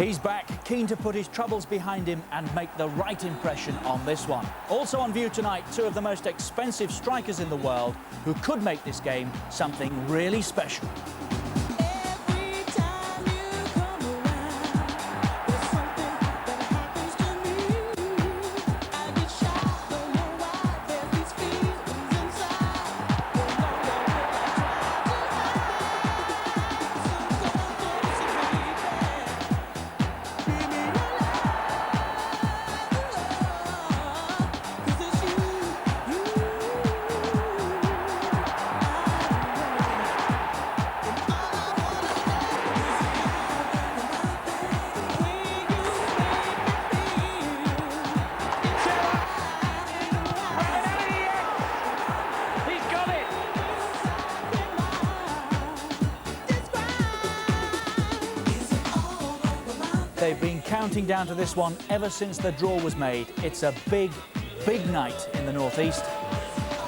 He's back, keen to put his troubles behind him and make the right impression on this one. Also on view tonight, two of the most expensive strikers in the world who could make this game something really special. They've been counting down to this one ever since the draw was made. It's a big, big night in the northeast.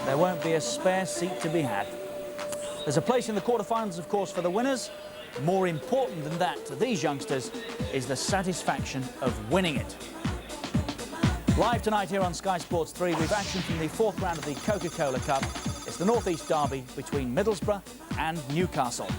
There won't be a spare seat to be had. There's a place in the quarterfinals, of course, for the winners. More important than that to these youngsters is the satisfaction of winning it. Live tonight here on Sky Sports 3, we've action from the fourth round of the Coca-Cola Cup. It's the northeast derby between Middlesbrough and Newcastle.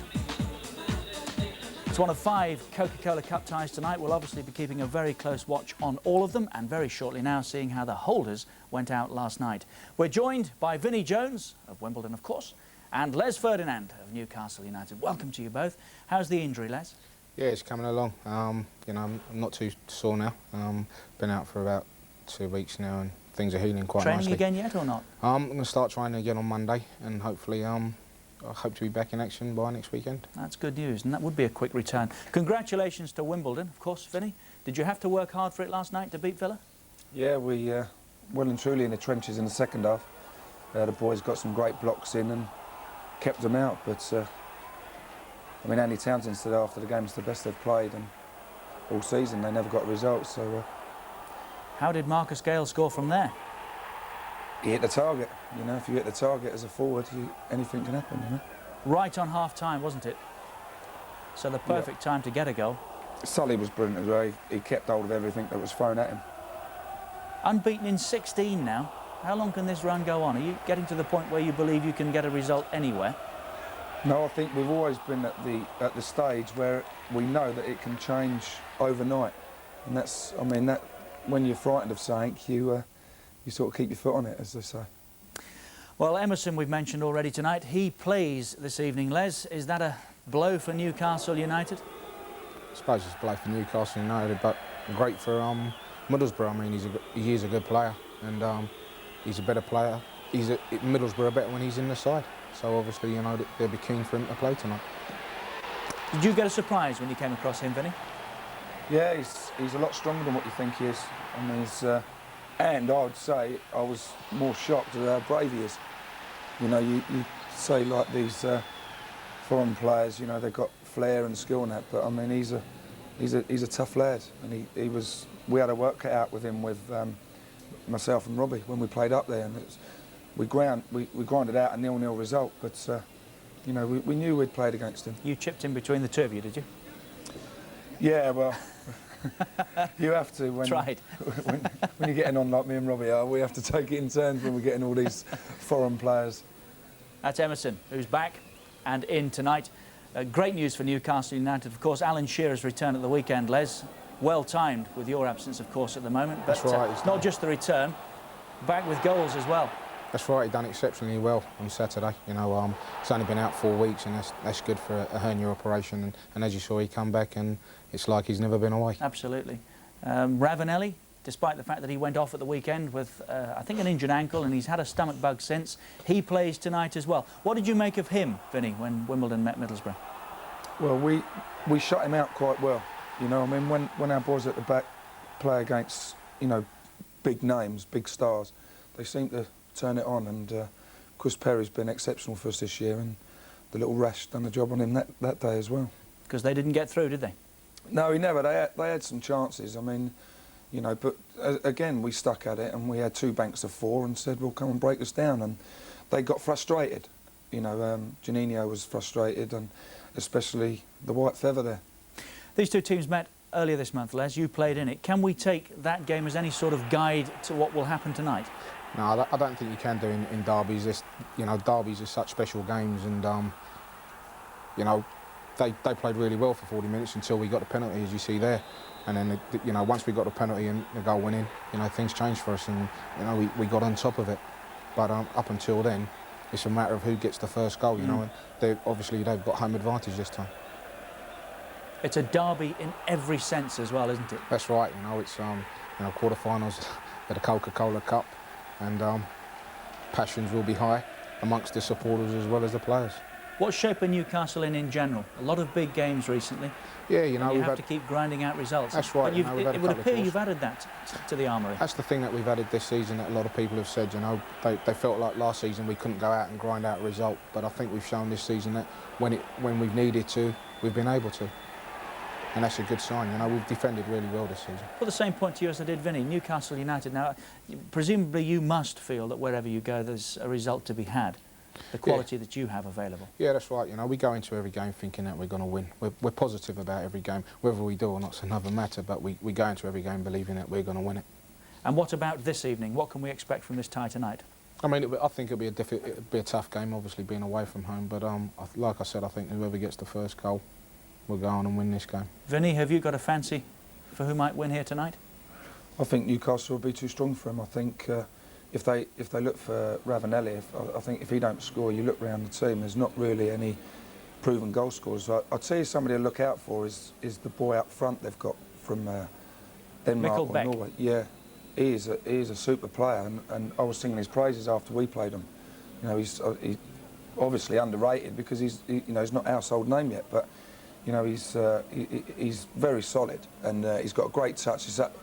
It's one of 5 Coca-Cola Cup ties tonight. We'll obviously be keeping a very close watch on all of them and very shortly now seeing how the holders went out last night. We're joined by Vinnie Jones of Wimbledon, of course, and Les Ferdinand of Newcastle United. Welcome to you both. How's the injury, Les? Yeah, it's coming along. You know, I'm not too sore now. Been out for about 2 weeks now and things are healing quite nicely. Training again yet or not? I'm going to start training again on Monday and hopefully I hope to be back in action by next weekend. That's good news, and that would be a quick return. Congratulations to Wimbledon, of course, Vinnie. Did you have to work hard for it last night to beat Villa? Yeah, we well and truly in the trenches in the second half. The boys got some great blocks in and kept them out, but I mean, Andy Townsend said after the game it's the best they've played and all season. They never got results, so... How did Marcus Gale score from there? He hit the target. You know, if you hit the target as a forward, anything can happen, you know. Right on half-time, wasn't it? So the perfect time to get a goal. Sully was brilliant as well. He kept hold of everything that was thrown at him. Unbeaten in 16 now. How long can this run go on? Are you getting to the point where you believe you can get a result anywhere? No, I think we've always been at the stage where we know that it can change overnight. And that's, I mean, that when you're frightened of something, you sort of keep your foot on it, as they say. Well, Emerson we've mentioned already tonight. He plays this evening. Les, is that a blow for Newcastle United? I suppose it's a blow for Newcastle United, but great for Middlesbrough. I mean, he is a good player, and he's a better player. Middlesbrough are better when he's in the side. So obviously, you know, they'll be keen for him to play tonight. Did you get a surprise when you came across him, Vinnie? Yeah, he's a lot stronger than what you think he is. I mean, and I would say I was more shocked at how brave he is. You know, you say like these foreign players, you know, they've got flair and skill and that, but I mean, he's a tough lad, and we had a work cut out with him with myself and Robbie when we played up there, and we grinded out a 0-0 result, but you know, we knew we'd played against him. You chipped in between the two of you, did you? Yeah, well. You have to when you're getting on like me and Robbie are. We have to take it in turns when we're getting all these foreign players. That's Emerson, who's back and in tonight. Great news for Newcastle United, of course. Alan Shearer's return at the weekend, Les. Well timed with your absence, of course, at the moment. But that's right. Not just the return, back with goals as well. That's right. He done exceptionally well on Saturday. You know, he's only been out 4 weeks, and that's good for a hernia operation. And as you saw, he come back, and it's like he's never been away. Absolutely. Ravanelli, despite the fact that he went off at the weekend with, I think, an injured ankle, and he's had a stomach bug since, he plays tonight as well. What did you make of him, Vinnie, when Wimbledon met Middlesbrough? Well, we shut him out quite well. You know, I mean, when our boys at the back play against, you know, big names, big stars, they seem to turn it on, and Chris Perry's been exceptional for us this year, and the little rash done the job on him that day as well. Because they didn't get through, did they? No, he never. They had some chances. I mean, you know, but again, we stuck at it, and we had 2 banks of 4 and said, well, come and break us down, and they got frustrated. You know, Juninho was frustrated, and especially the white feather there. These two teams met earlier this month, Les. You played in it. Can we take that game as any sort of guide to what will happen tonight? No, I don't think you can do in derbies. Derbies are such special games, and they played really well for 40 minutes until we got the penalty, as you see there. And then, once we got the penalty and the goal went in, things changed for us, and we got on top of it. But up until then, it's a matter of who gets the first goal, and they've got home advantage this time. It's a derby in every sense as well, isn't it? That's right. It's quarterfinals of the Coca-Cola Cup, and passions will be high amongst the supporters as well as the players. What shape are Newcastle in general? A lot of big games recently. Yeah, you have to keep grinding out results. That's right. But it would appear you've added that to the armoury. That's the thing that we've added this season that a lot of people have said. They felt like last season we couldn't go out and grind out a result, but I think we've shown this season that when we've needed to, we've been able to. And that's a good sign. We've defended really well this season. Put the same point to you as I did Vinny. Newcastle United. Now, presumably you must feel that wherever you go, there's a result to be had. The quality that you have available. Yeah, that's right. We go into every game thinking that we're going to win. We're positive about every game. Whether we do or not's another matter, but we go into every game believing that we're going to win it. And what about this evening? What can we expect from this tie tonight? I mean, I think it'll be a tough game, obviously being away from home. But like I said, I think whoever gets the first goal will go on and win this game. Vinny, have you got a fancy for who might win here tonight? I think Newcastle will be too strong for him. I think if they look for Ravanelli, I think if he don't score, you look around the team, there's not really any proven goal scorers. I'd say somebody to look out for is the boy up front they've got from Denmark or Norway. Yeah, he is a super player, and I was singing his praises after we played him. He's obviously underrated because he's not a household name yet, but he's very solid, and he's got a great touch. He's up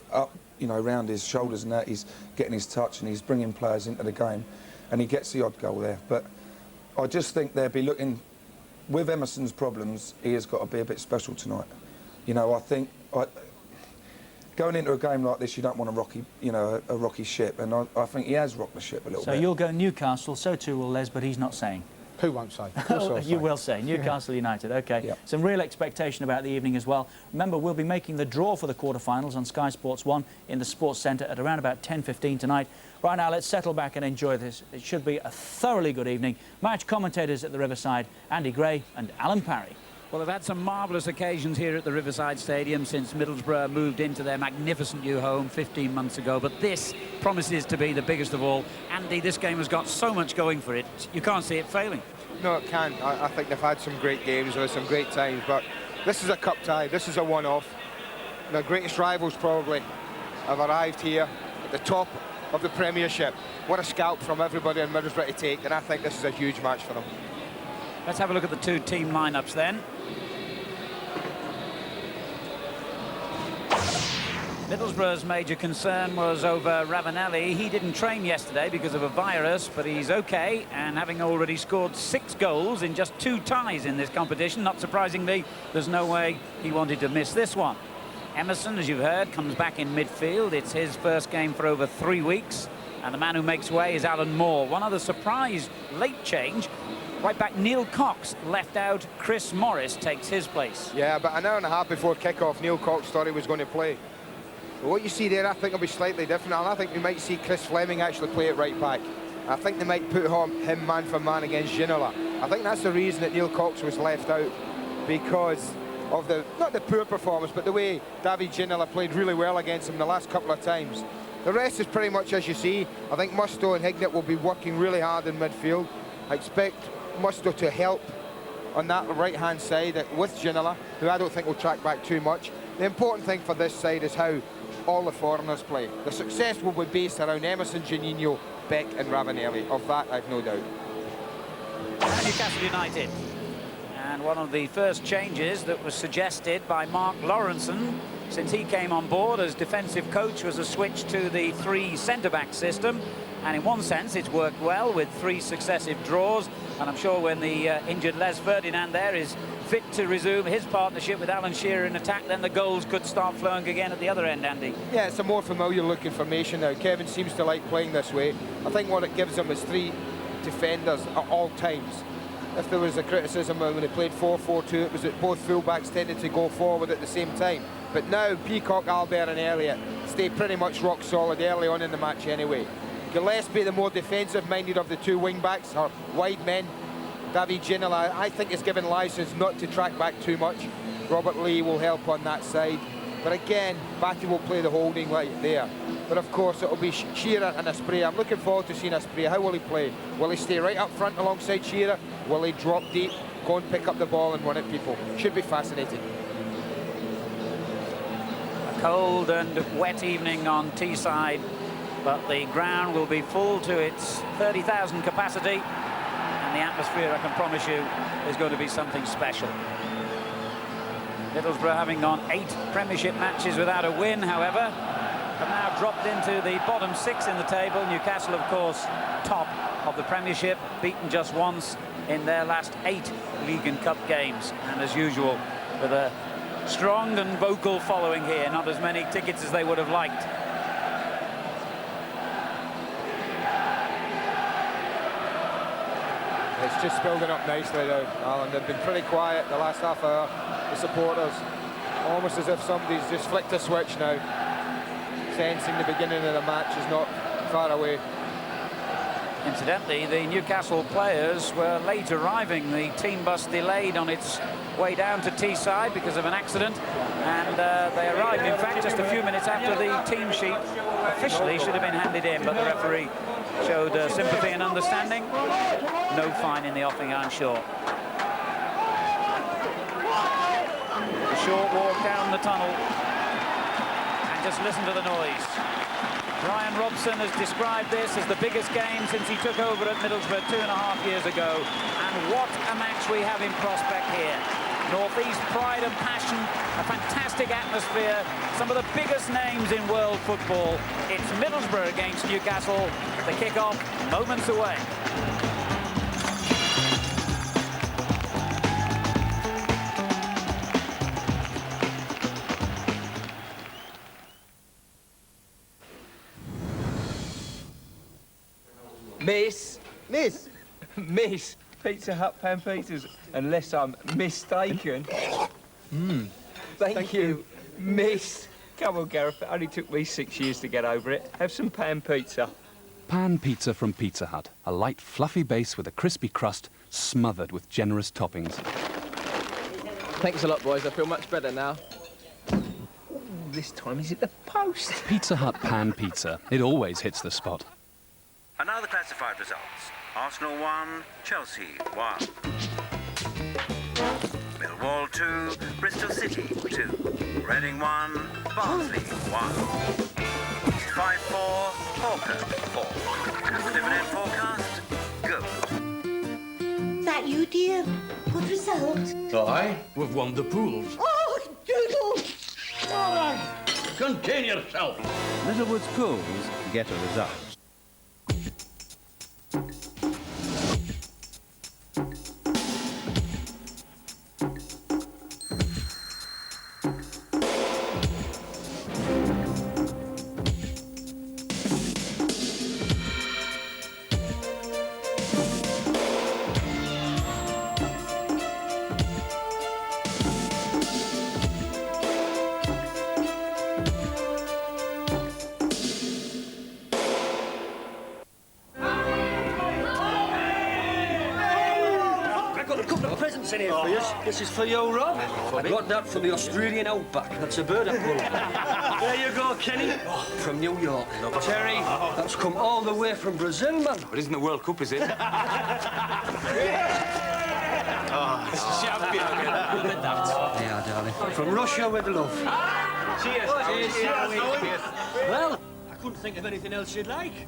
around his shoulders and that. He's getting his touch and he's bringing players into the game, and he gets the odd goal there. But I just think they'll be looking, with Emerson's problems, he has got to be a bit special tonight. I think going into a game like this, you don't want a rocky ship, and I think he has rocked the ship a little bit. So you'll go Newcastle, so too will Les, but he's not saying. Who won't say? You will say. Newcastle United, OK. Yep. Some real expectation about the evening as well. Remember, we'll be making the draw for the quarterfinals on Sky Sports 1 in the Sports Centre at around about 10:15 tonight. Right now, let's settle back and enjoy this. It should be a thoroughly good evening. Match commentators at the Riverside, Andy Gray and Alan Parry. Well, they've had some marvellous occasions here at the Riverside Stadium since Middlesbrough moved into their magnificent new home 15 months ago. But this promises to be the biggest of all. Andy, this game has got so much going for it, you can't see it failing. No, it can't. I think they've had some great games or some great times, but this is a cup tie. This is a one-off. The greatest rivals probably have arrived here at the top of the Premiership. What a scalp from everybody in Middlesbrough to take, and I think this is a huge match for them. Let's have a look at the two team lineups then. Middlesbrough's major concern was over Ravanelli. He didn't train yesterday because of a virus, but he's okay, and having already scored 6 goals in just 2 ties in this competition, not surprisingly, there's no way he wanted to miss this one. Emerson, as you've heard, comes back in midfield. It's his first game for over 3 weeks, and the man who makes way is Alan Moore. One other surprise late change. Right back, Neil Cox left out. Chris Morris takes his place. Yeah, but an hour and a half before kick-off, Neil Cox thought he was going to play. But what you see there, I think, will be slightly different. And I think we might see Chris Fleming actually play it right back. I think they might put him man for man against Ginola. I think that's the reason that Neil Cox was left out, because of not the poor performance, but the way David Ginola played really well against him the last couple of times. The rest is pretty much as you see. I think Musto and Hignett will be working really hard in midfield. I expect Musto to help on that right-hand side with Ginola, who I don't think will track back too much. The important thing for this side is how all the foreigners play. The success will be based around Emerson, Juninho, Beck and Ravanelli. Of that, I've no doubt. Newcastle United. And one of the first changes that was suggested by Mark Lawrenson since he came on board as defensive coach was a switch to the 3 centre-back system. And in one sense, it's worked well with 3 successive draws. And I'm sure when the injured Les Ferdinand there is fit to resume his partnership with Alan Shearer in attack, then the goals could start flowing again at the other end, Andy. Yeah, it's a more familiar looking formation now. Kevin seems to like playing this way. I think what it gives him is 3 defenders at all times. If there was a criticism when they played 4-4-2, it was that both full-backs tended to go forward at the same time. But now Peacock, Albert and Elliott stay pretty much rock solid early on in the match anyway. Gillespie, the more defensive-minded of the two wing-backs, or wide men. David Ginola, I think, is given licence not to track back too much. Robert Lee will help on that side. But again, Batty will play the holding right there. But of course, it'll be Shearer and Asprey. I'm looking forward to seeing Asprey. How will he play? Will he stay right up front alongside Shearer? Will he drop deep, go and pick up the ball and run at people? Should be fascinating. A cold and wet evening on Teesside, but the ground will be full to its 30,000 capacity, and the atmosphere, I can promise you, is going to be something special. Middlesbrough, having gone 8 Premiership matches without a win, however, have now dropped into the bottom 6 in the table. Newcastle, of course, top of the Premiership, beaten just once in their last 8 League and Cup games. And as usual, with a strong and vocal following here, not as many tickets as they would have liked. It's just building up nicely now, Alan. They've been pretty quiet the last half hour, the supporters. Almost as if somebody's just flicked a switch now, sensing the beginning of the match is not far away. Incidentally, the Newcastle players were late arriving. The team bus delayed on its way down to Teesside because of an accident, and they arrived, in fact, just a few minutes after the team sheet officially should have been handed in, but the referee showed sympathy and understanding. No fine in the offing, I'm sure. A short walk down the tunnel, and just listen to the noise. Brian Robson has described this as the biggest game since he took over at Middlesbrough 2.5 years ago. And what a match we have in prospect here. Northeast pride and passion, a fantastic atmosphere, some of the biggest names in world football. It's Middlesbrough against Newcastle. The kick-off moments away. Miss Pizza Hut pan pizzas, unless I'm mistaken. Thank you, Miss. Come on, Gareth, it only took me 6 years to get over it. Have some pan pizza. Pan pizza from Pizza Hut. A light, fluffy base with a crispy crust smothered with generous toppings. Thanks a lot, boys. I feel much better now. This time he's at the post. Pizza Hut pan pizza. It always hits the spot. And now the classified results. Arsenal 1, Chelsea 1. Millwall 2, Bristol City 2. Reading 1, Barnsley 1. East 5-4, Hawker 4. Dividend forecast, good. That you, dear? Good result? Aye, we've won the pools. Oh, doodle! All right, contain yourself. Littlewood's Pools, get a result. In here for you. This is for you, Rob. I got that from the Australian outback. That's a bird apple. There you go, Kenny. Oh, from New York. Terry, that's come all the way from Brazil, man. It isn't the World Cup, is it? Champion. Yeah, darling. From Russia with love. Cheers. Cheers. Well, I couldn't think of anything else you'd like.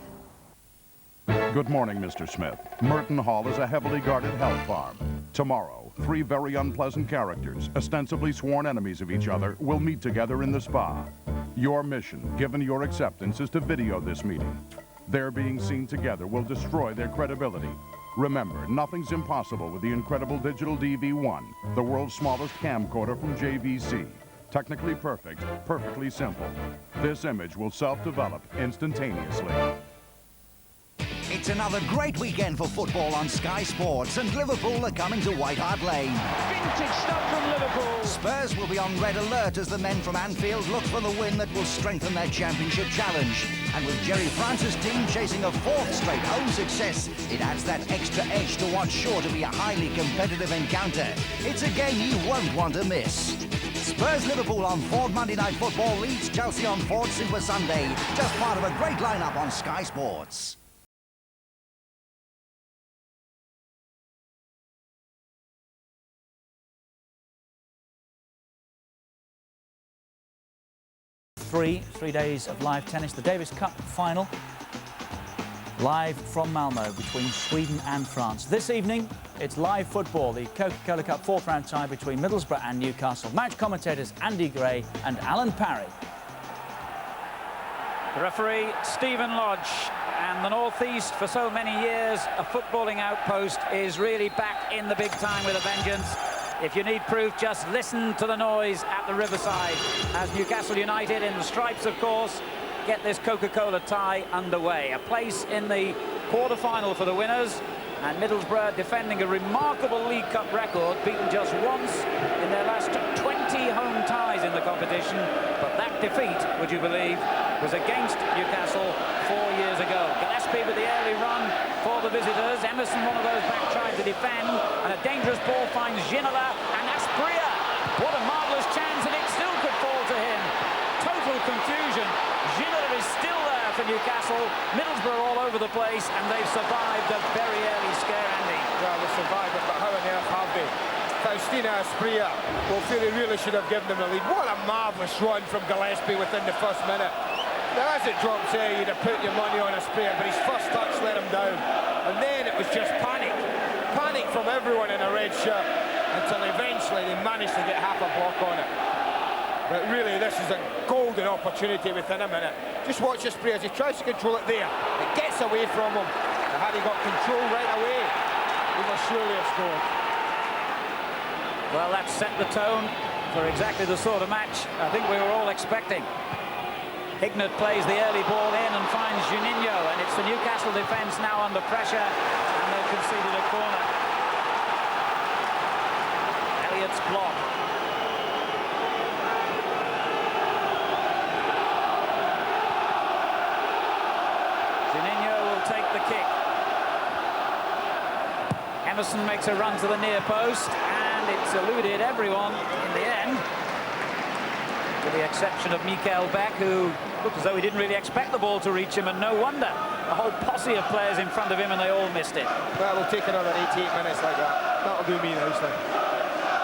Good morning, Mr. Smith. Merton Hall is a heavily guarded health farm. Tomorrow, 3 very unpleasant characters, ostensibly sworn enemies of each other, will meet together in the spa. Your mission, given your acceptance, is to video this meeting. Their being seen together will destroy their credibility. Remember, nothing's impossible with the incredible digital DV1, the world's smallest camcorder from JVC. Technically perfect, perfectly simple. This image will self-develop instantaneously. It's another great weekend for football on Sky Sports, and Liverpool are coming to White Hart Lane. Vintage stuff from Liverpool. Spurs will be on red alert as the men from Anfield look for the win that will strengthen their championship challenge. And with Jerry Francis' team chasing a fourth straight home success, it adds that extra edge to what's sure to be a highly competitive encounter. It's a game you won't want to miss. Spurs-Liverpool on Ford Monday Night Football, Leeds Chelsea on Ford Super Sunday. Just part of a great lineup on Sky Sports. Three days of live tennis, the Davis Cup final, live from Malmo between Sweden and France. This evening, it's live football, the Coca-Cola Cup fourth round tie between Middlesbrough and Newcastle. Match commentators Andy Gray and Alan Parry. The referee, Stephen Lodge. And the North East, for so many years, a footballing outpost, is really back in the big time with a vengeance. If you need proof, just listen to the noise at the Riverside as Newcastle United, in the stripes of course, get this Coca-Cola tie underway. A place in the quarter-final for the winners, and Middlesbrough defending a remarkable League Cup record, beaten just once in their last 20 home ties in the competition. But that defeat, would you believe, was against Newcastle 4 years ago. Gillespie with the early run for the visitors. Emerson, one of those back, tried to defend, and a dangerous ball finds Ginola, and Asprilla. What a marvellous chance, and it still could fall to him. Total confusion. Ginola is still there for Newcastle. Middlesbrough all over the place, and they've survived a very early scare, Andy. Well, they survived it, but how on earth have they? Faustina Asprilla, well, Fury really should have given them the lead. What a marvellous run from Gillespie within the first minute. Now, as it drops here, you'd have put your money on Asprilla, but his first touch let him down. And then it was just panic. Panic from everyone in a red shirt, until eventually they managed to get half a block on it. But really, this is a golden opportunity within a minute. Just watch Asprilla as he tries to control it there. It gets away from him. And had he got control right away, he must surely have scored. Well, that set the tone for exactly the sort of match I think we were all expecting. Hignett plays the early ball in and finds Juninho, and it's the Newcastle defence now under pressure, and they've conceded a corner. Elliott's block. Juninho will take the kick. Emerson makes a run to the near post, and it's eluded everyone in the end, with the exception of Mikael Beck, who looked as though he didn't really expect the ball to reach him, and no wonder. A whole posse of players in front of him, and they all missed it. Well, we'll take another 88 minutes like that. That'll do me nicely.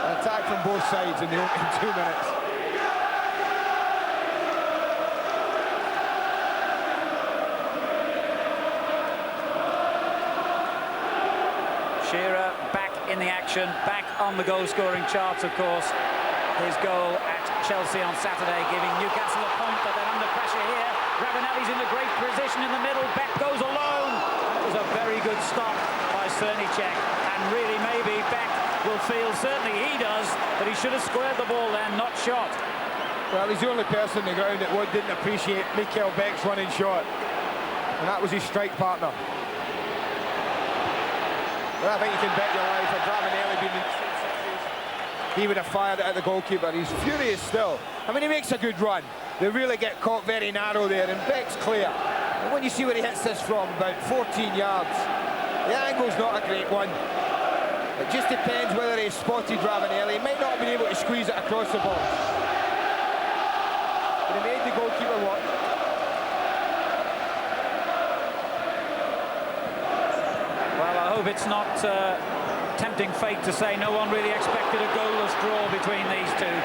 An attack from both sides in the opening 2 minutes. Shearer back in the action, back on the goal-scoring charts, of course. His goal at Chelsea on Saturday, giving Newcastle a point, but they're under pressure here. Ravanelli's in a great position in the middle. Beck goes alone. That was a very good stop by Cernicek. And really, maybe Beck will feel, certainly he does, that he should have squared the ball then, not shot. Well, he's the only person on the ground that didn't appreciate Mikael Beck's running shot. And that was his strike partner. Well, I think you can bet your life if Ravanelli been in he would have fired it at the goalkeeper. He's furious still. I mean, he makes a good run. They really get caught very narrow there, and Beck's clear. And when you see where he hits this from, about 14 yards, the angle's not a great one. It just depends whether he spotted Ravanelli. He might not have been able to squeeze it across the ball. But he made the goalkeeper watch. Well, I hope it's not tempting fate to say no one really expected a goalless draw between these two.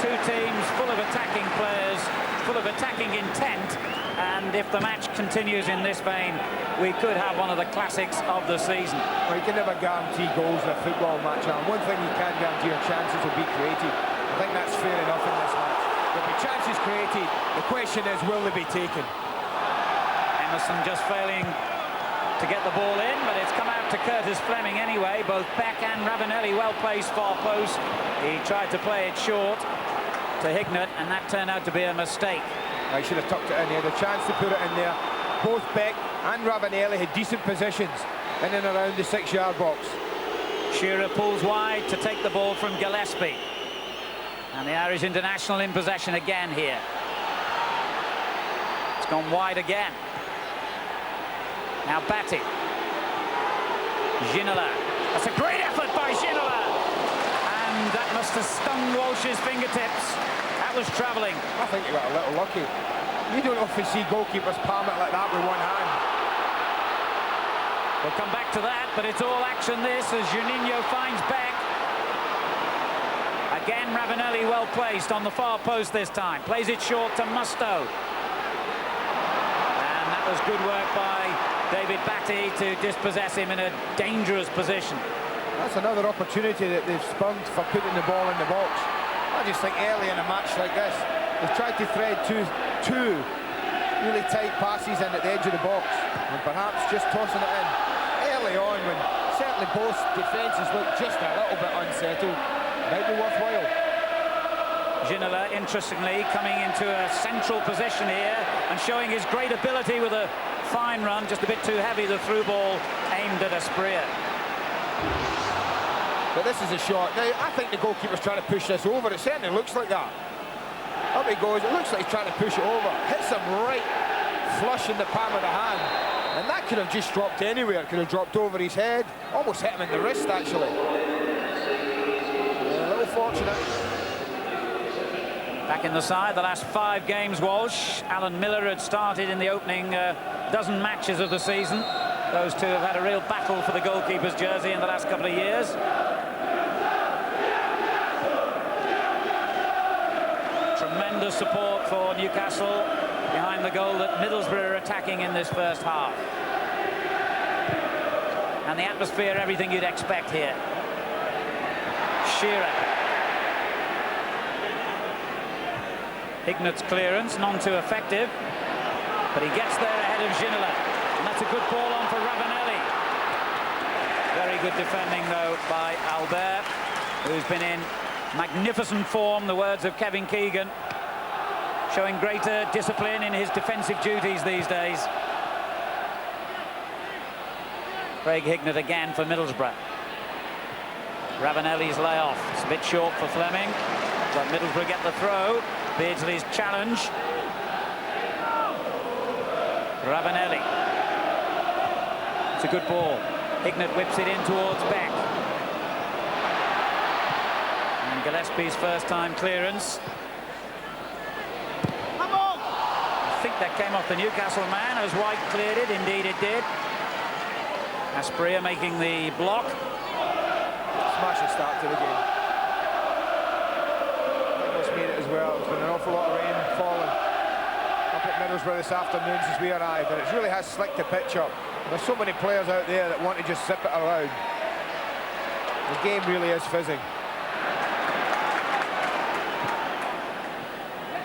Two teams full of attacking players, full of attacking intent, and if the match continues in this vein, we could have one of the classics of the season. Well, you can never guarantee goals in a football match, and one thing you can guarantee are chances will be created. I think that's fair enough in this match. There'll be chances created. The question is, will they be taken? Emerson just failing to get the ball in, but it's come out to Curtis Fleming anyway. Both Beck and Ravanelli well placed far post. He tried to play it short to Hignett, and that turned out to be a mistake. I should have tucked it in. He had a chance to put it in there. Both Beck and Ravanelli had decent positions in and around the 6-yard box. Shearer pulls wide to take the ball from Gillespie. And the Irish international in possession again here. It's gone wide again. Now Batty. Ginola. That's a great effort by Ginola. And that must have stung Walsh's fingertips. That was travelling. I think he got a little lucky. You don't often see goalkeepers palm it like that with one hand. We'll come back to that, but it's all action this as Juninho finds Beck. Again, Ravanelli well placed on the far post this time. Plays it short to Musto. And that was good work by David Batty to dispossess him in a dangerous position. That's another opportunity that they've spurned for putting the ball in the box. I just think early in a match like this, they've tried to thread two really tight passes in at the edge of the box, and perhaps just tossing it in early on when certainly both defences look just a little bit unsettled might be worthwhile. Ginola, interestingly, coming into a central position here and showing his great ability with a fine run, just a bit too heavy, the through ball aimed at Asprilla. But this is a shot. Now, I think the goalkeeper's trying to push this over. It certainly looks like that. Up he goes. It looks like he's trying to push it over. Hits him right flush in the palm of the hand. And that could have just dropped anywhere. It could have dropped over his head. Almost hit him in the wrist, actually. A little fortunate. Back in the side, the last 5 games, Walsh. Alan Miller had started in the opening dozen matches of the season. Those two have had a real battle for the goalkeeper's jersey in the last couple of years. Tremendous support for Newcastle behind the goal that Middlesbrough are attacking in this first half. And the atmosphere, everything you'd expect here. Shearer. Ignat's clearance, none too effective, but he gets there ahead of Ginola, and that's a good ball on for Ravanelli. Very good defending, though, by Albert, who's been in magnificent form, the words of Kevin Keegan, showing greater discipline in his defensive duties these days. Craig Hignett again for Middlesbrough. Ravanelli's layoff. It's a bit short for Fleming, but Middlesbrough get the throw. Beardsley's challenge. Ravanelli. It's a good ball. Hignett whips it in towards Beck. And Gillespie's first time clearance. I think that came off the Newcastle man as White cleared it. Indeed it did. Asprilla making the block. Smashing start to the game. Made it as well. There's been an awful lot of rain falling up at Middlesbrough this afternoon since we arrived, and it really has slicked the pitch up. There's so many players out there that want to just zip it around. The game really is fizzing.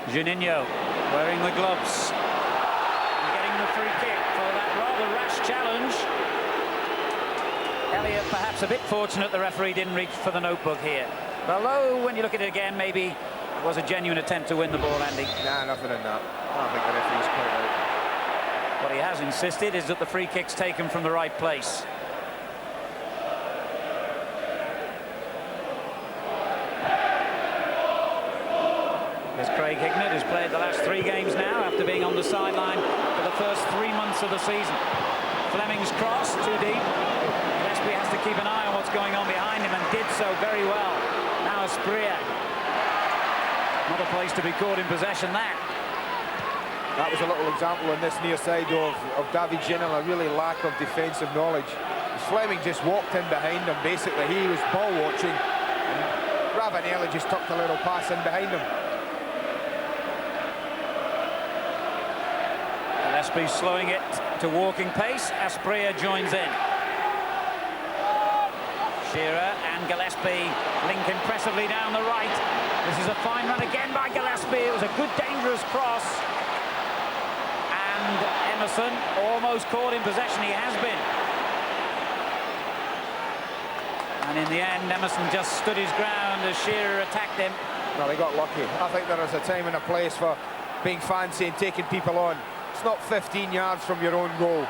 Juninho wearing the gloves and getting the free kick for that rather rash challenge. Elliott perhaps a bit fortunate the referee didn't reach for the notebook here. Although when you look at it again, maybe it was a genuine attempt to win the ball, Andy. Nah, nothing in that. I don't think the referee's quite right. What he has insisted is that the free kick's taken from the right place. There's Craig Hignett, who's played the last 3 games now after being on the sideline for the first 3 months of the season. Fleming's cross, too deep. Gillespie has to keep an eye on what's going on behind him and did so very well. Now Asprilla. Not a place to be caught in possession, that. That was a little example on this near side of David Ginola, a really lack of defensive knowledge. Fleming just walked in behind him, basically. He was ball watching, and Ravanelli just tucked a little pass in behind him. Gillespie slowing it to walking pace. Asprilla joins in. Shearer and Gillespie link impressively down the right. This is a fine run again by Gillespie. It was a good, dangerous cross. And Emerson almost caught in possession. He has been. And in the end, Emerson just stood his ground as Shearer attacked him. Well, he got lucky. I think there is a time and a place for being fancy and taking people on. It's not 15 yards from your own goal.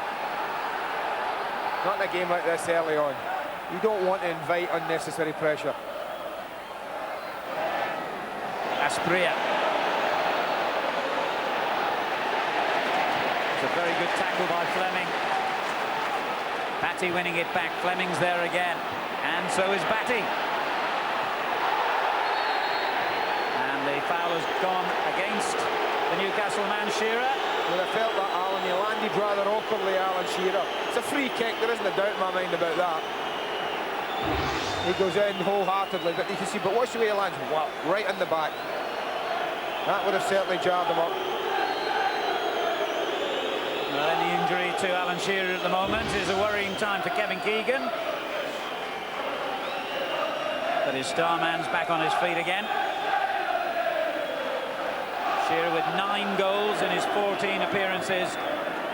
Not in a game like this early on. You don't want to invite unnecessary pressure. Asprilla. It's a very good tackle by Fleming. Batty winning it back. Fleming's there again. And so is Batty. And the foul has gone against the Newcastle man, Shearer. Well, I felt that, Alan. He landed rather awkwardly, Alan Shearer. It's a free kick, there isn't a doubt in my mind about that. He goes in wholeheartedly, but you can see, but watch the way he lands, wow, right in the back. That would have certainly jarred him up. Well, any injury to Alan Shearer at the moment is a worrying time for Kevin Keegan. But his star man's back on his feet again. Shearer with 9 goals in his 14 appearances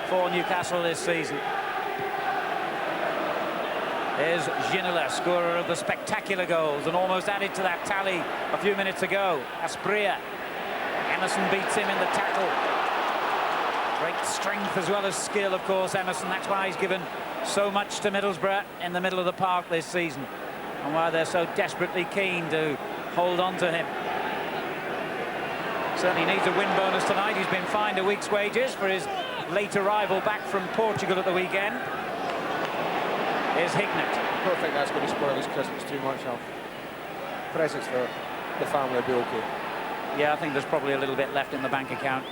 for Newcastle this season. There's Ginola, scorer of the spectacular goals, and almost added to that tally a few minutes ago. Asprilla. Emerson beats him in the tackle. Great strength as well as skill, of course, Emerson. That's why he's given so much to Middlesbrough in the middle of the park this season, and why they're so desperately keen to hold on to him. Certainly needs a win bonus tonight. He's been fined a week's wages for his late arrival back from Portugal at the weekend. Here's Hignett. I don't think that's going to spoil his Christmas too much, Al. Presents for the family will be okay. Yeah, I think there's probably a little bit left in the bank account.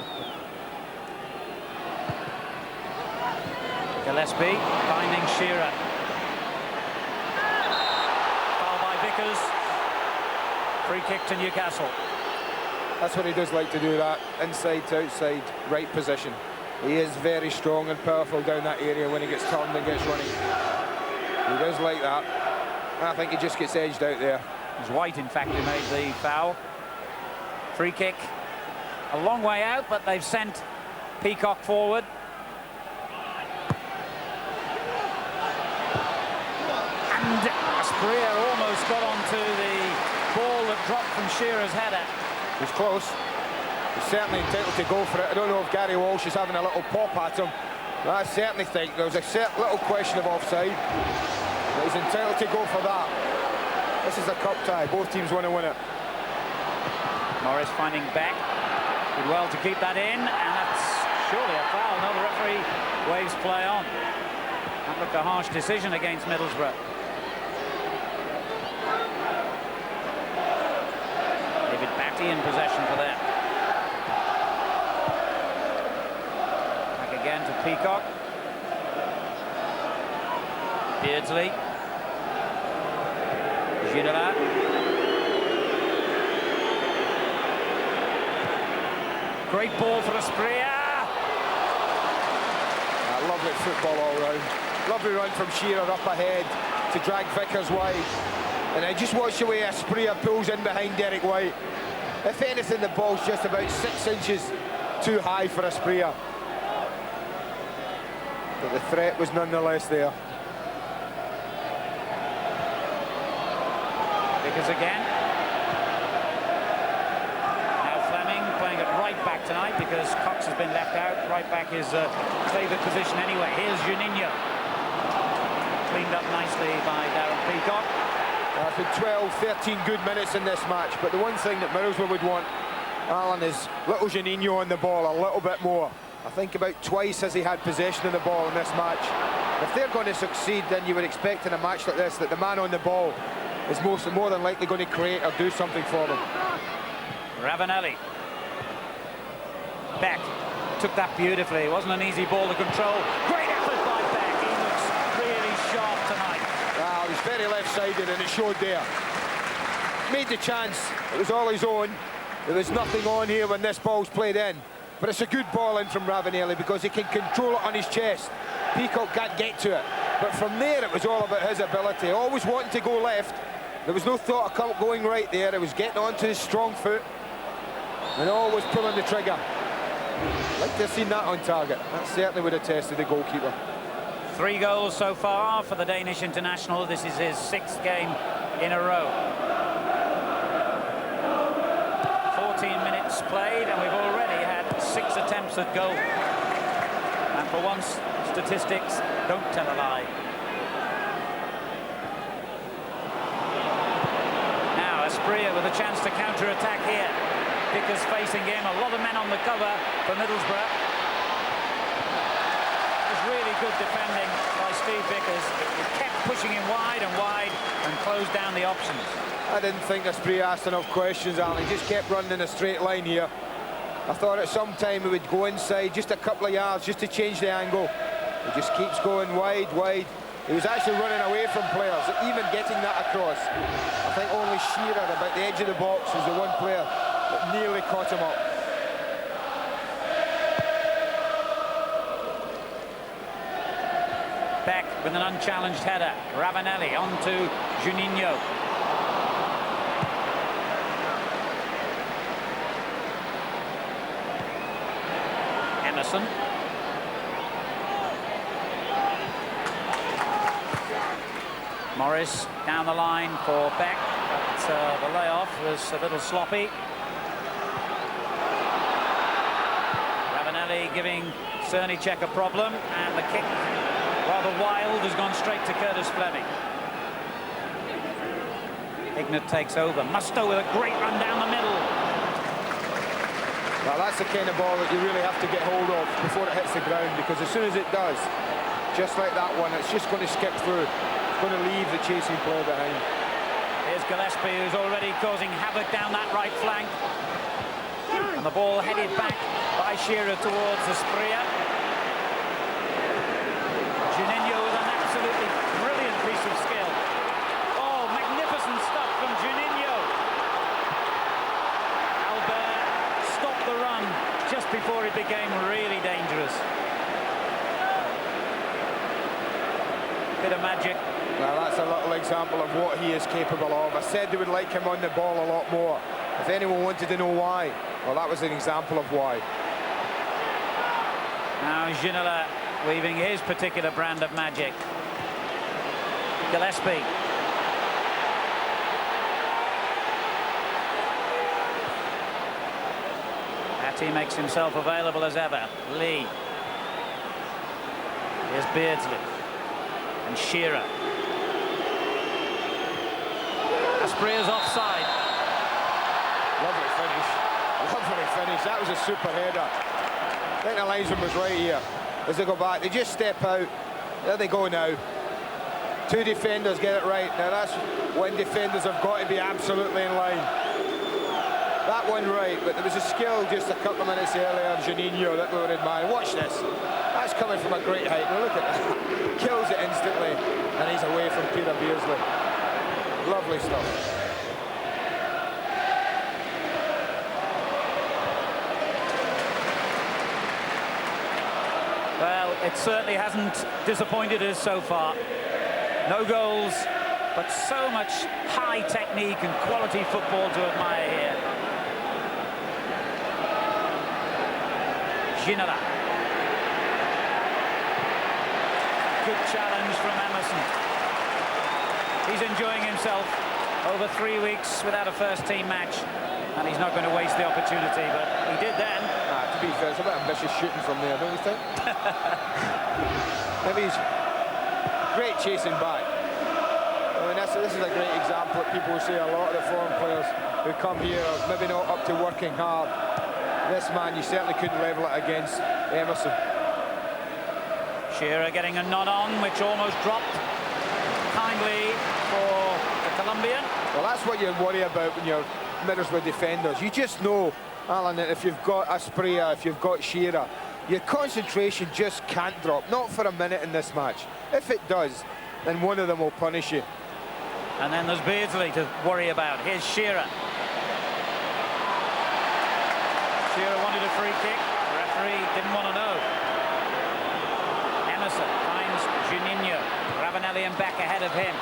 Gillespie finding Shearer. Foul by Vickers. Free kick to Newcastle. That's what he does like to do, that inside to outside right position. He is very strong and powerful down that area when he gets turned and gets running. He does like that. I think he just gets edged out there. It was White, in fact, who made the foul. Free kick. A long way out, but they've sent Peacock forward. And Asprilla almost got onto the ball that dropped from Shearer's header. He's close. He's certainly entitled to go for it. I don't know if Gary Walsh is having a little pop at him. I certainly think there was a little question of offside. But he's entitled to go for that. This is a cup tie. Both teams want to win it. Morris finding Beck. Did well to keep that in, and that's surely a foul. No, the referee waves play on. That looked a harsh decision against Middlesbrough. David Batty in possession for them. Back again to Peacock. Beardsley. Ginola. Great ball for Asprilla. Lovely football all round. Lovely run from Shearer up ahead to drag Vickers wide. And I just watch the way Asprilla pulls in behind Derek White. If anything, the ball's just about 6 inches too high for Asprilla. But the threat was nonetheless there. Vickers again. Right back tonight because Cox has been left out. Right back is favoured position anyway. Here's Juninho. Cleaned up nicely by Darren Peacock. It's been 12, 13 good minutes in this match, but the one thing that Middlesbrough would want, Alan, is little Juninho on the ball a little bit more. I think about twice has he had possession of the ball in this match. If they're going to succeed, then you would expect in a match like this that the man on the ball is more than likely going to create or do something for them. Ravanelli. Beck took that beautifully. It wasn't an easy ball to control. Great effort by Beck. He looks really sharp tonight. Wow, he's very left-sided and it showed there. Made the chance. It was all his own. There was nothing on here when this ball's played in. But it's a good ball in from Ravanelli because he can control it on his chest. Peacock can't get to it. But from there, it was all about his ability. Always wanting to go left. There was no thought of going right there. It was getting onto his strong foot and always pulling the trigger. Like to have seen that on target. That certainly would have tested the goalkeeper. 3 goals so far for the Danish international. This is his 6th game in a row. 14 minutes played and we've already had 6 attempts at goal. And for once, statistics don't tell a lie. Asprilla with a chance to counter-attack here. Vickers facing him, a lot of men on the cover for Middlesbrough. It was really good defending by Steve Vickers. He kept pushing him wide and closed down the options. I didn't think Asprilla asked enough questions, Alan. He just kept running in a straight line here. I thought at some time he would go inside just a couple of yards just to change the angle. He just keeps going wide. He was actually running away from players, even getting that across. I think only Shearer about the edge of the box was the one player that nearly caught him up. Beck with an unchallenged header. Ravanelli on to Juninho. Emerson. Morris down the line for Beck, but the layoff was a little sloppy. Ravanelli giving Cernicek a problem, and the kick, rather wild, has gone straight to Curtis Fleming. Ignat takes over. Musto with a great run down the middle. Now that's the kind of ball that you really have to get hold of before it hits the ground, because as soon as it does, just like that one, it's just going to skip through. It's going to leave the chasing player behind. Here's Gillespie, who's already causing havoc down that right flank. And the ball headed back by Shearer towards Asprilla. Juninho with an absolutely brilliant piece of skill. Oh, magnificent stuff from Juninho. Albert stopped the run just before it became really dangerous. Bit of magic. Well, that's a little example of what he is capable of. I said they would like him on the ball a lot more. If anyone wanted to know why, well, that was an example of why. Now Ginola weaving his particular brand of magic. Gillespie. Atty makes himself available as ever. Lee. Here's Beardsley. And Shearer. Asprilla's offside. Lovely finish. That was a super header. I think the linesman was right here. As they go back, they just step out. There they go now. Two defenders get it right. Now that's when defenders have got to be absolutely in line. That one right, but there was a skill just a couple of minutes earlier of Juninho that we were admiring. Watch this. That's coming from a great height. Now look at that. Kills it instantly, and he's away from Peter Beardsley. Lovely stuff. Well, it certainly hasn't disappointed us so far. No goals, but so much high technique and quality football to admire here. Ginola. Good challenge from Emerson. He's enjoying himself over 3 weeks without a first-team match, and he's not going to waste the opportunity, but he did then. To be fair, it's a bit ambitious shooting from there, don't you think? Maybe he's great chasing back. I mean, this is a great example that people will say a lot of the foreign players who come here are maybe not up to working hard. This man, you certainly couldn't level it against Emerson. Shearer getting a nod on, which almost dropped kindly for the Colombian. Well, that's what you worry about when you're Middlesbrough defenders. You just know, Alan, that if you've got Asprilla, if you've got Shearer, your concentration just can't drop. Not for a minute in this match. If it does, then one of them will punish you. And then there's Beardsley to worry about. Here's Shearer. Shearer wanted a free kick. The referee didn't want to know. Emerson finds Juninho. Ravanelli and Beck ahead of him.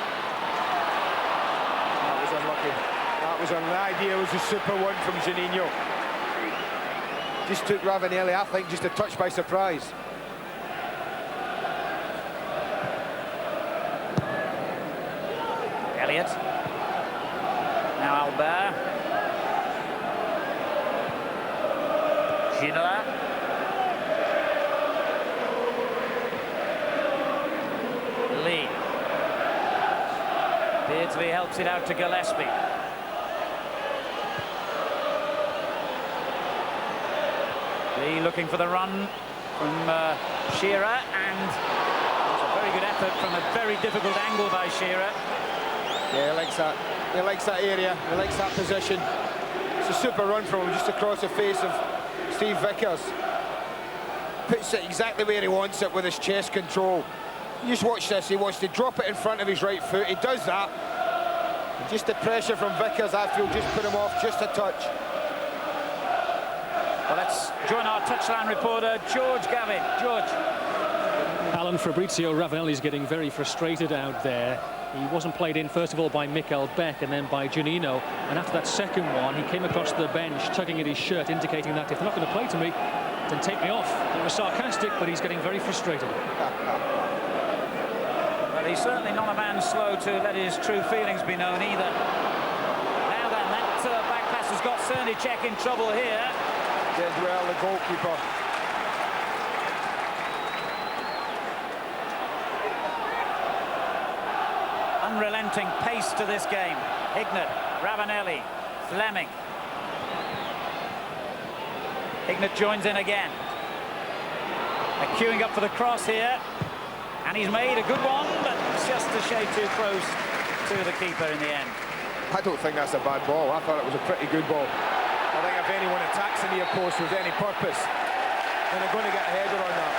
That was unlucky. That was an idea. It was a super one from Juninho. Just took Ravanelli, I think, just a touch by surprise. Elliott. Now Albert. Ginola. Lee. Beardsley helps it out to Gillespie. Lee looking for the run from Shearer, and it's a very good effort from a very difficult angle by Shearer. Yeah, he likes that. He likes that area. He likes that position. It's a super run from him, just across the face of Steve Vickers. Puts it exactly where he wants it with his chest control. You just watch this. He wants to drop it in front of his right foot. He does that. And just the pressure from Vickers, I feel, just put him off just a touch. Well, let's join our touchline reporter, George Gavin. George. Alan, Fabrizio Ravanelli's getting very frustrated out there. He wasn't played in, first of all, by Mikael Beck and then by Juninho. And after that second one, he came across the bench, tugging at his shirt, indicating that if they're not going to play to me, then take me off. It was sarcastic, but he's getting very frustrated. Well, he's certainly not a man slow to let his true feelings be known either. Now then, that back pass has got Cernicek in trouble here. Did well, the goalkeeper. Unrelenting pace to this game. Hignett, Ravanelli, Fleming. Hignett joins in again. They're queuing up for the cross here. And he's made a good one, but just a shade too close to the keeper in the end. I don't think that's a bad ball. I thought it was a pretty good ball. I think if anyone attacks the near post with any purpose, then they're going to get a header on that.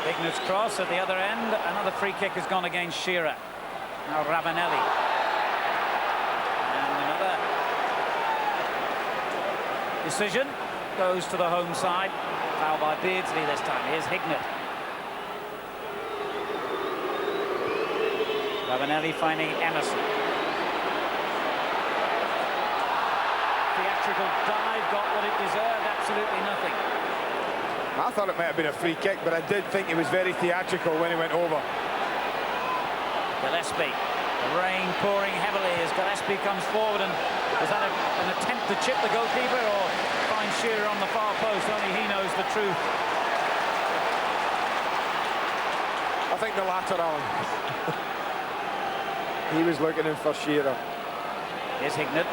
Hignett's cross at the other end. Another free kick has gone against Shearer. Now Ravanelli. And another decision goes to the home side. Foul by Beardsley this time. Here's Hignett. Ravanelli finding Emerson. Theatrical dive, got what it deserved, absolutely nothing. I thought it might have been a free kick, but I did think he was very theatrical when he went over. Gillespie. The rain pouring heavily as Gillespie comes forward, and is that an attempt to chip the goalkeeper or find Shearer on the far post? Only he knows the truth. I think the latter, Alan. He was looking in for Shearer. Here's Hignett.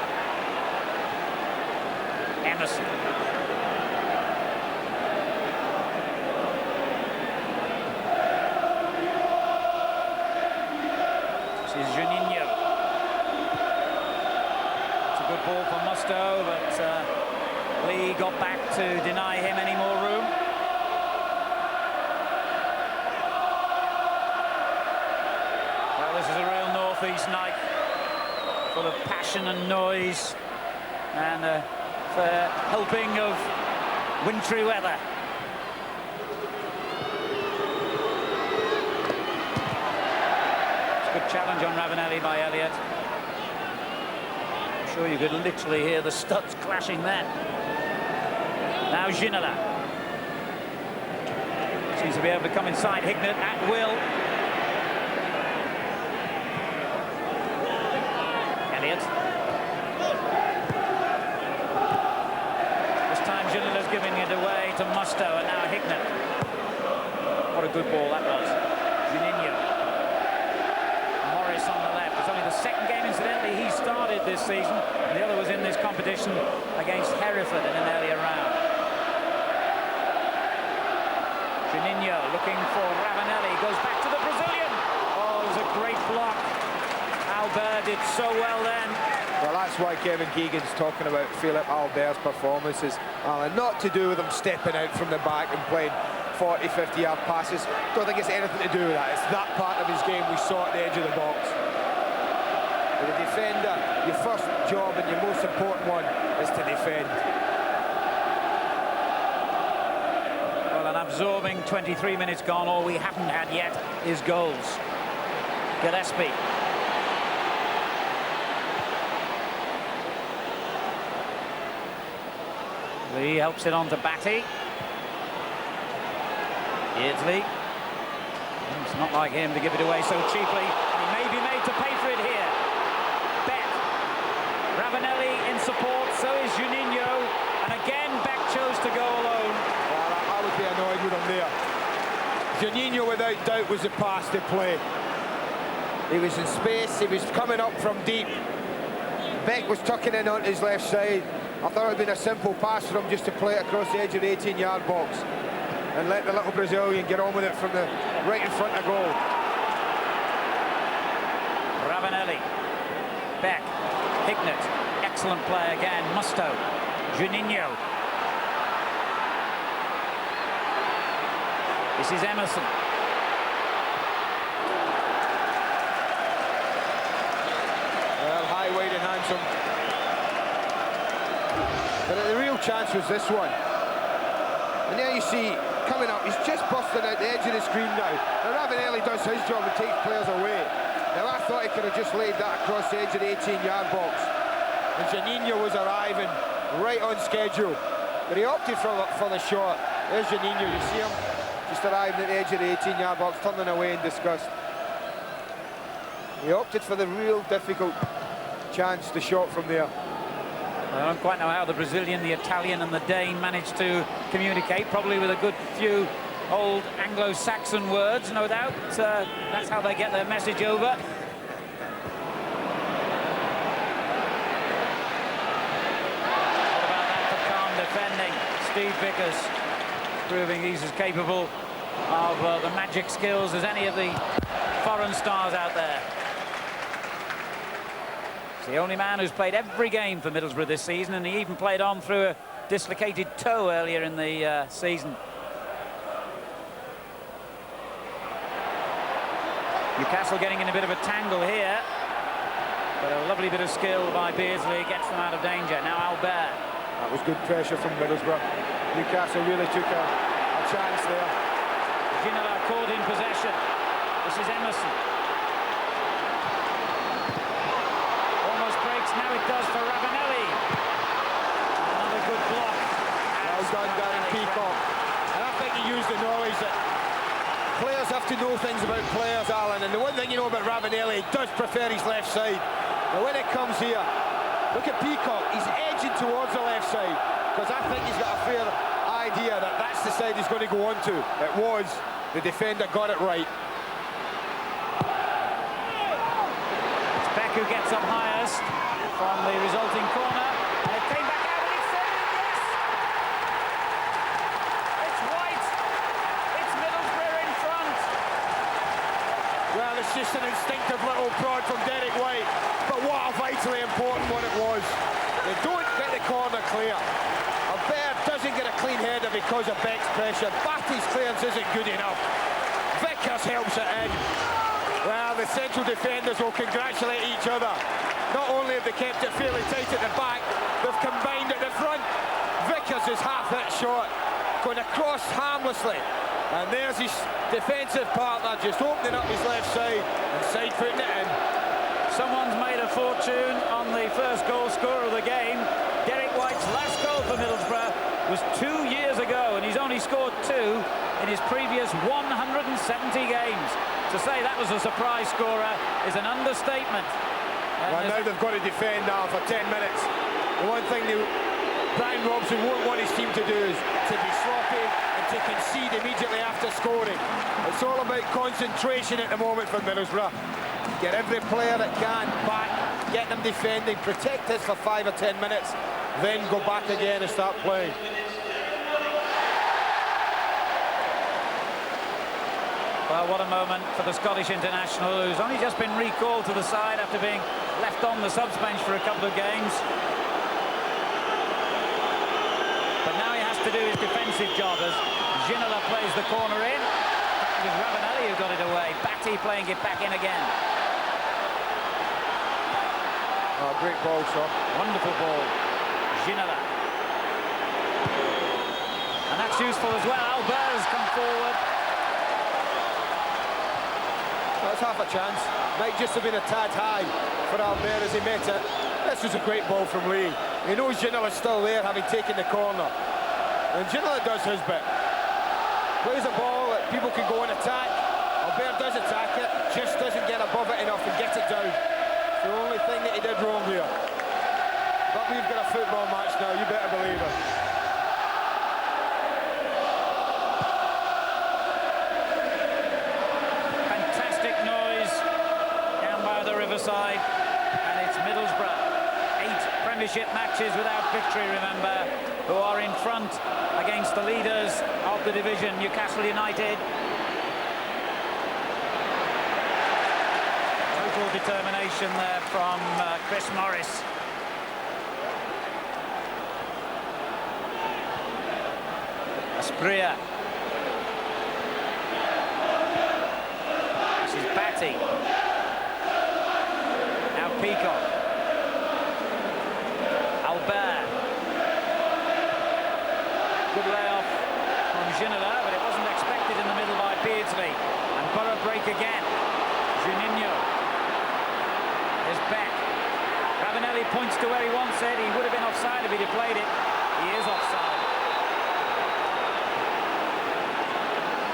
Emerson. This is Juninho. It's a good ball for Musto, but Lee got back to deny him any more room. Well, this is a real northeast night, full of passion and noise, and a fair helping of wintry weather. It's a good challenge on Ravanelli by Elliott. I'm sure you could literally hear the studs clashing there. Now Ginola. Seems to be able to come inside Hignett at will. Elliott. This time Ginola's giving it away to Musto, and now Hignett. What a good ball that was. Juninho. Morris on the left. It's only the second game, incidentally, he started this season, and the other was in this competition against Hereford in an earlier round. Juninho looking for Ravanelli, goes back to the Brazilian. Oh, it was a great block. Albert did so well then. Well, that's why Kevin Keegan's talking about Philip Albert's performances, Alan. Not to do with him stepping out from the back and playing 40, 50-yard passes. Don't think it's anything to do with that. It's that part of his game we saw at the edge of the box. With a defender, your first job and your most important one is to defend. Well, an absorbing 23 minutes gone. All we haven't had yet is goals. Gillespie. Lee helps it on to Batty. Beardsley. It's not like him to give it away so cheaply. He may be made to pay for it here. Beck. Ravanelli in support, so is Juninho. And again, Beck chose to go alone. Well, I would be annoyed with him there. Juninho, without doubt, was the pass to play. He was in space, he was coming up from deep. Beck was tucking in on his left side. I thought it would have been a simple pass for him just to play it across the edge of the 18-yard box and let the little Brazilian get on with it from the right in front of goal. Ravanelli, Beck, Hignett, excellent play again, Musto, Juninho. This is Emerson. Well, high, wide and handsome. But the real chance was this one. And there you see, coming up, he's just busting out the edge of the screen now. Now Ravanelli does his job and takes players away. Now I thought he could have just laid that across the edge of the 18-yard box. And Juninho was arriving right on schedule. But he opted for the shot. There's Juninho, you see him? Just arriving at the edge of the 18-yard box, turning away in disgust. He opted for the real difficult chance, the shot from there. I don't quite know how the Brazilian, the Italian and the Dane managed to communicate, probably with a good few old Anglo-Saxon words, no doubt. That's how they get their message over. What about that for calm defending? Steve Vickers proving he's as capable of the magic skills as any of the foreign stars out there. He's the only man who's played every game for Middlesbrough this season, and he even played on through a dislocated toe earlier in the season. Newcastle getting in a bit of a tangle here, but a lovely bit of skill by Beardsley gets them out of danger. Now Albert. That was good pressure from Middlesbrough. Newcastle really took a chance there. Ginola caught in possession. This is Emerson. Almost breaks, now it does for Ravanelli. Another good block. Well done, Darren Peacock. And I think he used the knowledge that players have to know things about players, Alan. And the one thing you know about Ravanelli, he does prefer his left side. Now when it comes here, look at Peacock. He's edging towards the left side because I think he's got a fair idea that that's the side he's going to go on to. It was. The defender got it right. It's Beck who gets up highest from the resulting corner. And it came back out and it's in. Yes! It's White. It's Middlesbrough in front. Well, it's just an instinctive little prod from Derek White. But what a vitally important one it was. They don't get the corner clear. Albert doesn't get a clean header because of Beck's pressure. Batty's clearance isn't good enough. Vickers helps it in. Well, the central defenders will congratulate each other. Not only have they kept it fairly tight at the back, they've combined at the front. Vickers' half-hit shot going across harmlessly. And there's his defensive partner just opening up his left side and side-footing it in. Someone's made a fortune on the first goal scorer of the game. Derek White's last goal for Middlesbrough was 2 years ago, and he's only scored 2 in his previous 170 games. To say that was a surprise scorer is an understatement. Well, now they've got to defend now for 10 minutes. The one thing Brian Robson won't want his team to do is to be sloppy and to concede immediately after scoring. It's all about concentration at the moment for Middlesbrough. Get every player that can back, get them defending, protect us for 5 or 10 minutes, then go back again and start playing. Well, what a moment for the Scottish international, who's only just been recalled to the side after being left on the subs bench for a couple of games. But now he has to do his defensive job as Ginola plays the corner in. It was Ravanelli who got it away. Batty playing it back in again. Oh, great ball, sir. Wonderful ball. Ginola. And that's useful as well. Albert has come forward. That's half a chance. Might just have been a tad high for Albert as he met it. This was a great ball from Lee. He knows Ginola's still there, having taken the corner. And Ginola does his bit. Plays a ball that people can go and attack. Albert does attack it, just doesn't get above it enough and get it down. It's the only thing that he did wrong here. But we've got a football match now, you better believe it. Fantastic noise down by the riverside, and it's Middlesbrough. 8 Premiership matches without victory, remember, who are in front against the leaders of the division, Newcastle United. Total determination there from Chris Morris. Aspria. This is Batty. Now Peacock. Albert. Good layoff from Ginola, but it wasn't expected in the middle by Beardsley. And Borough break again. Juninho. Here's Beck. Ravanelli points to where he once said he would have been offside if he'd have played it. He is offside.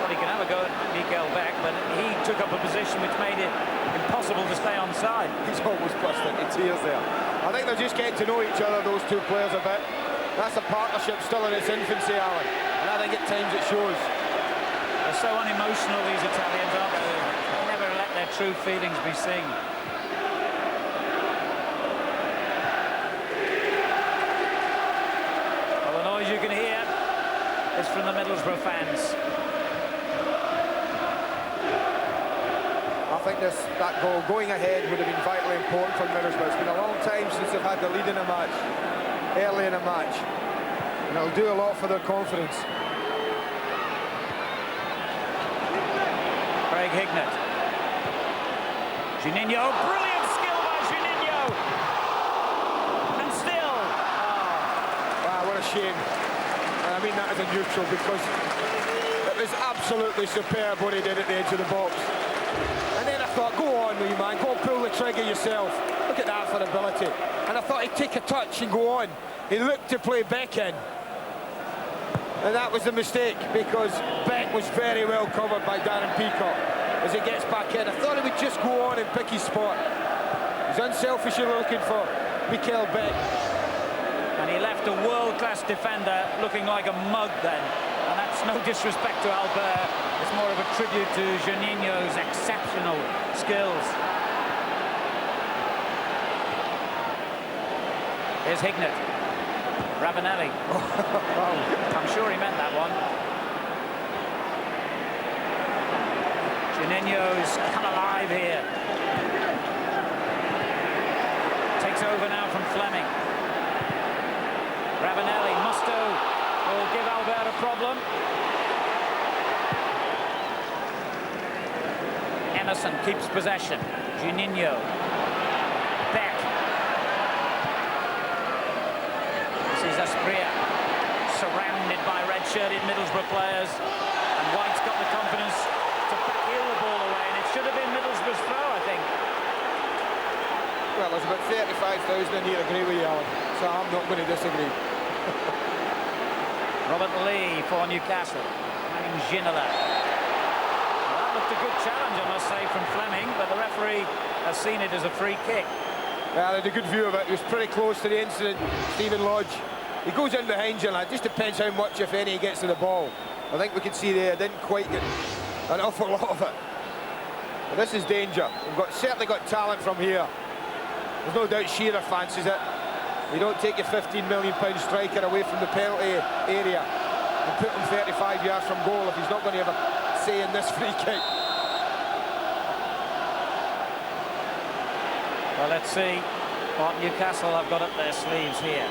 He can have a go at Mikael Beck, but he took up a position which made it impossible to stay onside. He's almost burst into tears there. I think they're just getting to know each other, those two players, a bit. That's a partnership still in its infancy, Alan. And I think at times it shows. They're so unemotional, these Italians, aren't they? They never let their true feelings be seen. Well, the noise you can hear is from the Middlesbrough fans. I think that goal going ahead would have been vitally important for Middlesbrough. It's been a long time since they've had the lead in a match, early in a match, and it'll do a lot for their confidence. Craig Hignett. Juninho, brilliant skill by Juninho! And still... Wow, what a shame. And I mean that as a neutral, because it was absolutely superb what he did at the edge of the box. And then I thought, go on, wee man, go and pull the trigger yourself. Look at that for ability. And I thought he'd take a touch and go on. He looked to play Beck in. And that was the mistake, because Beck was very well covered by Darren Peacock as he gets back in. I thought he would just go on and pick his spot. He's unselfishly looking for Mikael Beck. And he left a world-class defender looking like a mug then. And that's no disrespect to Albert. It's more of a tribute to Juninho's exceptional skills. Here's Hignett. Ravanelli. I'm sure he meant that one. Juninho's come alive here. Takes over now from Fleming. Ravanelli, Musto will give Albert a problem. Emerson keeps possession. Juninho. Beck. This is Aspria. Surrounded by red-shirted Middlesbrough players. And White's got the confidence to backheel the ball away. And it should have been Middlesbrough's throw, I think. Well, there's about 35,000 in here, agree with you, Alan. So I'm not going to disagree. Robert Lee for Newcastle. Having Ginola. That looked a good challenge, I must say, from Fleming, but the referee has seen it as a free kick. Yeah, they had a good view of it. He was pretty close to the incident, Stephen Lodge. He goes in behind Ginola. It just depends how much, if any, he gets to the ball. I think we can see there, didn't quite get an awful lot of it. But this is danger. We've certainly got talent from here. There's no doubt Shearer fancies it. You don't take your £15 million striker away from the penalty area and put him 35 yards from goal if he's not going to have a say in this free kick. Well, let's see what Newcastle have got up their sleeves here.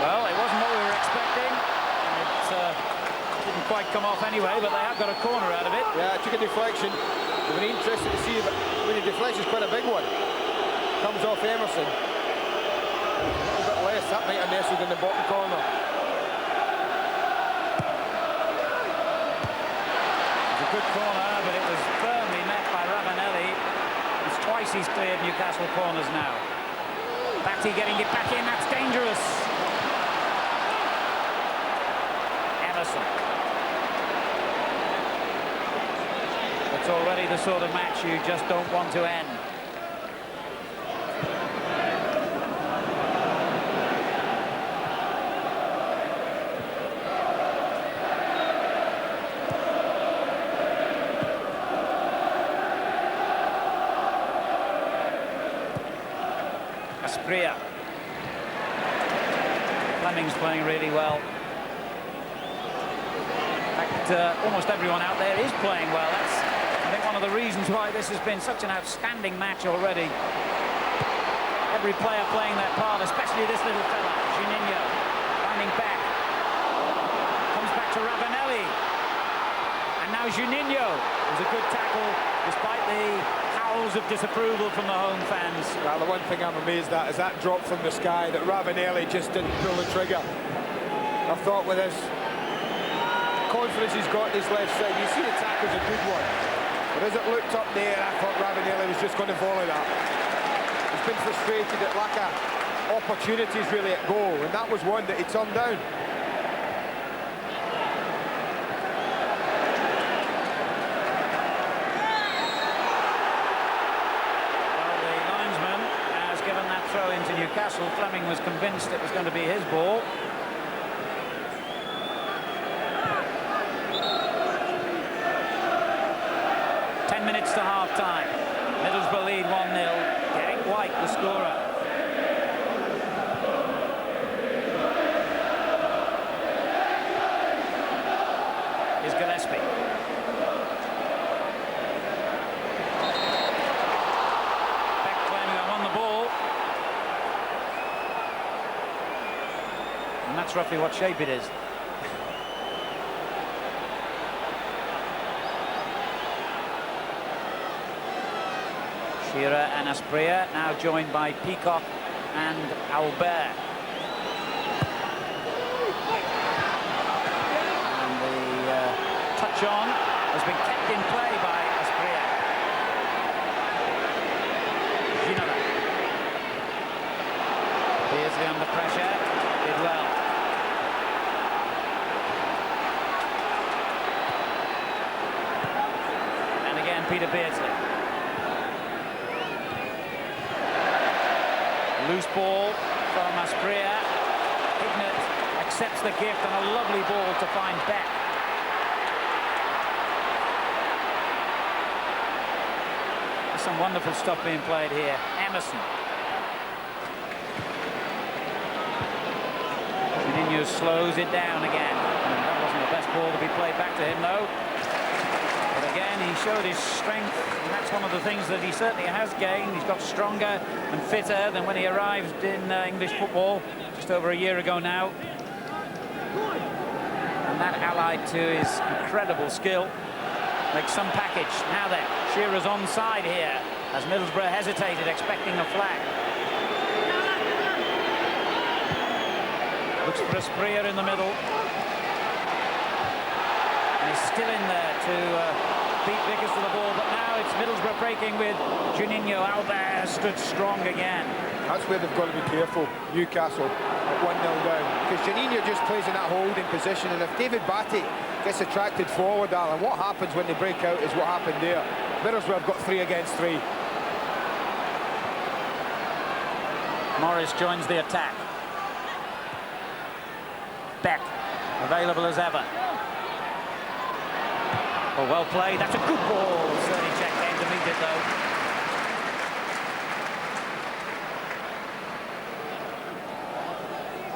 Well, it wasn't what we were expecting. It didn't quite come off anyway, but they have got a corner out of it. Yeah, it took a deflection. We've been interested to see if the deflection is quite a big one. Comes off Emerson. A little bit less, that might have nestled in the bottom corner. It's a good corner, but it was firmly met by Ravanelli. It's twice he's cleared Newcastle corners now. Batty getting it back in, that's dangerous. Emerson. It's already the sort of match you just don't want to end. Asprilla. Fleming's playing really well. In fact, almost everyone out there is playing well. That's, I think, one of the reasons why this has been such an outstanding match already. Every player playing their part, especially this little fella, Juninho, finding back. Comes back to Ravanelli. And now Juninho. It was a good tackle, despite the howls of disapproval from the home fans. Well, the one thing I'm amazed at is that drop from the sky, that Ravanelli just didn't pull the trigger. I thought with his confidence he's got in his left side, you see the tackle's a good one. But as it looked up there, I thought Ravanelli was just going to volley that. He's been frustrated at lack of opportunities really at goal, and that was one that he turned down. Throw into Newcastle. Fleming was convinced it was going to be his ball. Ten minutes to half-time. Middlesbrough lead 1-0. Getting White, the scorer. Here's Gillespie. And that's roughly what shape it is. Shearer and Asprilla now joined by Peacock and Albert. And the touch on has been kept in play by Asprilla. Ginola. Beardsley under pressure, did well. Peter Beardsley. Loose ball from Asprilla. Ignat accepts the gift and a lovely ball to find Beck. There's some wonderful stuff being played here. Emerson. Juninho slows it down again. And that wasn't the best ball to be played back to him though. But again, he showed his strength, and that's one of the things that he certainly has gained. He's got stronger and fitter than when he arrived in English football just over a year ago now. And that allied to his incredible skill makes some package. Now then, Shearer's onside here as Middlesbrough hesitated, expecting a flag. Looks for Asprilla in the middle. He's still in there to beat Vickers to the ball, but now it's Middlesbrough breaking with Juninho. Albert stood strong again. That's where they've got to be careful, Newcastle, at 1-0 down. Because Juninho just plays in that holding position, and if David Batty gets attracted forward, Alan, what happens when they break out is what happened there. Middlesbrough have got 3 against 3. Morris joins the attack. Beck, available as ever. Oh, well played. That's a good ball. Cernicek came to meet it, though.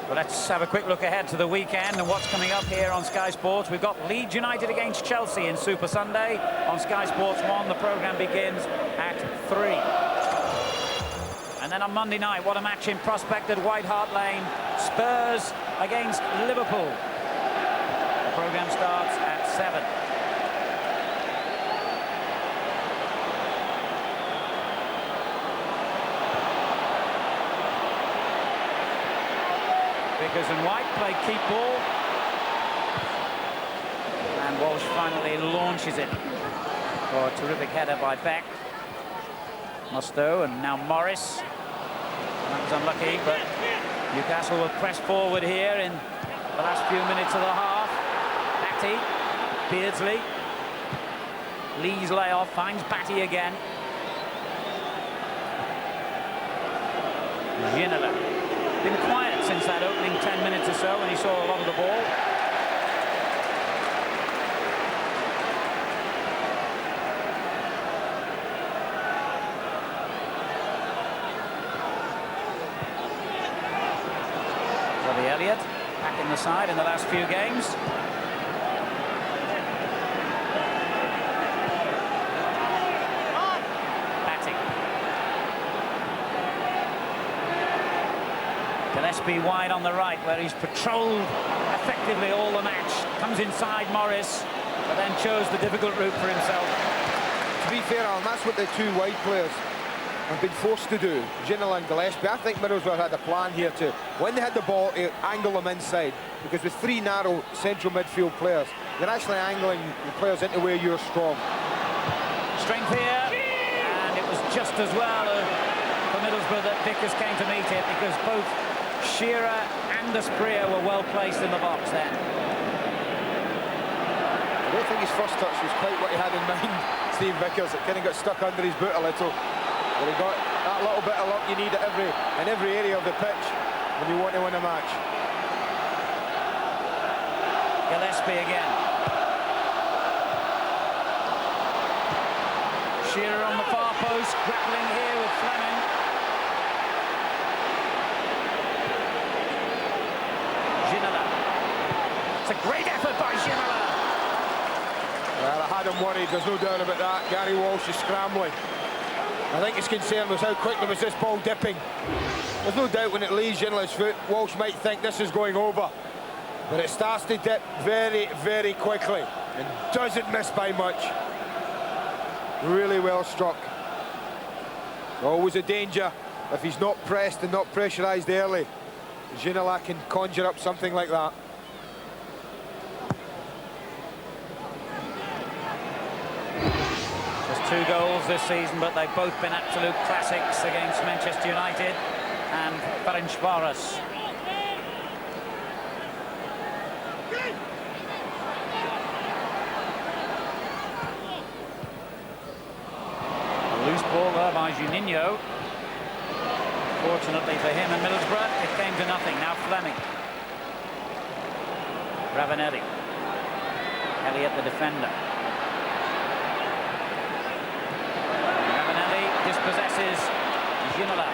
Well, let's have a quick look ahead to the weekend and what's coming up here on Sky Sports. We've got Leeds United against Chelsea in Super Sunday. On Sky Sports 1, the programme begins at 3. And then on Monday night, what a match in prospect at White Hart Lane. Spurs against Liverpool. The programme starts at 7. Vickers and White play keep ball. And Walsh finally launches it for a terrific header by Beck. Mustoe and now Morris. That was unlucky, but Newcastle will press forward here in the last few minutes of the half. Batty, Beardsley. Lee's layoff, finds Batty again. Ginola. Been quiet since that opening 10 minutes or so when he saw a lot of the ball. the side in the last few games. Batting. Gillespie wide on the right, where he's patrolled effectively all the match. Comes inside Morris, but then chose the difficult route for himself. To be fair, Alan, that's what the two wide players have been forced to do, Ginola and Gillespie. I think Middlesbrough had a plan here to, when they had the ball, to angle them inside, because with three narrow central midfield players, you're actually angling the players into where you're strong. Strength here, and it was just as well for Middlesbrough that Vickers came to meet it, because both Shearer and Asprilla were well placed in the box then. I don't think his first touch was quite what he had in mind, Steve Vickers. It kind of got stuck under his boot a little. But he got that little bit of luck you need at in every area of the pitch when you want to win a match. Gillespie again. Shearer on the far post, grappling here with Fleming. Ginola. It's a great effort by Ginola. Well, I had him worried, there's no doubt about that. Gary Walsh is scrambling. I think his concern was how quickly was this ball dipping. There's no doubt when it leaves Ginola's foot, Walsh might think this is going over. But it starts to dip very, very quickly and doesn't miss by much. Really well struck. Always a danger if he's not pressed and not pressurised early. Ginola can conjure up something like that. Just 2 goals this season, but they've both been absolute classics against Manchester United and Ferencváros. A loose ball there by Juninho. Fortunately for him and Middlesbrough, it came to nothing. Now Fleming. Ravanelli. Elliott, the defender. Ravanelli dispossesses Ginola.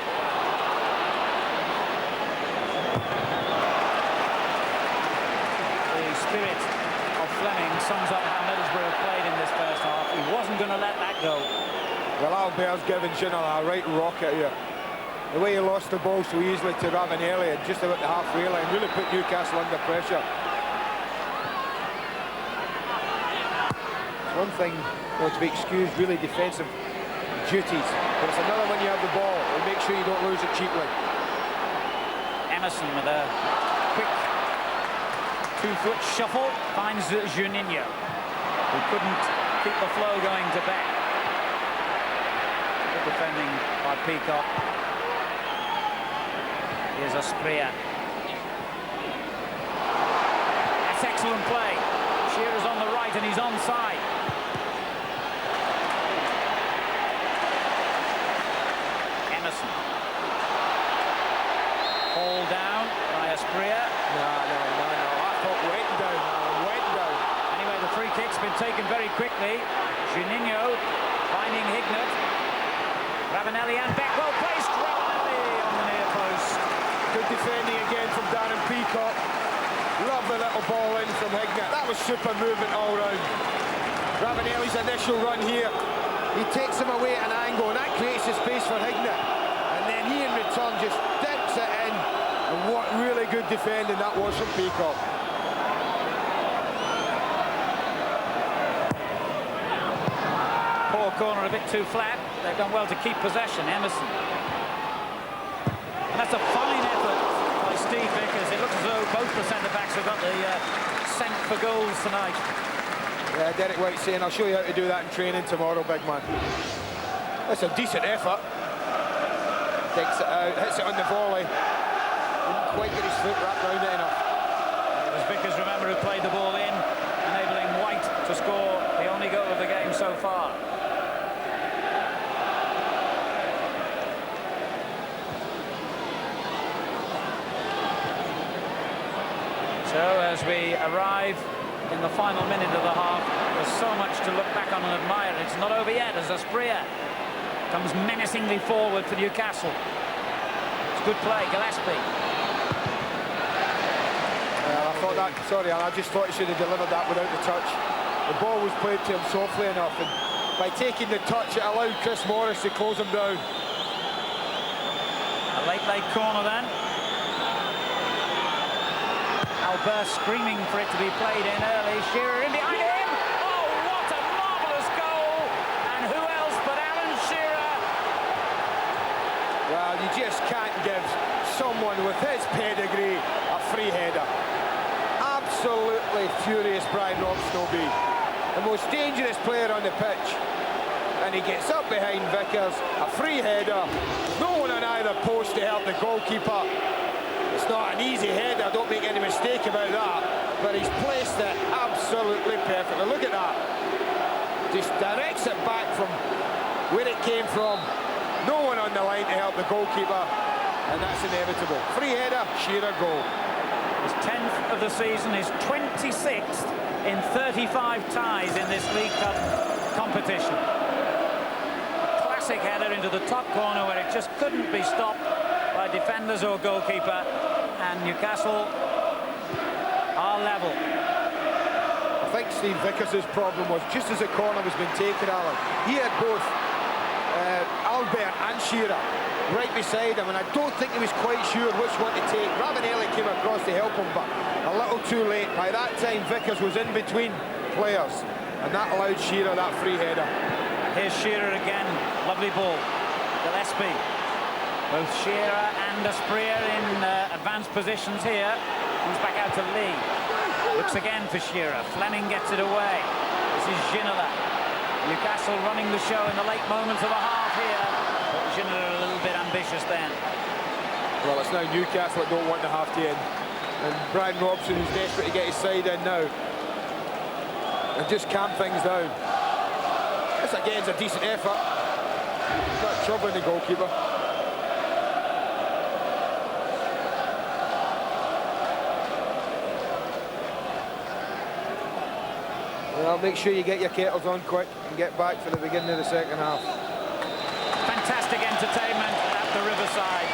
The spirit of Fleming sums up how Middlesbrough played in this first half. He wasn't going to let that go. Well, Albert's given Ginola a right rocket here. The way he lost the ball so easily to Ravanelli and just about the halfway line really put Newcastle under pressure. It's one thing to be excused really defensive duties, but it's another when you have the ball and make sure you don't lose it cheaply. Emerson with a quick 2-foot shuffle finds Juninho, who couldn't keep the flow going to back. Good defending by Peacock. Here's Asprilla. That's excellent play. Shearer's on the right and he's onside. Emerson. Haul down by Asprilla. No. I thought went down. Anyway, the free kick's been taken very quickly. Juninho finding Hignett. Ravanelli and back, well placed. Ravanelli on the near post. Good defending again from Darren Peacock. Lovely little ball in from Hignett. That was super movement all round. Ravanelli's initial run here, he takes him away at an angle, and that creates a space for Hignett. And then he in return just dips it in. And what really good defending that was from Peacock. Poor corner, a bit too flat. They've done well to keep possession. Emerson. And that's a fine effort by Steve Vickers. It looks as though both the centre-backs have got the scent for goals tonight. Yeah, Derek White saying, I'll show you how to do that in training tomorrow, big man. That's a decent effort. Takes it out, hits it on the volley. Didn't quite get his foot wrapped around it enough. It was Vickers, remember, who played the ball in, enabling White to score the only goal of the game so far. So as we arrive in the final minute of the half, there's so much to look back on and admire. It's not over yet as Asprilla comes menacingly forward for Newcastle. It's good play, Gillespie. Well, I that. Sorry, Alan, I just thought he should have delivered that without the touch. The ball was played to him softly enough, and by taking the touch, it allowed Chris Morris to close him down. A late corner then. Albert screaming for it to be played in early. Shearer in behind him. Oh, what a marvellous goal! And who else but Alan Shearer? Well, you just can't give someone with his pedigree a free header. Absolutely furious Brian Robson will be. The most dangerous player on the pitch. And he gets up behind Vickers, a free header. No one on either post to help the goalkeeper. It's not an easy header, don't make any mistake about that. But he's placed it absolutely perfectly. Look at that. Just directs it back from where it came from. No one on the line to help the goalkeeper. And that's inevitable. Free header, Shearer goal. His 10th of the season, his 26th in 35 ties in this League Cup competition. A classic header into the top corner where it just couldn't be stopped by defenders or goalkeeper. And Newcastle are level. I think Steve Vickers' problem was just as the corner was being taken, Alan, he had both Albert and Shearer right beside him, and I don't think he was quite sure which one to take. Ravanelli came across to help him, but a little too late. By that time, Vickers was in between players, and that allowed Shearer that free header. Here's Shearer again. Lovely ball. Gillespie. Both Shearer and Asprilla in advanced positions here. He's back out to Lee. Looks again for Shearer. Fleming gets it away. This is Ginola. Newcastle running the show in the late moments of the half here. But Ginola a little bit ambitious then. Well, it's now Newcastle that don't want the half to end. And Brian Robson, who's desperate to get his side in now. And just calm things down. This again is a decent effort. Not troubling the goalkeeper. Well, make sure you get your kettles on quick and get back for the beginning of the second half. Fantastic entertainment at the Riverside.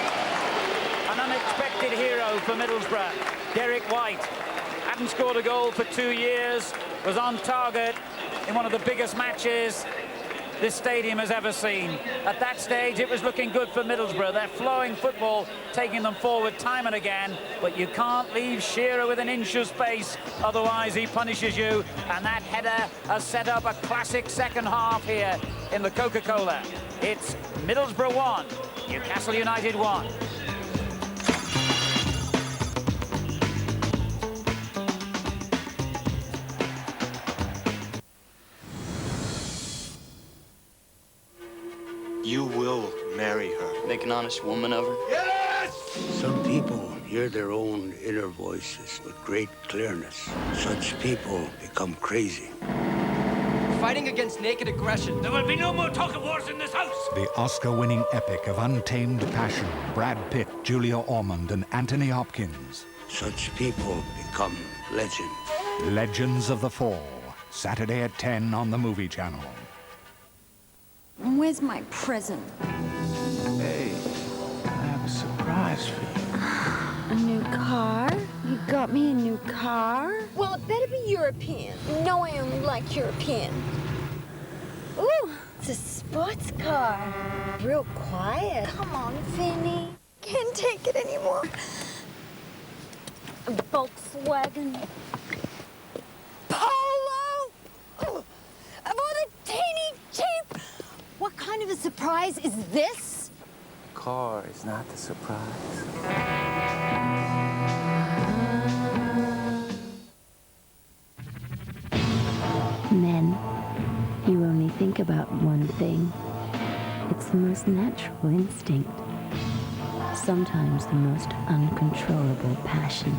An unexpected hero for Middlesbrough, Derek White. Hadn't scored a goal for 2 years, was on target in one of the biggest matches this stadium has ever seen. At that stage, it was looking good for Middlesbrough. They're flowing football, taking them forward time and again, but you can't leave Shearer with an inch of space, otherwise he punishes you, and that header has set up a classic second half here in the Coca-Cola. It's Middlesbrough 1, Newcastle United 1. You will marry her. Make an honest woman of her? Yes! Some people hear their own inner voices with great clearness. Such people become crazy. Fighting against naked aggression. There will be no more talk of wars in this house! The Oscar-winning epic of untamed passion. Brad Pitt, Julia Ormond, and Anthony Hopkins. Such people become legends. Legends of the Fall. Saturday at 10 on the Movie Channel. Where's my present? Hey, I have a surprise for you. A new car? You got me a new car? Well, it better be European. No, I only like European. Ooh, it's a sports car. Real quiet. Come on, Vinny. Can't take it anymore. A Volkswagen. Polo! Ooh, I bought a teeny cheap. What kind of a surprise is this? Car is not the surprise. Men, you only think about one thing. It's the most natural instinct. Sometimes the most uncontrollable passion.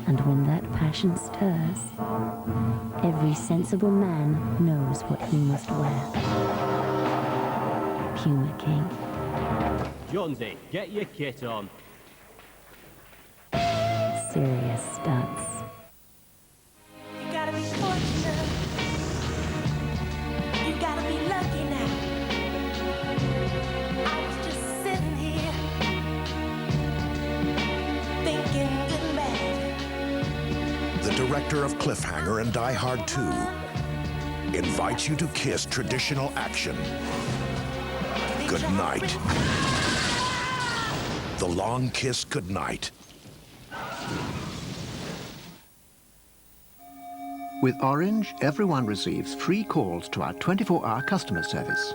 And when that passion stirs, every sensible man knows what he must wear. Puma King. Jonesy, get your kit on. Serious stunts. You gotta be fortunate. You gotta be lucky now. I was just sitting here thinking good and bad. the director of Cliffhanger and Die Hard 2, invites you to kiss traditional action goodnight. The long kiss goodnight. With Orange, everyone receives free calls to our 24-hour customer service.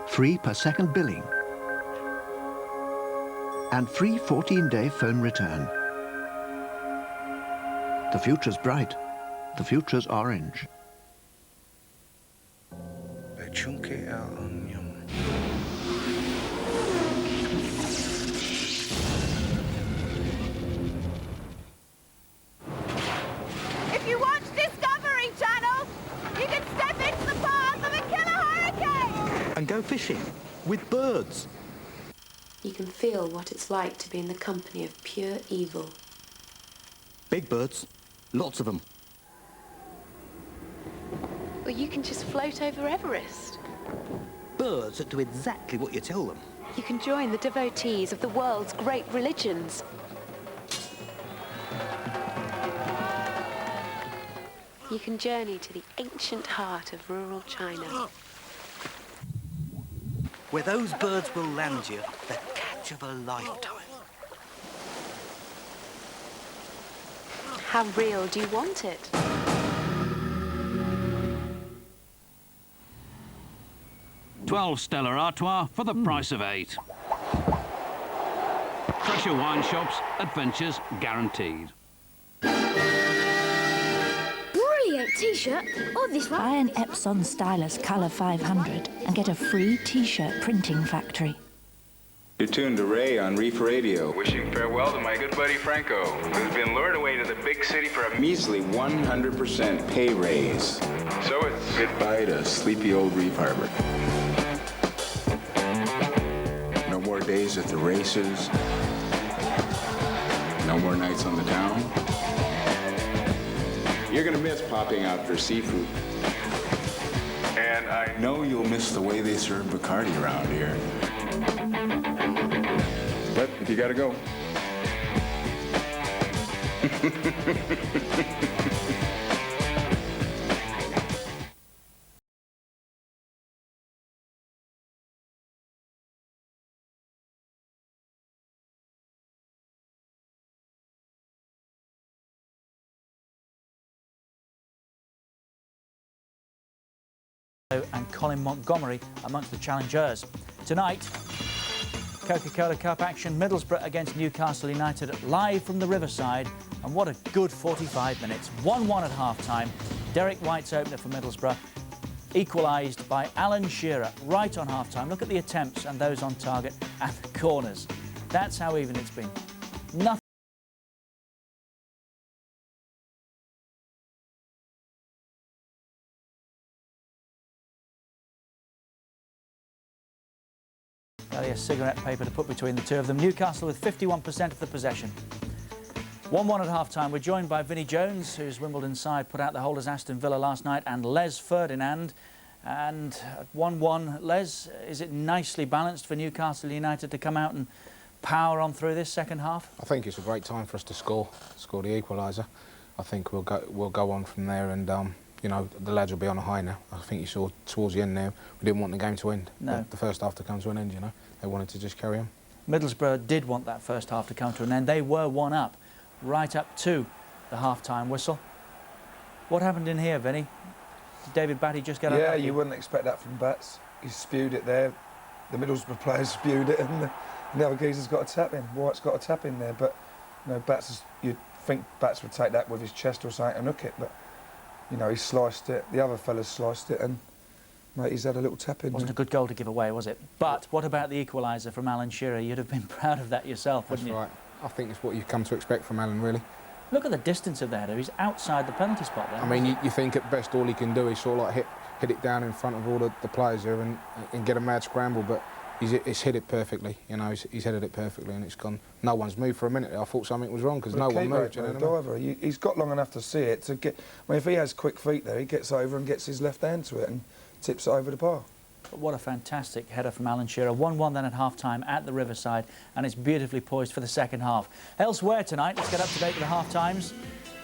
Free per second billing. And free 14-day phone return. The future's bright. The future's Orange. If you watch Discovery Channel, you can step into the path of a killer hurricane! And go fishing with birds. You can feel what it's like to be in the company of pure evil. Big birds, lots of them. Or you can just float over Everest. Birds that do exactly what you tell them. You can join the devotees of the world's great religions. You can journey to the ancient heart of rural China. Where those birds will land you, the catch of a lifetime. How real do you want it? $12 Stella Artois for the price of 8. Pressure wine shops, adventures guaranteed. Brilliant T-shirt. Or this one. Buy an Epson Stylus Colour 500 and get a free T-shirt printing factory. You're tuned to Ray on Reef Radio. Wishing farewell to my good buddy Franco, who's been lured away to the big city for a measly 100% pay raise. So it's goodbye to sleepy old Reef Harbor. No more days at the races. No more nights on the town. You're gonna miss popping out for seafood. And I know you'll miss the way they serve Bacardi around here. But if you gotta go. And Colin Montgomery amongst the challengers. Tonight, Coca-Cola Cup action, Middlesbrough against Newcastle United, live from the Riverside. And what a good 45 minutes. 1-1 at half-time. Derek White's opener for Middlesbrough, equalised by Alan Shearer right on half-time. Look at the attempts and those on target and the corners. That's how even it's been. Nothing. A cigarette paper to put between the two of them. Newcastle with 51% of the possession. 1-1 at half-time. We're joined by Vinnie Jones, whose Wimbledon side put out the holders Aston Villa last night, and Les Ferdinand. And at 1-1, Les, is it nicely balanced for Newcastle United to come out and power on through this second half? I think it's a great time for us to score the equaliser. I think we'll go on from there, and you know, the lads will be on a high now. I think you saw towards the end there, we didn't want the game to end. No. The first half to come to an end, you know. They wanted to just carry on. Middlesbrough did want that first half to come to an end. They were 1-up, right up to the half-time whistle. What happened in here, Vinny? Did David Batty just get up? Yeah, you wouldn't expect that from Bats. He spewed it there. The Middlesbrough players spewed it, and the other geezer's got a tap in. White's got a tap in there, but you know, you'd think Bats would take that with his chest or something and hook it, but you know, he sliced it. The other fellas sliced it, and mate, he's had a little tap in. Wasn't a good goal to give away, was it? But what about the equaliser from Alan Shearer? You'd have been proud of that yourself, wouldn't you? That's right. I think it's what you've come to expect from Alan, really. Look at the distance of the header. He's outside the penalty spot there. I mean, you think at best all he can do is sort of like hit it down in front of all the players here and get a mad scramble, but he's hit it perfectly. You know, he's headed it perfectly, and it's gone. No one's moved for a minute. I thought something was wrong because no one moved. You know either. He's got long enough to see it to get. I mean, if he has quick feet there, he gets over and gets his left hand to it and tips it over the bar. But what a fantastic header from Alan Shearer. 1-1 then at half-time at the Riverside, and it's beautifully poised for the second half. Elsewhere tonight, let's get up to date with the half-times.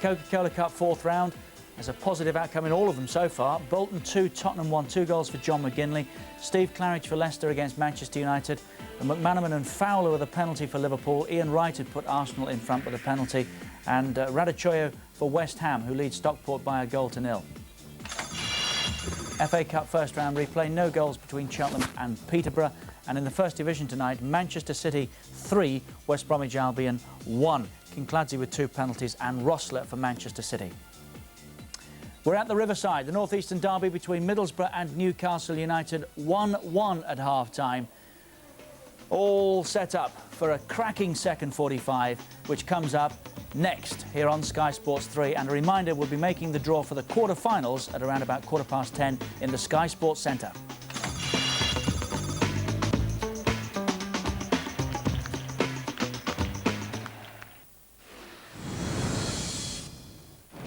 Coca-Cola Cup 4th round. There's a positive outcome in all of them so far. Bolton 2, Tottenham 1, 2 goals for John McGinley. Steve Claridge for Leicester against Manchester United. And McManaman and Fowler with a penalty for Liverpool. Ian Wright had put Arsenal in front with a penalty. And Radachoyo for West Ham, who leads Stockport by a 0-0. FA Cup first round replay, no goals between Cheltenham and Peterborough. And in the First Division tonight, Manchester City 3, West Bromwich Albion 1. Kincladze with 2 penalties and Rossler for Manchester City. We're at the Riverside, the northeastern derby between Middlesbrough and Newcastle United, 1-1 at half-time. All set up for a cracking second 45, which comes up next here on Sky Sports 3. And a reminder, we'll be making the draw for the quarter-finals at around about 10:15 in the Sky Sports Centre.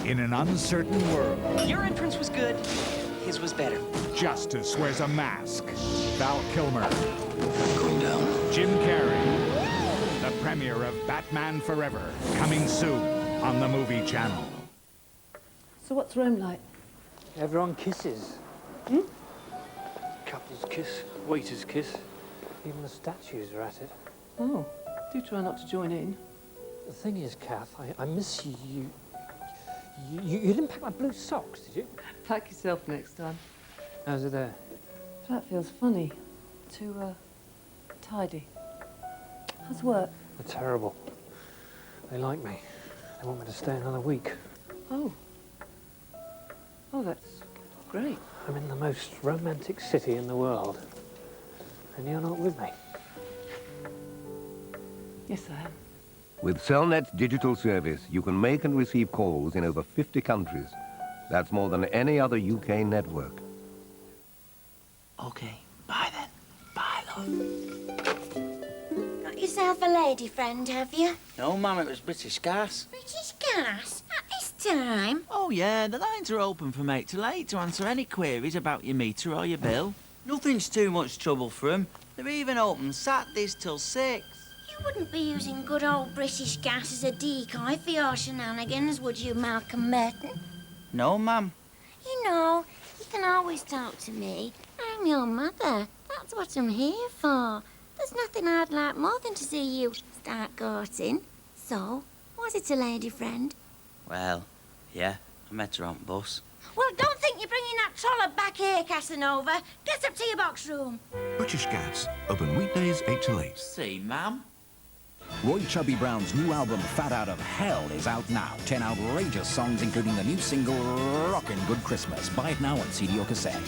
In an uncertain world, Your entrance was good. His was better. justice wears a mask. Val Kilmer, Going down. Jim Carrey, the premiere of Batman Forever, coming soon on the Movie Channel. So what's Rome like? Everyone kisses. Couples kiss, waiters kiss. Even the statues are at it. Oh, do try not to join in. The thing is, Kath, I miss you. You didn't pack my blue socks, did you? Pack yourself next time. How's it there? Flat feels funny. Too, tidy. How's work? They're terrible. They like me. They want me to stay another week. Oh. Oh, that's great. I'm in the most romantic city in the world. And you're not with me. Yes, I am. With Cellnet's digital service, you can make and receive calls in over 50 countries. That's more than any other UK network. Okay, bye then. Bye, love. Got yourself a lady friend, have you? No, Mum, it was British Gas. British Gas? At this time? Oh, yeah, the lines are open from 8 till 8 to answer any queries about your meter or your bill. Nothing's too much trouble for 'em. They're even open Saturdays till 6. You wouldn't be using good old British Gas as a decoy for your shenanigans, would you, Malcolm Merton? No, Mum. You know, you can always talk to me. I'm your mother. That's what I'm here for. There's nothing I'd like more than to see you start courting. So, was it a lady friend? Well, yeah, I met her on the bus. Well, don't think you're bringing that trollop back here, Casanova. Get up to your box room. British Gas, open weekdays 8 till 8. See, Mum? Roy Chubby Brown's new album, Fat Out of Hell, is out now. 10 outrageous songs, including the new single, Rockin' Good Christmas. Buy it now on CD or cassette.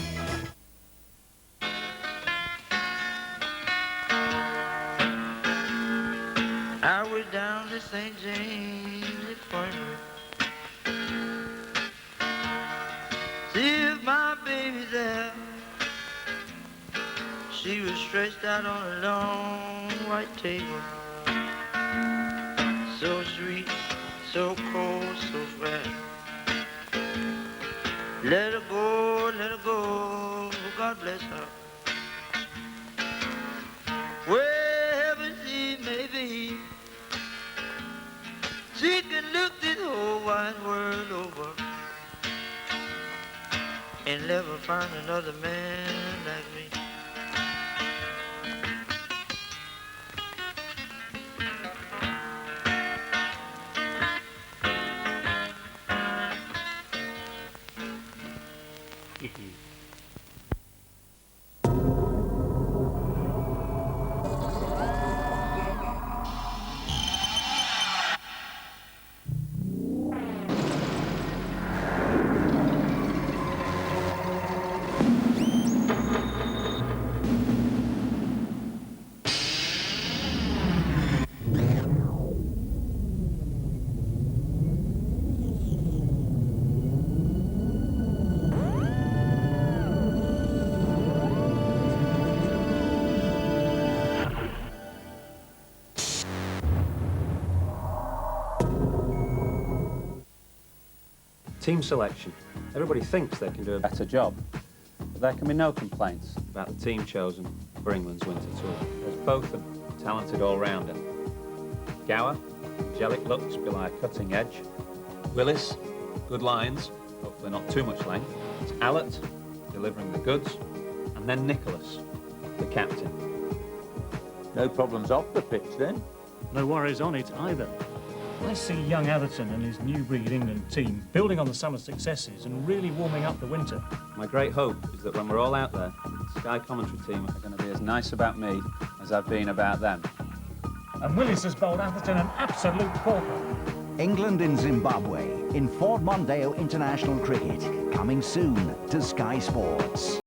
I was down to St. James Infirmary. See if my baby's there. She was stretched out on a long white table. So sweet, so cold, so fresh. Let her go, God bless her. Wherever she may be, she can look this whole wide world over and never find another man like me. Team selection. Everybody thinks they can do a better job. there can be no complaints about the team chosen for England's winter tour. There's both a talented all-rounder. Gower, angelic looks belie a cutting edge. Willis, good lines, hopefully not too much length. It's Allett, delivering the goods. And then Nicholas, the captain. No problems off the pitch then? No worries on it either. I see young Atherton and his new breed England team building on the summer successes and really warming up the winter. My great hope is that when we're all out there, the Sky commentary team are going to be as nice about me as I've been about them. And Willis has bowled Atherton an absolute corker. England in Zimbabwe in Ford Mondeo International Cricket, coming soon to Sky Sports.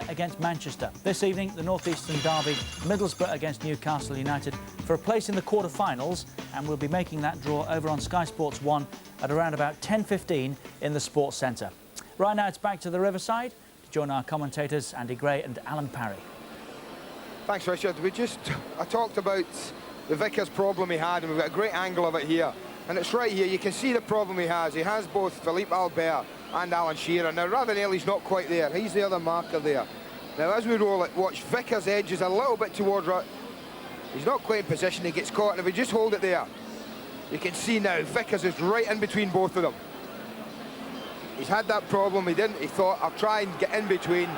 Against Manchester. This evening, the North-Eastern derby, Middlesbrough against Newcastle United for a place in the quarter-finals, and we'll be making that draw over on Sky Sports 1 at around about 10:15 in the Sports Centre. Right now, it's back to the Riverside to join our commentators Andy Gray and Alan Parry. Thanks, Richard. I talked about the Vickers problem he had, and we've got a great angle of it here. And it's right here. You can see the problem he has. He has both Philippe Albert and Alan Shearer. Now, Ravanelli's not quite there. He's the other marker there. Now, as we roll it, watch Vickers' edges a little bit towards right. He's not quite in position. He gets caught. And if we just hold it there, you can see now Vickers is right in between both of them. He's had that problem. He didn't. He thought, I'll try and get in between.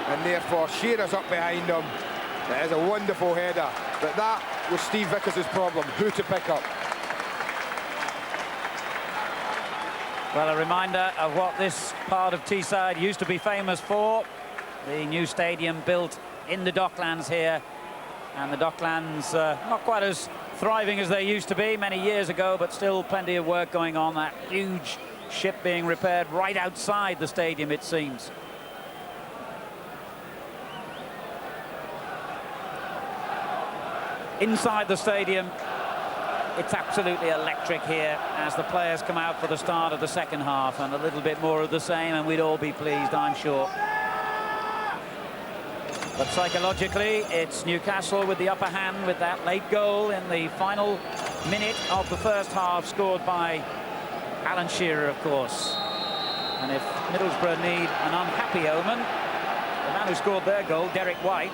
And therefore, Shearer's up behind him. That is a wonderful header. But that was Steve Vickers' problem, who to pick up. Well, a reminder of what this part of Teesside used to be famous for. The new stadium built in the Docklands here. And the Docklands not quite as thriving as they used to be many years ago, but still plenty of work going on. That huge ship being repaired right outside the stadium, it seems. Inside the stadium, it's absolutely electric here as the players come out for the start of the second half, and a little bit more of the same, and we'd all be pleased, I'm sure. But psychologically, it's Newcastle with the upper hand with that late goal in the final minute of the first half, scored by Alan Shearer, of course. And if Middlesbrough need an unhappy omen, the man who scored their goal, Derek White,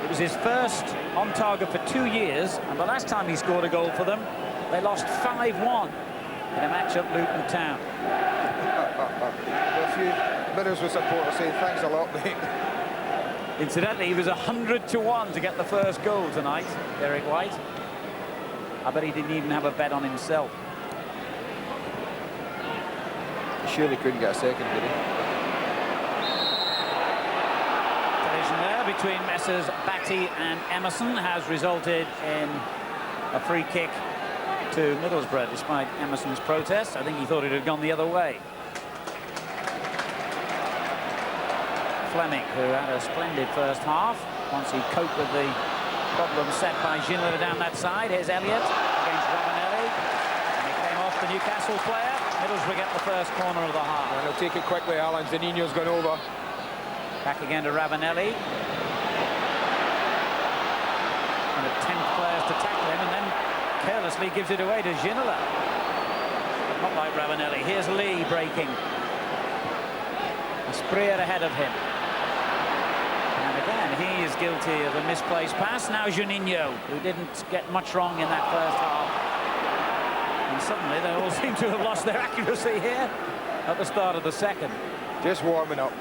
it was his first on target for 2 years, and the last time he scored a goal for them, they lost 5-1 in a match at Luton Town. A few Middlesbrough supporters saying thanks a lot, mate. Incidentally, he was 100-1 to get the first goal tonight, Derek White. I bet he didn't even have a bet on himself. He surely couldn't get a second, did he? There between Messrs Batty and Emerson has resulted in a free kick to Middlesbrough, despite Emerson's protest. I think he thought it had gone the other way. Fleming, who had a splendid first half, once he coped with the problem set by Ginola down that side. Here's Elliott against Ravanelli, and he came off the Newcastle player. Middlesbrough get the first corner of the half. And he'll take it quickly, Alan. Zanino's gone over. Back again to Ravanelli. And attempt players to tackle him, and then carelessly gives it away to Ginola. Not like Ravanelli. Here's Lee breaking. Asprilla ahead of him. And again, he is guilty of a misplaced pass. Now Juninho, who didn't get much wrong in that first half. And suddenly they all seem to have lost their accuracy here at the start of the second. Just warming up.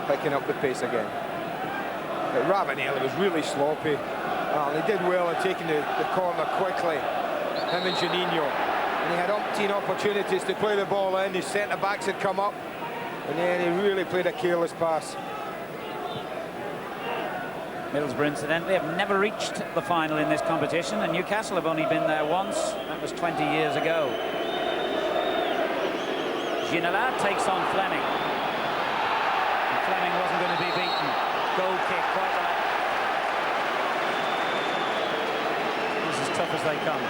Picking up the pace again. But Ravanelli was really sloppy. They did well in taking the corner quickly. Him and Juninho. And he had umpteen opportunities to play the ball in. His centre-backs had come up. And then he really played a careless pass. Middlesbrough, incidentally, have never reached the final in this competition, and Newcastle have only been there once. That was 20 years ago. Ginola takes on Fleming. And Fleming wasn't going to be beaten. Goal kick, quite right. This is tough as they come.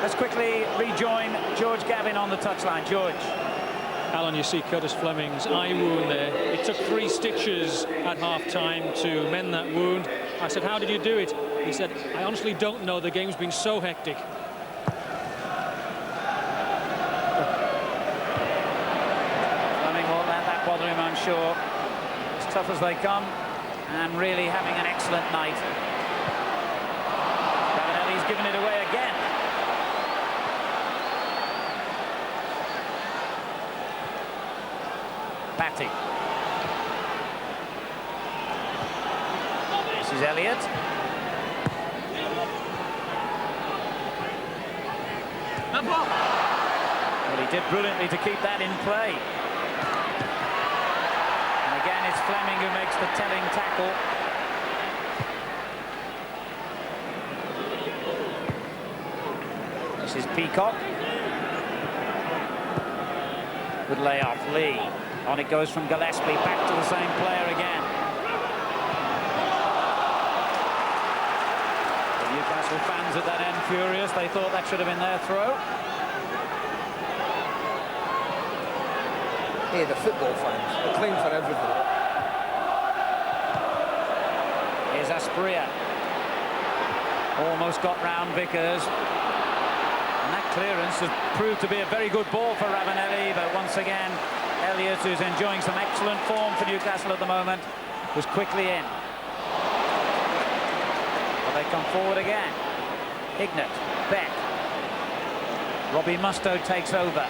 Let's quickly rejoin George Gavin on the touchline. George. Alan, you see Curtis Fleming's eye wound there. It took 3 stitches at half-time to mend that wound. I said, how did you do it? He said, I honestly don't know. The game's been so hectic. Fleming won't let that bother him, I'm sure. As tough as they come, and really having an excellent night. Ravanelli's given it away again. Batty. This is Elliott. Well, he did brilliantly to keep that in play. And again, it's Fleming who makes the telling tackle. This is Peacock. Good layoff, Lee. On it goes from Gillespie, back to the same player again. The Newcastle fans at that end furious. They thought that should have been their throw. Hey, the football fans, they're clean for everybody. Here's Asprilla. Almost got round Vickers. And that clearance has proved to be a very good ball for Ravanelli, but once again, Elliott, who's enjoying some excellent form for Newcastle at the moment, was quickly in. Well, they come forward again. Ignat, Beck. Robbie Mustoe takes over.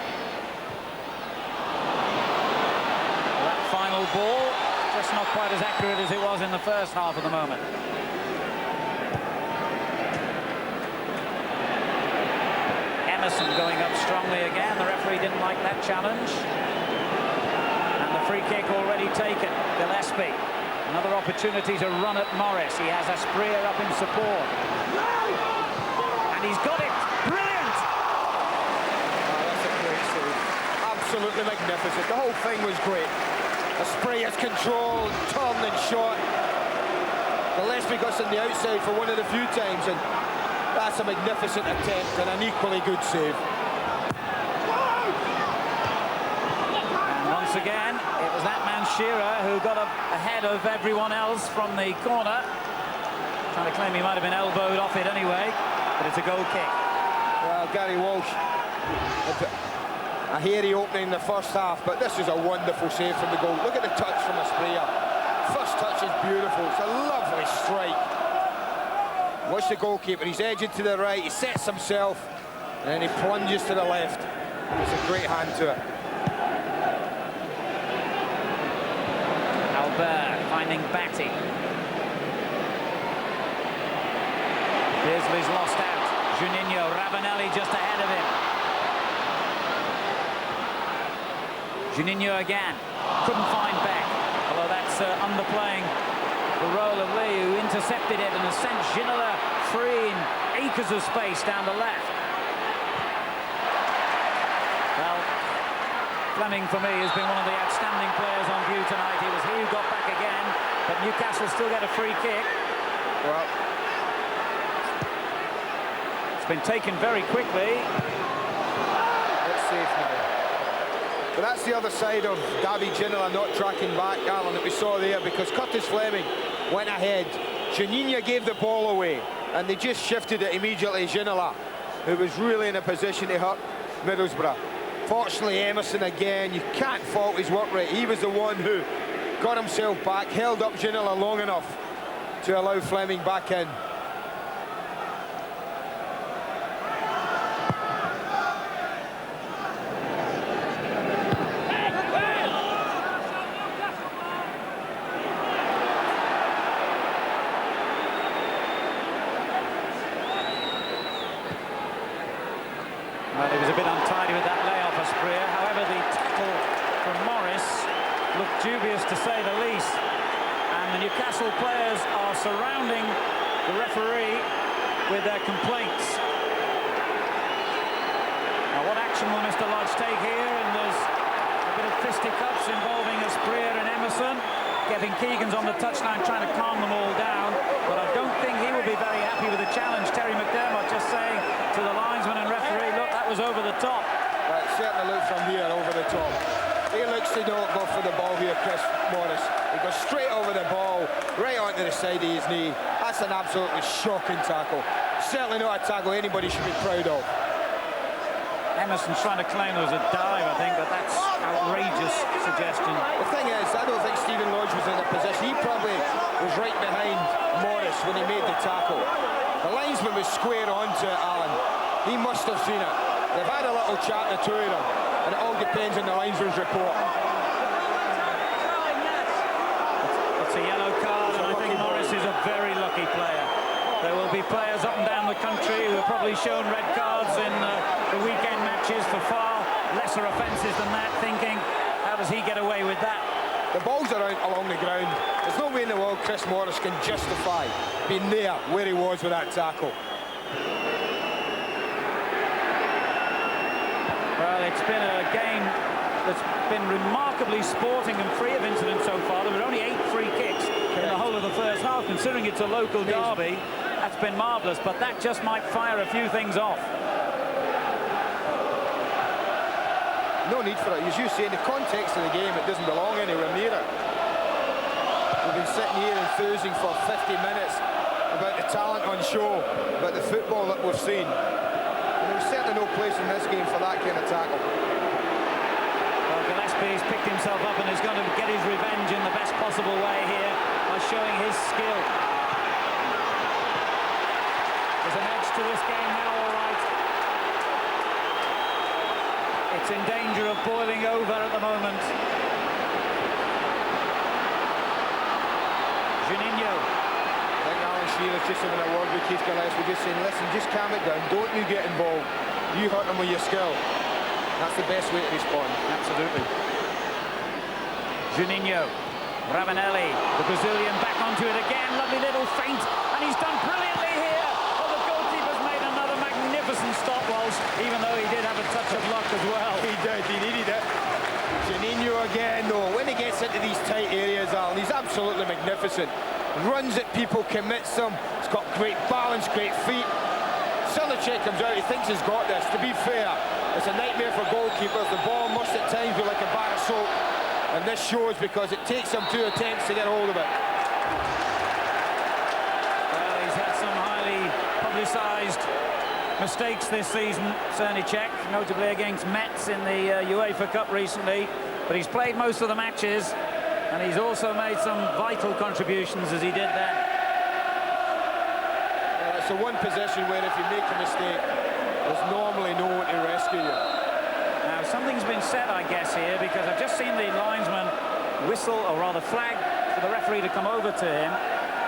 That final ball, just not quite as accurate as it was in the first half at the moment. Emerson going up strongly again. The referee didn't like that challenge. Free kick already taken. Gillespie, another opportunity to run at Morris. He has Asprilla up in support. And he's got it. Brilliant! Oh, that's a great save. Absolutely magnificent. The whole thing was great. Asprilla's control, turn and shot. Gillespie got on the outside for one of the few times, and that's a magnificent attempt and an equally good save. Again, it was that man Shearer who got up ahead of everyone else from the corner. Trying to claim he might have been elbowed off it anyway, but it's a goal kick. Well, Gary Walsh, a hairy opening in the first half, but this is a wonderful save from the goal. Look at the touch from Asprilla. First touch is beautiful. It's a lovely strike. Watch the goalkeeper. He's edging to the right. He sets himself, and then he plunges to the left. It's a great hand to it. Finding Batty. Beardsley's lost out. Juninho, Ravanelli just ahead of him. Juninho again. Couldn't find Beck. Although that's underplaying the role of Lee, who intercepted it and has sent Ginola free in acres of space down the left. Well, Fleming, for me, has been one of the outstanding players on view tonight. It was he who got back again, but Newcastle still get a free kick. Well, it's been taken very quickly. It's safe now. But that's the other side of David Ginola not tracking back, Alan, that we saw there, because Curtis Fleming went ahead. Juninho gave the ball away, and they just shifted it immediately. Ginola, who was really in a position to hurt Middlesbrough. Fortunately, Emerson again, you can't fault his work rate. He was the one who got himself back, held up Ginola long enough to allow Fleming back in. Well, he was a bit untidy with that layoff, Asprilla. However, the tackle from Morris looked dubious, to say the least. And the Newcastle players are surrounding the referee with their complaints. Now, what action will Mr. Lodge take here? And there's a bit of fisticuffs involving Asprilla and Emerson. Kevin Keegan's on the touchline trying to calm them all down, but I don't think he will be very happy with the challenge. Terry McDermott just saying to the linesman and referee, look, that was over the top. Well, it certainly looks from here over the top. He looks to not go for the ball here, Chris Morris. He goes straight over the ball, right onto the side of his knee. That's an absolutely shocking tackle. Certainly not a tackle anybody should be proud of. Emerson's trying to claim there was a dive, I think, but that's outrageous suggestion. The thing is, I don't think Stephen Lodge was in a position. He probably was right behind Morris when he made the tackle. The linesman was square onto Alan. He must have seen it. They've had a little chat, the two of them, and it all depends on the linesman's report. It's a yellow card, and I think Morris is a very lucky player. There will be players up and down the country who have probably shown red cards in the weekend matches for far lesser offences than that, thinking, how does he get away with that? The ball's around along the ground. There's no way in the world Chris Morris can justify being there where he was with that tackle. Well, it's been a game that's been remarkably sporting and free of incident so far. There were only 8 free kicks in the whole of the first half. Considering it's a local derby, that's been marvellous, but that just might fire a few things off. No need for it. As you say, in the context of the game, it doesn't belong anywhere near it. We've been sitting here enthusing for 50 minutes about the talent on show, about the football that we've seen. And there's certainly no place in this game for that kind of tackle. Well, Gillespie's picked himself up and is going to get his revenge in the best possible way here by showing his skill. There's an edge to this game now, all right. It's in danger of boiling over at the moment. Juninho. I think Alan Shearer's just having a word with Keith Gillespie, just saying, listen, just calm it down, don't you get involved. You hurt him with your skill. That's the best way to respond. Absolutely. Juninho. Ravanelli, the Brazilian, back onto it again. Lovely little feint, and he's done brilliantly here. Oh, the goalkeeper's made another magnificent stop, Walsh, even though he did have a touch of luck as well. He did, he needed it. Juninho again, though, when he gets into these tight areas, Alan, he's absolutely magnificent. Runs at people, commits them. He's got great balance, great feet. Silicek comes out, he thinks he's got this. To be fair, it's a nightmare for goalkeepers. The ball must at times be like a bar of soap. And this shows because it takes him 2 attempts to get hold of it. Well, he's had some highly publicised mistakes this season, Silicek, notably against Metz in the UEFA Cup recently. But he's played most of the matches, and he's also made some vital contributions as he did then. It's the one position where if you make a mistake, there's normally no one to rescue you. Now, something's been said, I guess, here, because I've just seen the linesman whistle, or rather flag, for the referee to come over to him.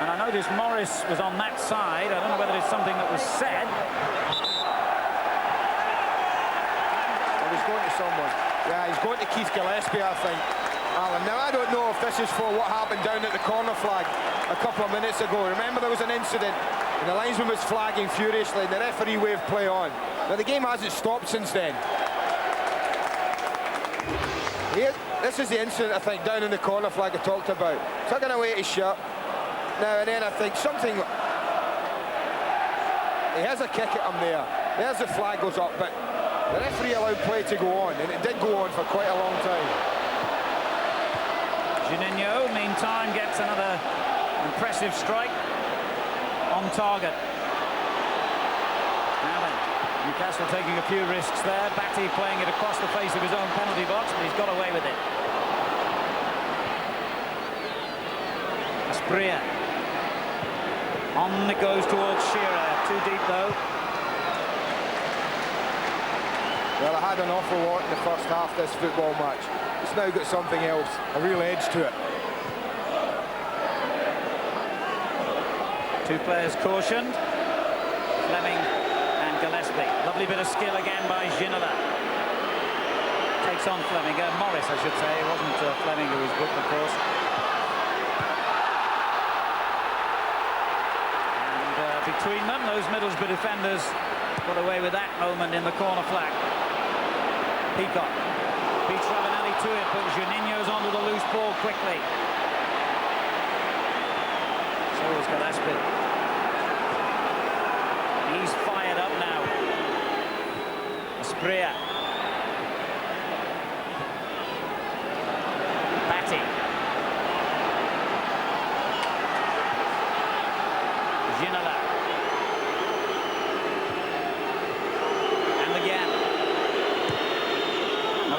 And I noticed Morris was on that side. I don't know whether it's something that was said. Well, he's going to someone. Yeah, he's going to Keith Gillespie, I think, Alan. Now, I don't know if this is for what happened down at the corner flag a couple of minutes ago. Remember, there was an incident, and the linesman was flagging furiously, and the referee waved play on. Now, the game hasn't stopped since then. Here, this is the incident, I think, down in the corner flag I talked about. Tugging away at his shirt. Now and then, I think something... He has a kick at him there. There's the flag goes up, but the referee allowed play to go on, and it did go on for quite a long time. Juninho, meantime, gets another impressive strike on target. Now then, Newcastle taking a few risks there. Batty playing it across the face of his own penalty box, but he's got away with it. Asprilla. On it goes towards Shearer. Too deep, though. Well, I had an awful lot in the first half of this football match. It's now got something else, a real edge to it. Two players cautioned. Fleming and Gillespie. Lovely bit of skill again by Ginola. Takes on Fleming. Morris, I should say. It wasn't Fleming who was booked, of course. And between them, those Middlesbrough defenders got away with that moment in the corner flag. Peacock beats Ravanelli to it, but Juninho's onto the loose ball quickly. So is Gillespie. He's fired up now. Asprilla.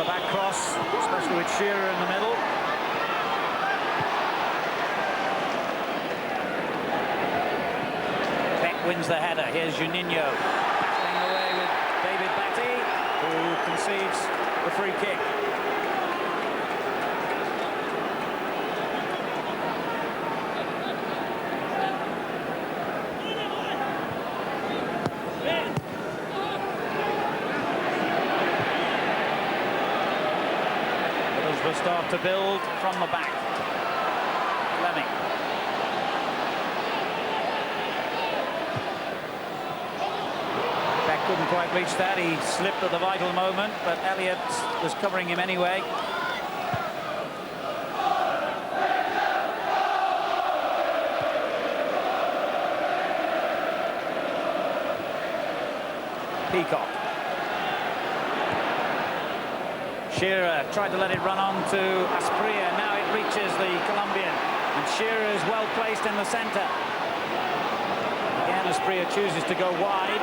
back cross, especially with Shearer in the middle. Beck wins the header. Here's Juninho battling away with David Batty, who concedes the free kick. Middlesbrough start to build from the back. Fleming. Beck couldn't quite reach that. He slipped at the vital moment, but Elliott was covering him anyway. Peacock. Shearer tried to let it run on to Asprilla. Now it reaches the Colombian. And Shearer is well placed in the centre. Again, Asprilla chooses to go wide.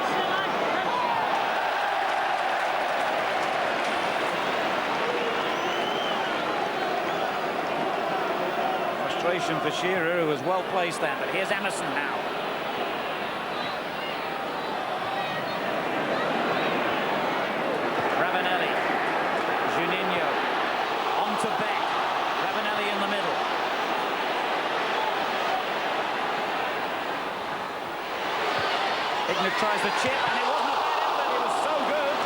Frustration for Shearer, who was well placed there. But here's Emerson now. Ignat tries the chip, and it wasn't a bad effort. It was so good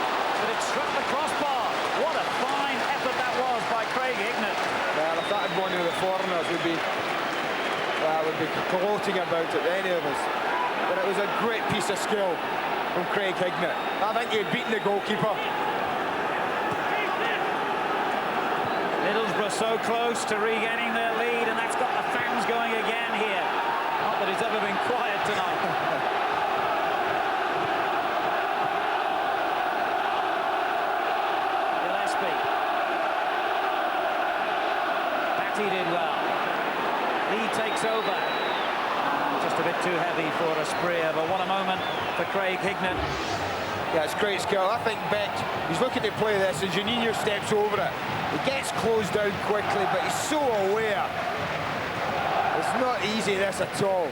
that it struck the crossbar. What a fine effort that was by Craig Ignat. Well, if that had one of the foreigners, would be gloating about it, any of us. But it was a great piece of skill from Craig Ignat. I think he had beaten the goalkeeper. Middlesbrough so close to regaining their lead, and that's got the fans going again here. Not that it's ever been quiet tonight. He did well. He takes over. Just a bit too heavy for Asprilla, but what a moment for Craig Ignat. Yeah, it's great skill. I think Beck, he's looking to play this, and Juninho steps over it. He gets closed down quickly, but he's so aware. It's not easy, this at all.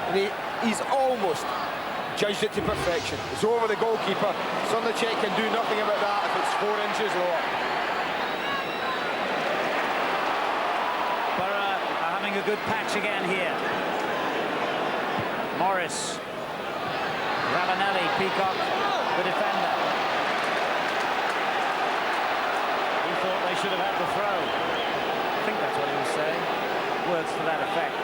And he's almost judged it to perfection. It's over the goalkeeper. Sondercheck can do nothing about that if it's 4 inches lower. A good patch again here. Morris. Ravanelli, Peacock, the defender. He thought they should have had the throw. I think that's what he was saying. Words to that effect.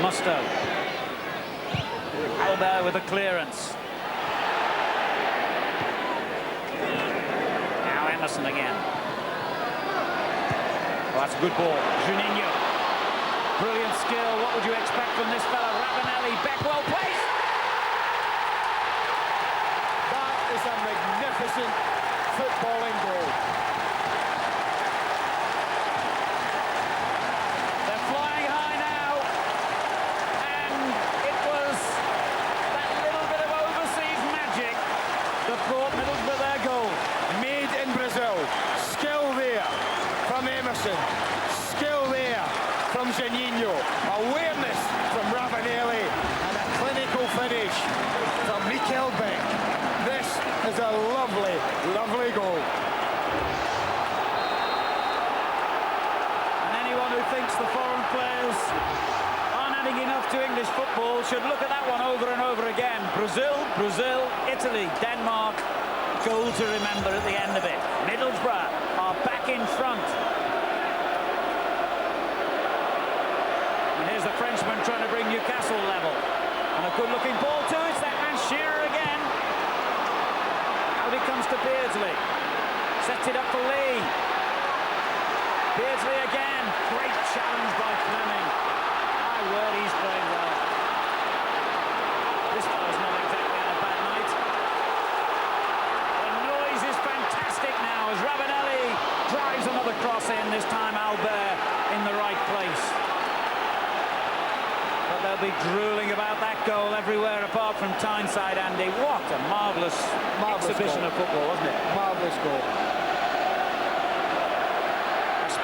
Musto. Albert with a clearance. Now Emerson again. Oh, that's a good ball. Juninho. Brilliant skill. What would you expect from this fella? Ravanelli. Beck well placed. That is a magnificent footballing goal. They're flying high now. And it was that little bit of overseas magic that brought Middlesbrough their goal. Made in Brazil. Skill there from Emerson, skill there from Juninho, awareness from Ravanelli, and a clinical finish from Mikel Beck. This is a lovely, lovely goal. And anyone who thinks the foreign players aren't adding enough to English football should look at that one over and over again. Brazil, Italy, Denmark. Goal to remember at the end of it. Middlesbrough are back in front. And here's the Frenchman trying to bring Newcastle level. And a good-looking ball too. It's that man Shearer again. Out it comes to Beardsley. Sets it up for Lee. Beardsley again. Great challenge by Fleming. My word, he's playing well. This fellow's not exactly on a bad night. Now as Ravanelli drives another cross in, this time Albert in the right place. But they'll be drooling about that goal everywhere apart from Tyneside, Andy. What a marvellous exhibition goal of football, wasn't it? Marvellous goal.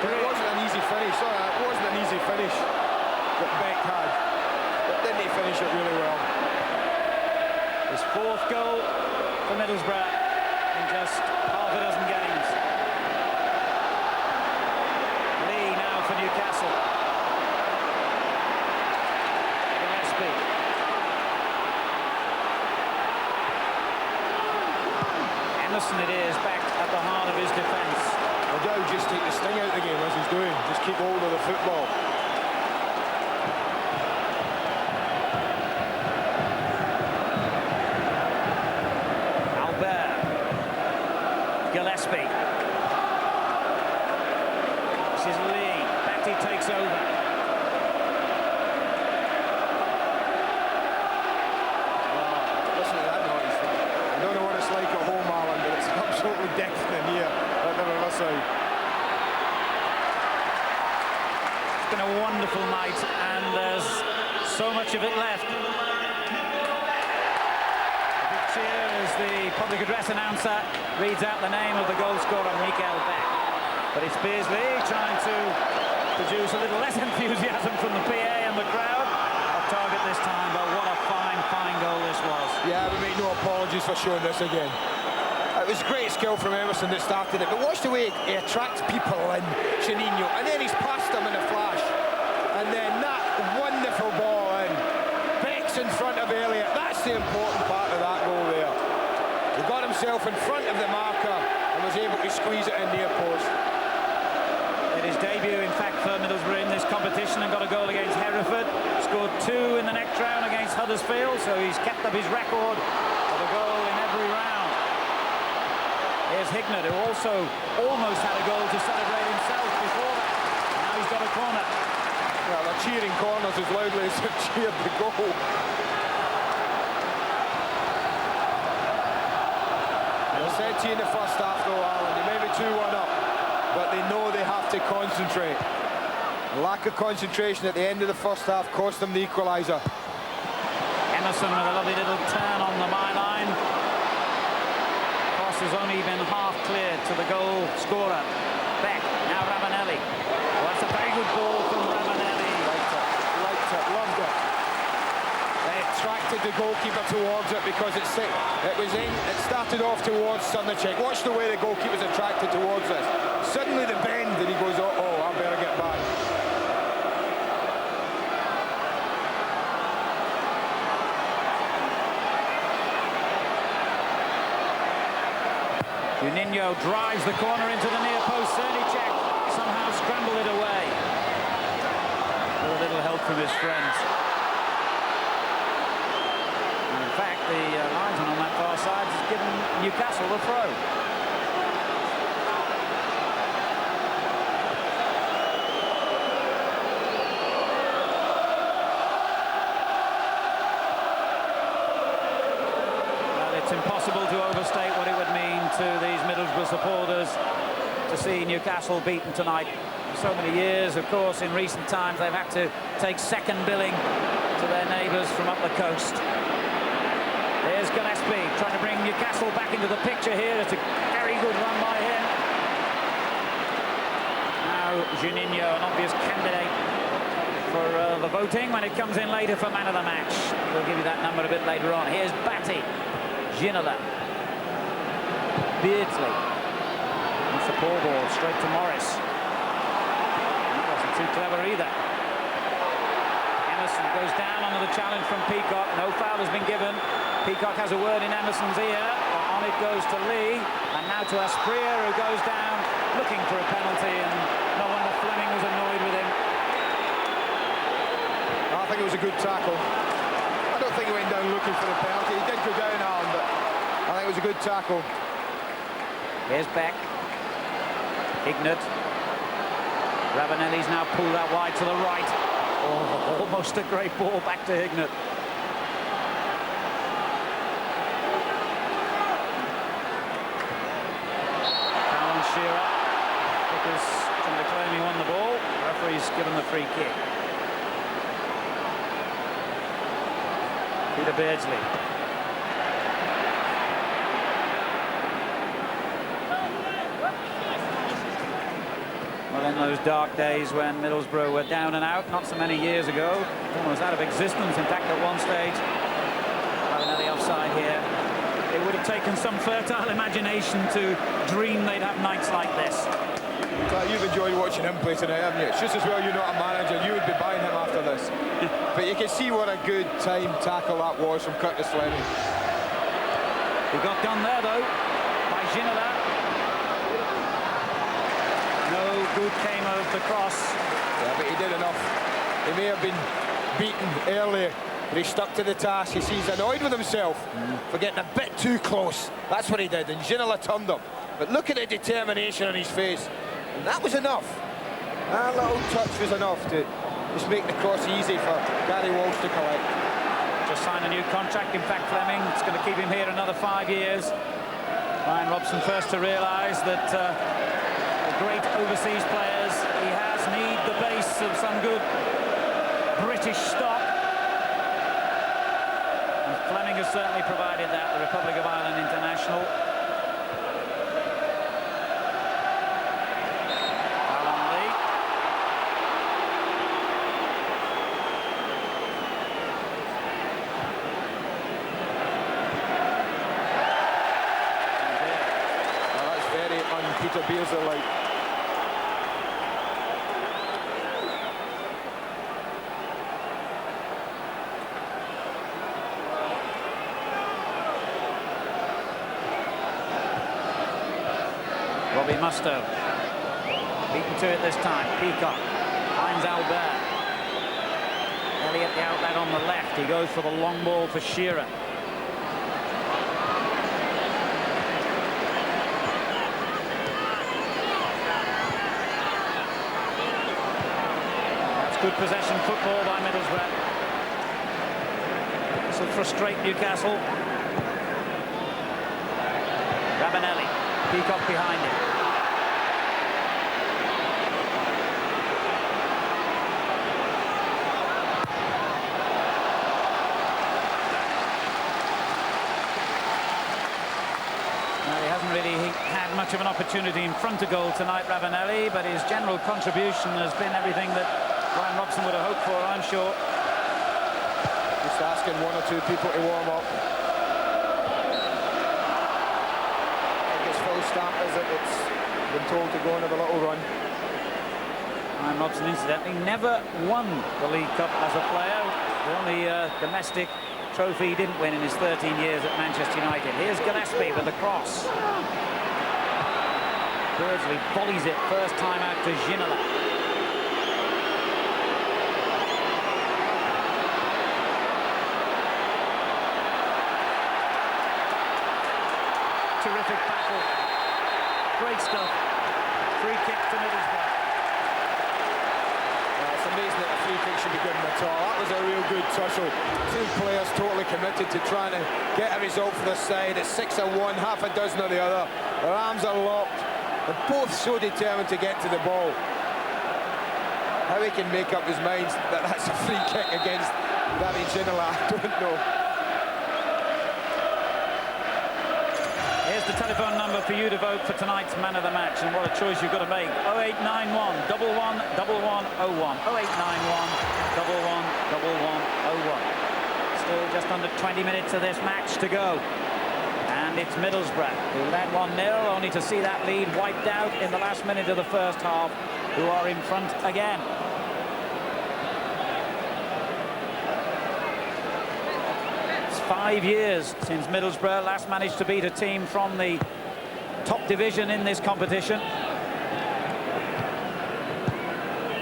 It wasn't an easy finish. Sorry, it wasn't an easy finish that Beck had. But didn't he finish it really well? His fourth goal for Middlesbrough in just half a dozen games. Lee now for Newcastle. Gillespie. Emerson it is, back at the heart of his defence. Dow just take the sting out of the game as he's doing. Just keep hold of the football. Albert. Gillespie. This is Lee. Batty takes over. Listen to that noise. I don't know what it's like at home, Alan, but it's absolutely deafening here at the Riverside. It's been a wonderful night, and there's so much of it left. A big cheer as the public address announcer reads out the name of the goal scorer, Mikael Beck. But it's Beardsley trying to produce a little less enthusiasm from the PA and the crowd. Off target this time, but what a fine, fine goal this was. Yeah, we make no apologies for showing this again. It was great skill from Emerson that started it, but watch the way he attracts people in, Juninho, and then he's past him in a flash. And then that wonderful ball in. Beck's in front of Elliott. That's the important part of that goal there. He got himself in front of the marker and was able to squeeze it in near post. Made his debut, in fact, for Middlesbrough in this competition and got a goal against Hereford. Scored 2 in the next round against Huddersfield, so he's kept up his record of a goal in every round. Here's Hignett, who also almost had a goal to celebrate himself before that. Now he's got a corner. Well, they're cheering corners as loudly as they've cheered the goal. I said to you in the first half, though, Alan, they may be 2-1 up, but they know they have to concentrate. The lack of concentration at the end of the first half cost them the equaliser. Emerson with a lovely little turn on the byline. Cross has only been half cleared to the goal scorer. Beck, now Ravanelli. Well, that's a very good ball from Ravanelli. Liked it, loved it. They attracted the goalkeeper towards it because it started off towards Srnicek. Watch the way the goalkeeper's attracted towards this. Suddenly the bend and he goes, oh, I better get back. Juninho drives the corner into the near post. Srnicek somehow scrambled it away. With a little help from his friends. And in fact, the linesman on that far side has given Newcastle the throw. It's impossible to overstate what it would mean to these Middlesbrough supporters to see Newcastle beaten tonight. For so many years, of course, in recent times, they've had to take second billing to their neighbours from up the coast. There's Gillespie trying to bring Newcastle back into the picture here. It's a very good run by him. Now Juninho, an obvious candidate for the voting when it comes in later for man of the match. We'll give you that number a bit later on. Here's Batty. Ginola. Beardsley. It's the poor ball straight to Morris. That wasn't too clever either. Emerson goes down under the challenge from Peacock. No foul has been given. Peacock has a word in Emerson's ear. On it goes to Lee. And now to Asprilla, who goes down looking for a penalty. And no wonder Fleming was annoyed with him. I think it was a good tackle. I don't think he went down looking for the penalty. He did go down, Alan, but I think it was a good tackle. Here's Beck. Hignett. Ravanelli's now pulled out wide to the right. Oh, almost a great ball back to Hignett. Alan Shearer. Vickers trying to claim he won the ball. Referee's given the free kick. Peter Beardsley. Well, in those dark days when Middlesbrough were down and out, not so many years ago, almost out of existence, in fact, at one stage. Ravanelli offside here. It would have taken some fertile imagination to dream they'd have nights like this. You've enjoyed watching him play tonight, haven't you? It's just as well you're not a manager. You would be buying him after this. But you can see what a good time tackle that was from Curtis Fleming. He got done there, though, by Ginola. No good came of the cross. Yeah, but he did enough. He may have been beaten earlier, but he stuck to the task. He's annoyed with himself for getting a bit too close. That's what he did, and Ginola turned him. But look at the determination on his face. And that was enough. That little touch was enough to just make the cross easy for Gary Walsh to collect. Just signed a new contract, in fact, Fleming. It's going to keep him here another 5 years. Ryan Robson first to realise that the great overseas players, he has need the base of some good British stock. And Fleming has certainly provided that, the Republic of Ireland international. Peter Beardsley like. Robbie Mustoe beaten to it this time. Peacock finds Albert. Elliott the outlet on the left. He goes for the long ball for Shearer. Good possession football by Middlesbrough. This will frustrate Newcastle. Ravanelli, Peacock behind him. Well, he hasn't really had much of an opportunity in front of goal tonight, Ravanelli, but his general contribution has been everything that Ryan Robson would have hoped for, I'm sure. Just asking one or two people to warm up. I think it's full stamp, is it? It's been told to go and have a little run. Ryan Robson, incidentally, never won the League Cup as a player. The only domestic trophy he didn't win in his 13 years at Manchester United. Here's Gillespie with the cross. Beardsley volleys it first time out to Ginola. Terrific battle. Great stuff. Free kick to Middlesbrough. It's amazing that a free kick should be given at all. That was a real good tussle. Two players totally committed to trying to get a result for the side. It's 6 of one, half a dozen of the other. Their arms are locked. They're both so determined to get to the ball. How he can make up his mind that that's a free kick against Gary Ginola, I don't know. Here's the telephone number for you to vote for tonight's man of the match, and what a choice you've got to make. 0891 11 1101. 0891 11 1101. Still just under 20 minutes of this match to go. And it's Middlesbrough, who led 1-0, only to see that lead wiped out in the last minute of the first half, who are in front again. It's 5 years since Middlesbrough last managed to beat a team from the top division in this competition.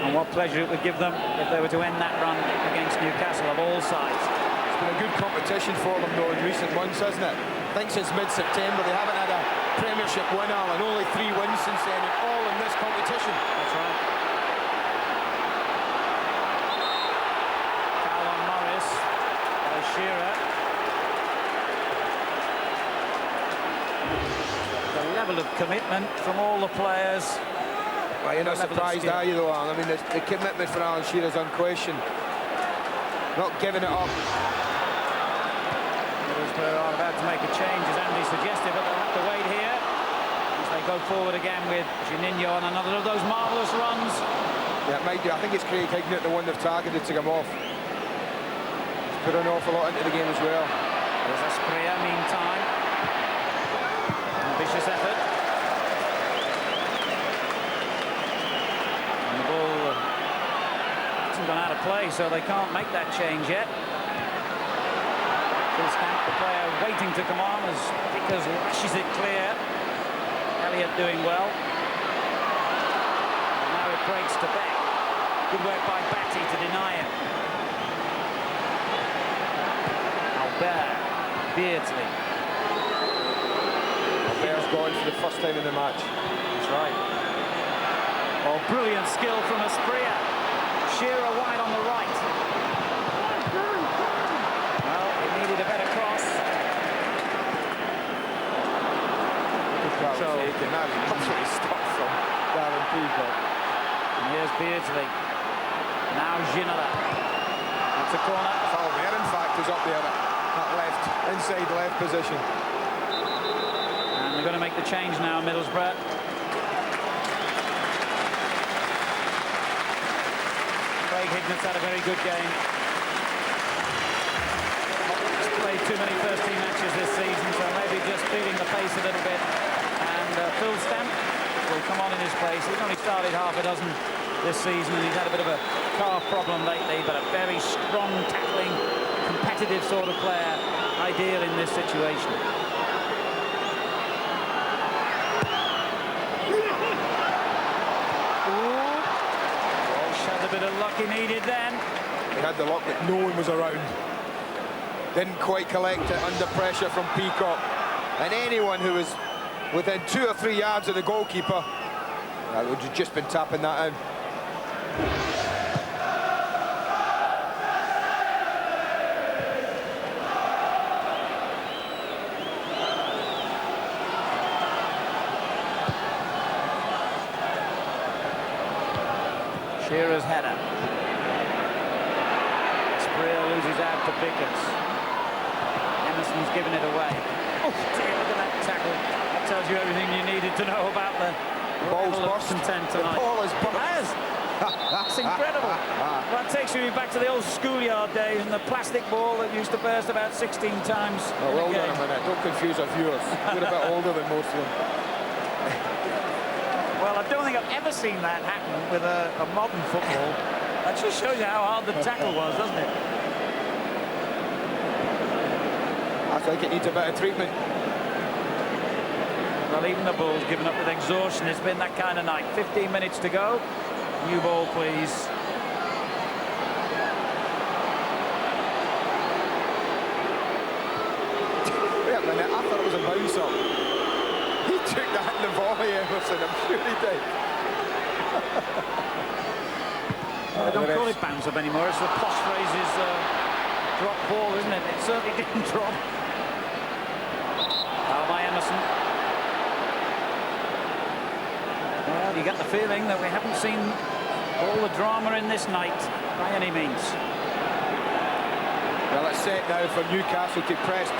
And what pleasure it would give them if they were to end that run against Newcastle of all sides. It's been a good competition for them, though, in recent months, hasn't it? I think since mid-September they haven't had a Premiership winner, and only 3 wins since then, and all in this competition. That's right. Callum Morris, Shearer. The level of commitment from all the players. Well, you're not surprised, are you, though, Alan? I mean, the commitment for Alan Shearer is unquestioned. Not giving it up. Middlesbrough are about to make a change, as Andy suggested, but they'll have to wait here as they go forward again with Juninho on another of those marvellous runs. Yeah, it might do. I think it's Craig Hignett, the one they've targeted to come off. He's put an awful lot into the game as well. There's Asprilla, meantime. Ambitious effort. And the ball hasn't gone out of play, so they can't make that change yet. Stamp, the player waiting to come on as Vickers lashes it clear. Elliott doing well. And now it breaks to Beck. Good work by Batty to deny him. Albert, Beardsley. Albert's gone for the first time in the match. That's right. Oh, brilliant skill from Asprilla. Shearer wide on the right. Well, it needed a better cross. Control. That is absolutely stuck from Darren Peacock. And here's Beardsley. Now Ginola. That's a corner. Albert, in fact, is up there at that left, inside left position. And they're going to make the change now, Middlesbrough. Craig Hignett's had a very good game. He's played too many first-team matches this season, so maybe just feeling the pace a little bit. And Phil Stamp will come on in his place. He's only started half a dozen this season, and he's had a bit of a calf problem lately, but a very strong, tackling, competitive sort of player, ideal in this situation. A bit of luck he needed then. He had the luck that no one was around. Didn't quite collect it under pressure from Peacock. And anyone who was within 2 or 3 yards of the goalkeeper would have just been tapping that out. Shearer's header. Asprilla loses out to Vickers. Emerson's given it away. Oh dear, look at that tackle. That tells you everything you needed to know about the ball's level of burst. content The tonight. ball is burst. It has. That's incredible. Well, that takes you back to the old schoolyard days and the plastic ball that used to burst about 16 times. Oh, hold on a minute. Don't confuse our viewers. We're a bit older than most of them. Well, I don't think I've ever seen that happen with a modern football. That just shows you how hard the tackle was, doesn't it? I think it needs a bit of treatment. Well, even the Bulls given up with exhaustion. It's been that kind of night. 15 minutes to go. New ball, please. Wait a minute, I thought it was a bounce-up. He took that in the volley, Emerson. I'm sure he did. They don't call it bounce-up anymore. It's the posh phrase is drop ball, isn't it? It certainly didn't drop. Foul by Emerson. Well, you get the feeling that we haven't seen all the drama in this night by any means. Well, it's set now for Newcastle to press.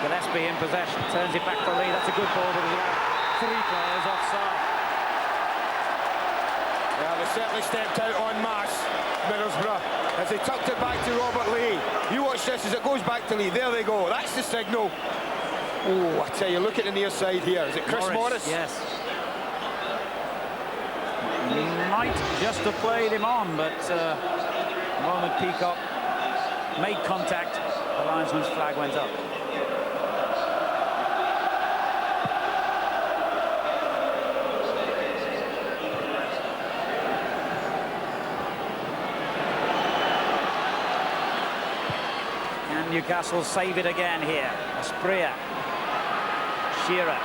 Gillespie in possession, turns it back for Lee. That's a good ball, but there's about 3 players offside. Well, they certainly stepped out en masse, Middlesbrough, as they tucked it back to Robert Lee. You watch this as it goes back to Lee. There they go. That's the signal. Oh, I tell you, look at the near side here. Is it Chris Morris? Yes. He might just have played him on, but the moment Peacock made contact, the linesman's flag went up. And Newcastle save it again here. Asprilla. Shearer.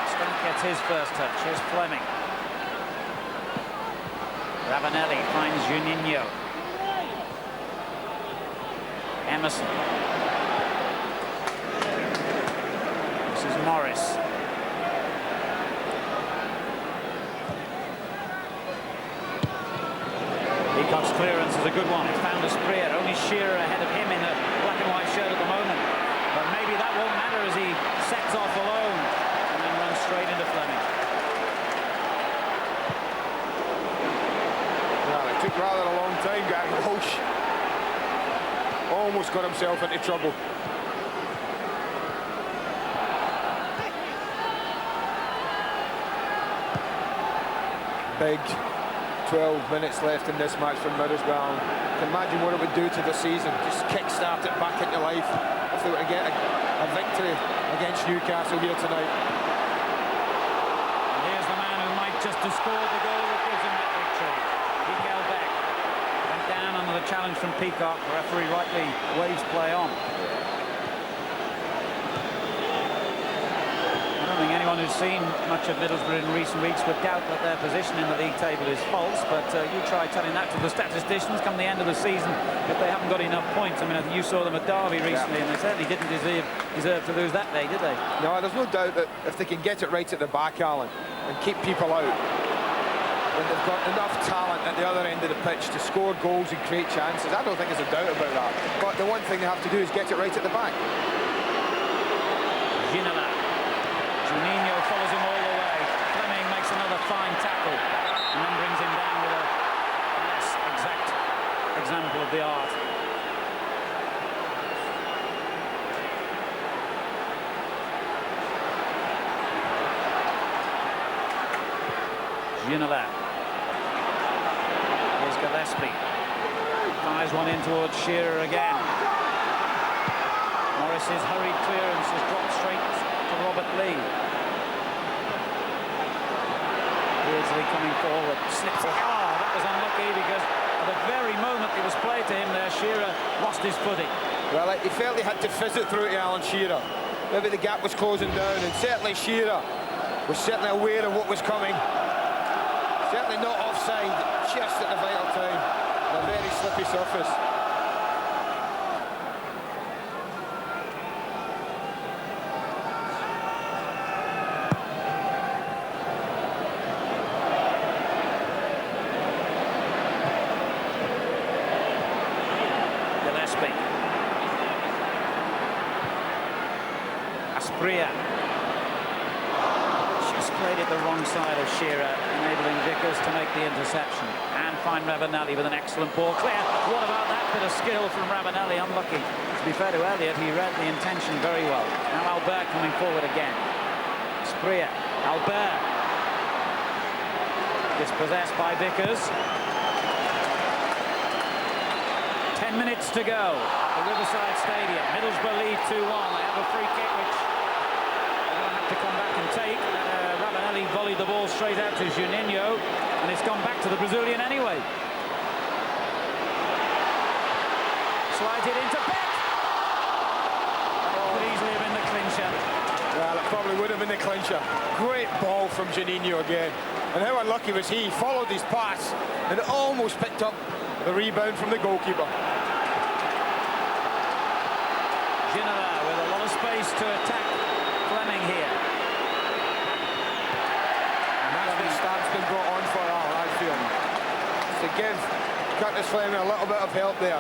Stamp gets his first touch. Here's Fleming. Ravanelli finds Juninho. Emerson. This is Morris. Peacock's clearance is a good one. It's found Asprilla. Only Shearer ahead of him in the black and white shirt at the moment. But maybe that won't matter as he sets off alone and then runs straight into Fleming. Well, it took rather a long time, Gary Walsh. Almost got himself into trouble. Big 12 minutes left in this match from Middlesbrough. You can imagine what it would do to the season. Just kick-start it back into life if they were to get a victory against Newcastle here tonight. And here's the man who might just have scored the goal that gives him that victory. Miguel Beck went down under the challenge from Peacock. The referee rightly waves play on. I don't think anyone who's seen much of Middlesbrough in recent weeks would doubt that their position in the league table is false, but you try telling that to the statisticians come the end of the season if they haven't got enough points. I mean, you saw them at Derby recently, and they certainly didn't deserve to lose that day, did they? No, there's no doubt that if they can get it right at the back, Alan, and keep people out, when they've got enough talent at the other end of the pitch to score goals and create chances, I don't think there's a doubt about that. But the one thing they have to do is get it right at the back. Ginola. Juninho follows him all the way. Fleming makes another fine tackle and then brings him down with a less exact example of the art. Ginola. Here's Gillespie. Fires one in towards Shearer again. Morris's hurried clearance has dropped straight to Robert Lee. Beardsley coming forward, slips it. Oh, that was unlucky because at the very moment it was played to him there, Shearer lost his footing. Well, he felt he had to fizz it through to Alan Shearer. Maybe the gap was closing down, and certainly Shearer was certainly aware of what was coming. Certainly not offside, just at the vital time. On a very slippy surface. Asprilla just played it the wrong side of Shearer, enabling Vickers to make the interception and find Ravanelli with an excellent ball clear. What about that bit of skill from Ravanelli? Unlucky. To be fair to Elliott, he read the intention very well. Now Albert coming forward again. Asprilla, Albert dispossessed by Vickers. 10 minutes to go at the Riverside Stadium. Middlesbrough lead 2-1. They have a free kick which they're going to have to come back and take. Ravanelli volleyed the ball straight out to Juninho, and it's gone back to the Brazilian anyway. Slides it into Beck. That could easily have been the clincher. Well, it probably would have been the clincher. Great ball from Juninho again. And how unlucky was he? Followed his pass and almost picked up the rebound from the goalkeeper. Ginola with a lot of space to attack Fleming here. And that's the start's been brought on for I feel. To give Curtis Fleming a little bit of help there.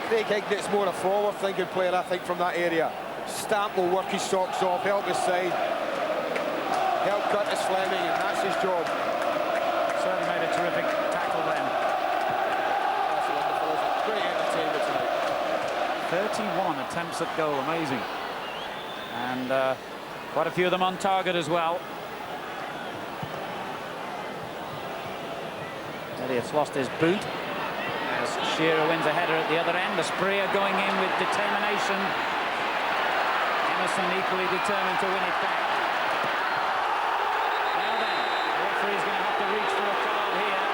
Craig Ignett's more a forward-thinking player, I think, from that area. Stamp will work his socks off, help his side, help Curtis Fleming, and that's his job. Certainly made a terrific tackle then. That's wonderful, isn't it? Great entertainment tonight. 31 attempts at goal, amazing. And quite a few of them on target as well. Elliott's lost his boot as Shearer wins a header at the other end. Asprilla going in with determination. Emerson equally determined to win it back. Now then, the referee's going to have to reach for a card here.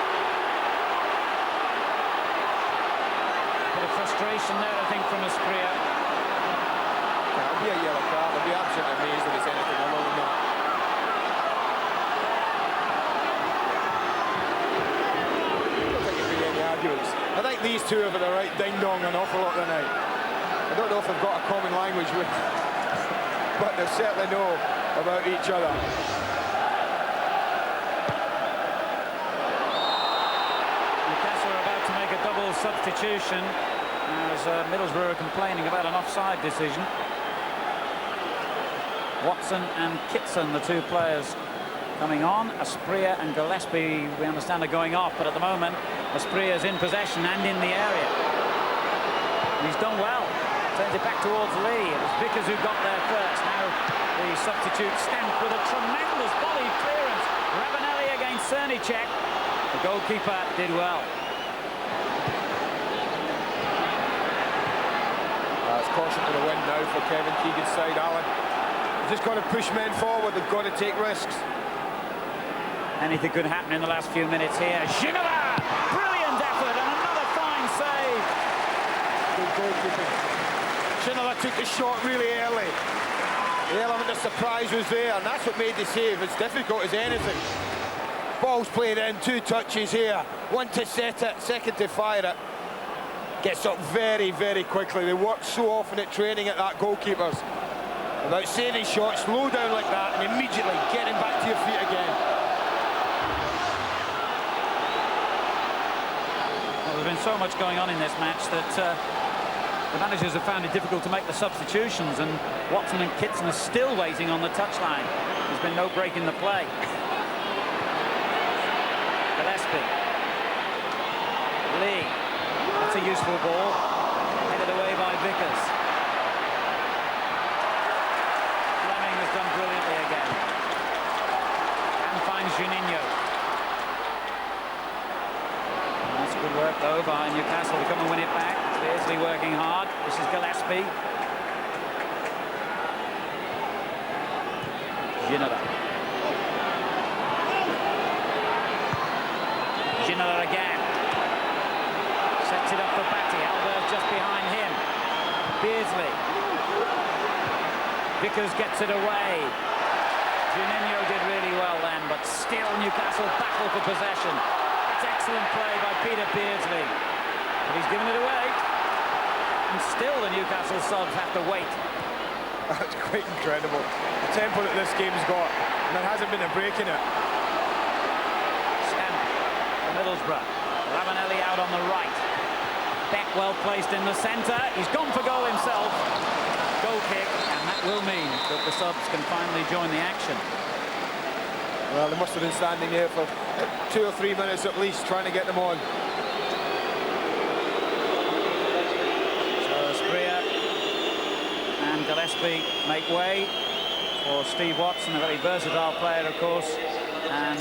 Bit of frustration there, I think, from Asprilla. It'll be a yellow card. I'll be absolutely amazed if it's anything other than that. I don't think it'll be any arguments. I think these two have had the right ding-dong an awful lot tonight. I don't know if they've got a common language with, but they certainly know about each other. Newcastle are about to make a double substitution as Middlesbrough are complaining about an offside decision. Watson and Kitson, the two players coming on. Asprilla and Gillespie, we understand, are going off, but at the moment Asprilla's in possession and in the area. He's done well. Turns it back towards Lee. It was Vickers who got there first. Now the substitute Stamp with a tremendous volley clearance. Ravanelli against Cernicek. The goalkeeper did well. It's caution to the wind now for Kevin Keegan's side, Alan. They've just got to push men forward. They've got to take risks. Anything could happen in the last few minutes here. Ginola! Brilliant effort and another fine save. Good goalkeeping. Ginola took the shot really early. The element of surprise was there, and that's what made the save as difficult as anything. Ball's played in, 2 touches here. One to set it, second to fire it. Gets up very, very quickly. They work so often at training at that, goalkeepers. About saving shots, slow down like that, and immediately getting back to your feet again. Well, there's been so much going on in this match that the managers have found it difficult to make the substitutions, and Watson and Kitson are still waiting on the touchline. There's been no break in the play. Gillespie. Lee. That's a useful ball. Headed away by Vickers. Fleming has done brilliantly again. And finds Juninho. That's good work, though, by Newcastle to come and win it back. Beardsley working hard. This is Gillespie. Ginola. Ginola again. Sets it up for Batty. Albert's just behind him. Beardsley. Vickers gets it away. Juninho did really well then, but still Newcastle battle for possession. It's excellent play by Peter Beardsley. But he's given it away. And still the Newcastle subs have to wait. That's quite incredible. The tempo that this game's got, and there hasn't been a break in it. Stamp for Middlesbrough. Ravanelli out on the right. Beck well placed in the centre. He's gone for goal himself. Goal kick, and that will mean that the subs can finally join the action. Well, they must have been standing there for 2 or 3 minutes at least, trying to get them on. And Gillespie make way for Steve Watson, a very versatile player, of course, and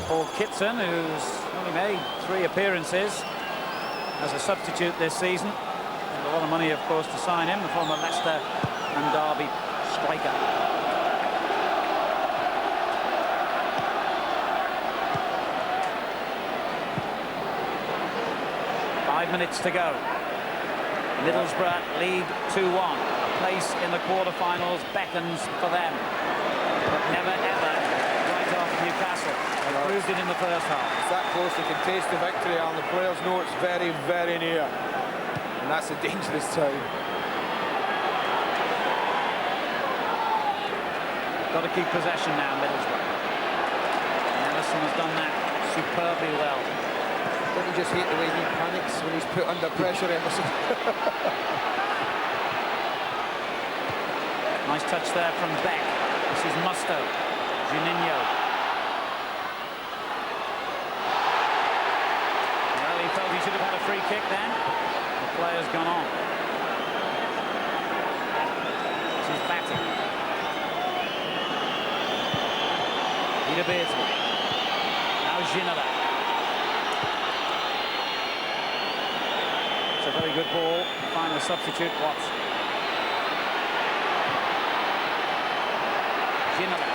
Paul Kitson, who's only made 3 appearances as a substitute this season. And a lot of money, of course, to sign him, the former Leicester and Derby striker. Five minutes to go. Middlesbrough lead 2-1. Place in the quarterfinals beckons for them, but never ever right off Newcastle. They proved it in the first half. It's that close, they can taste the victory, and the players know it's very, very near. And that's a dangerous time. Got to keep possession now, Middlesbrough. And Emerson has done that superbly well. Don't you just hate the way he panics when he's put under pressure, Emerson? Nice touch there from Beck. This is Musto. Juninho. Well, he felt he should have had a free kick then. The player's gone on. This is Batty. Peter Beardsley. Now Ginola. It's a very good ball. Final substitute, Watson. Ginola.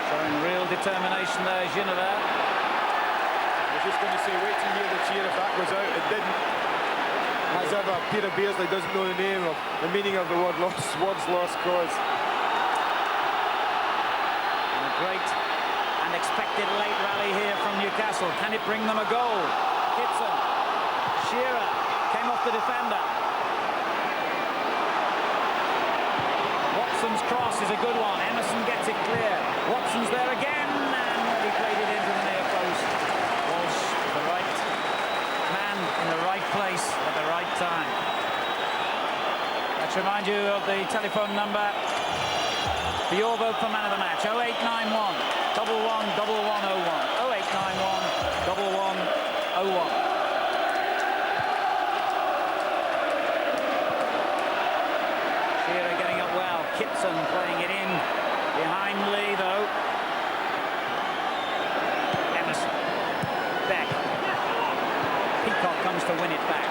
Showing real determination there, Ginola. I was just going to say, wait to hear the cheer if that goes out. It didn't. As ever, Peter Beardsley doesn't know the name of the meaning of the word lost, words lost cause. And a great and expected late rally here from Newcastle. Can it bring them a goal? Kitson. Shearer came off the defender. Watson's cross is a good one. Emerson gets it clear. Watson's there again, and he played it into the near post. Walsh Let's remind you of the telephone number for your vote for man of the match. 0891 111101. 0891 1101. Shearer getting up well. Kitson playing it in behind Lee, though. Emerson. Beck. Peacock comes to win it back.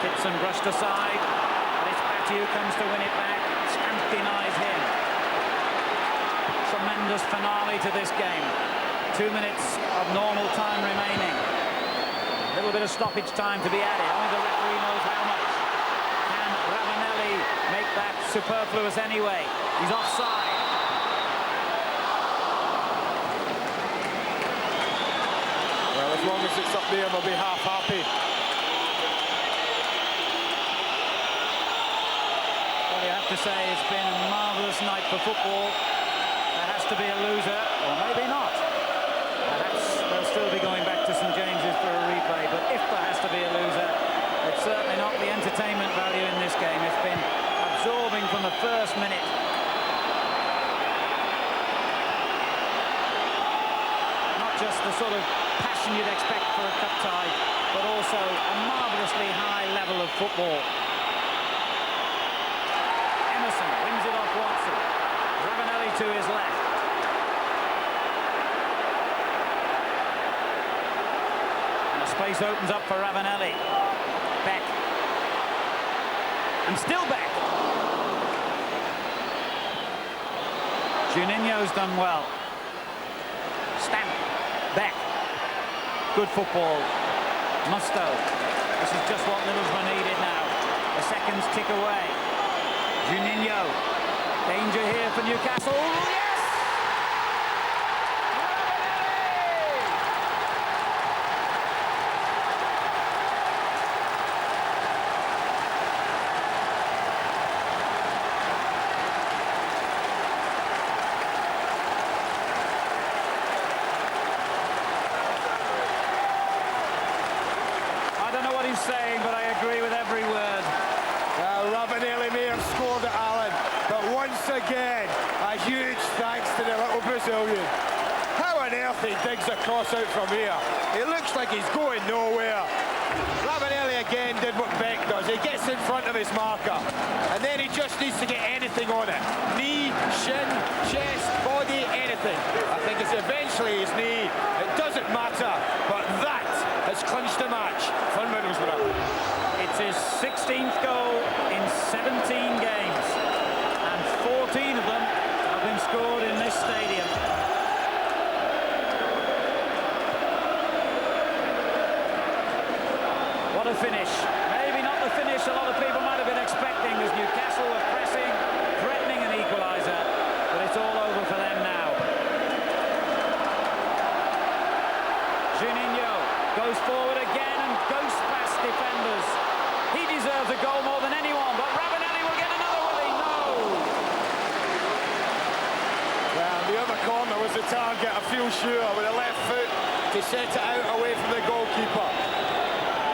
Kitson brushed aside. And it's Batty who comes to win it back. Stamp denies him. Tremendous finale to this game. 2 minutes of normal time remaining. A little bit of stoppage time to be added. Only the referee knows how much. Can Ravanelli make that superfluous anyway? He's offside. Well, as long as it's up there, they'll be half happy. Well, you have to say it's been a marvellous night for football. There has to be a loser, or maybe not. Perhaps they'll still be going back to St James's for a replay, but if there has to be a loser, it's certainly not the entertainment value in this game. It's been absorbing from the first minute. Not just the sort of passion you'd expect for a cup tie, but also a marvellously high level of football. Emerson wins it off Watson. Ravanelli to his left. Space opens up for Ravanelli. Beck. And still Beck. Juninho's done well. Stamp. Beck. Good football. Musto. This is just what Middlesbrough needed now. The seconds tick away. Juninho. Danger here for Newcastle. Yes! Saying, but I agree with every word. Ravanelli may have scored at Allen, but once again, a huge thanks to the little Brazilian. How on earth he digs a cross out from here? It looks like he's going nowhere. Ravanelli again did what Beck does. He gets in front of his marker, and then he just needs to get anything on it. Knee, shin, chest, body, anything. I think it's eventually his knee. It doesn't matter, but that has clinched the match for Middlesbrough. It's his 16th goal in 17 games, and 14 of them have been scored in this stadium. What a finish. Maybe not the finish a lot of people might have been expecting, as Newcastle were pressing, threatening an equaliser, but it's all over for them now. Juninho goes forward again and goes past defenders. He deserves a goal more than anyone, but Ravanelli will get another, will he? No! Well, the other corner was the target, I feel sure, with a left foot to set it out away from the goalkeeper.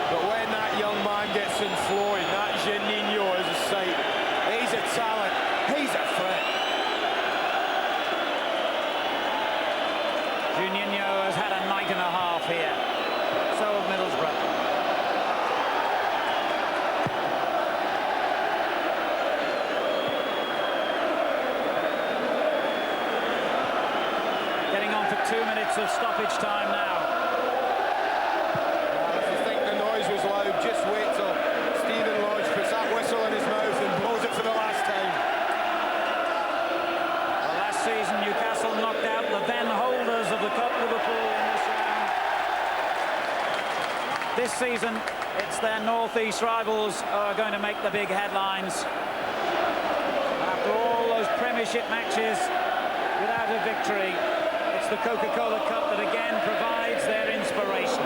But when that young man gets in flowing, that Juninho is a sight. He's a talent, he's a threat. Juninho has had a night and a half here. So have Middlesbrough. Getting on for 2 minutes of stoppage time now. If you think the noise was loud, just wait till Stephen Lodge puts that whistle in his mouth and blows it for the last time. Well, last season Newcastle knocked out the then holders of the Cup, Liverpool, in this round. This season, it's their northeast rivals who are going to make the big headlines. After all those Premiership matches without a victory, it's the Coca-Cola Cup that again provides their inspiration.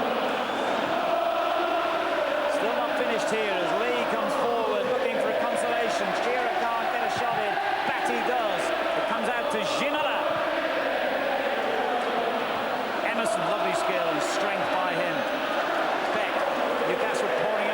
Still not finished here as Lee comes forward looking for a consolation. Shearer can't get a shot in. Batty does. It comes out to Ginola. Emerson, lovely skill and strength by him. Beck, Newcastle pouring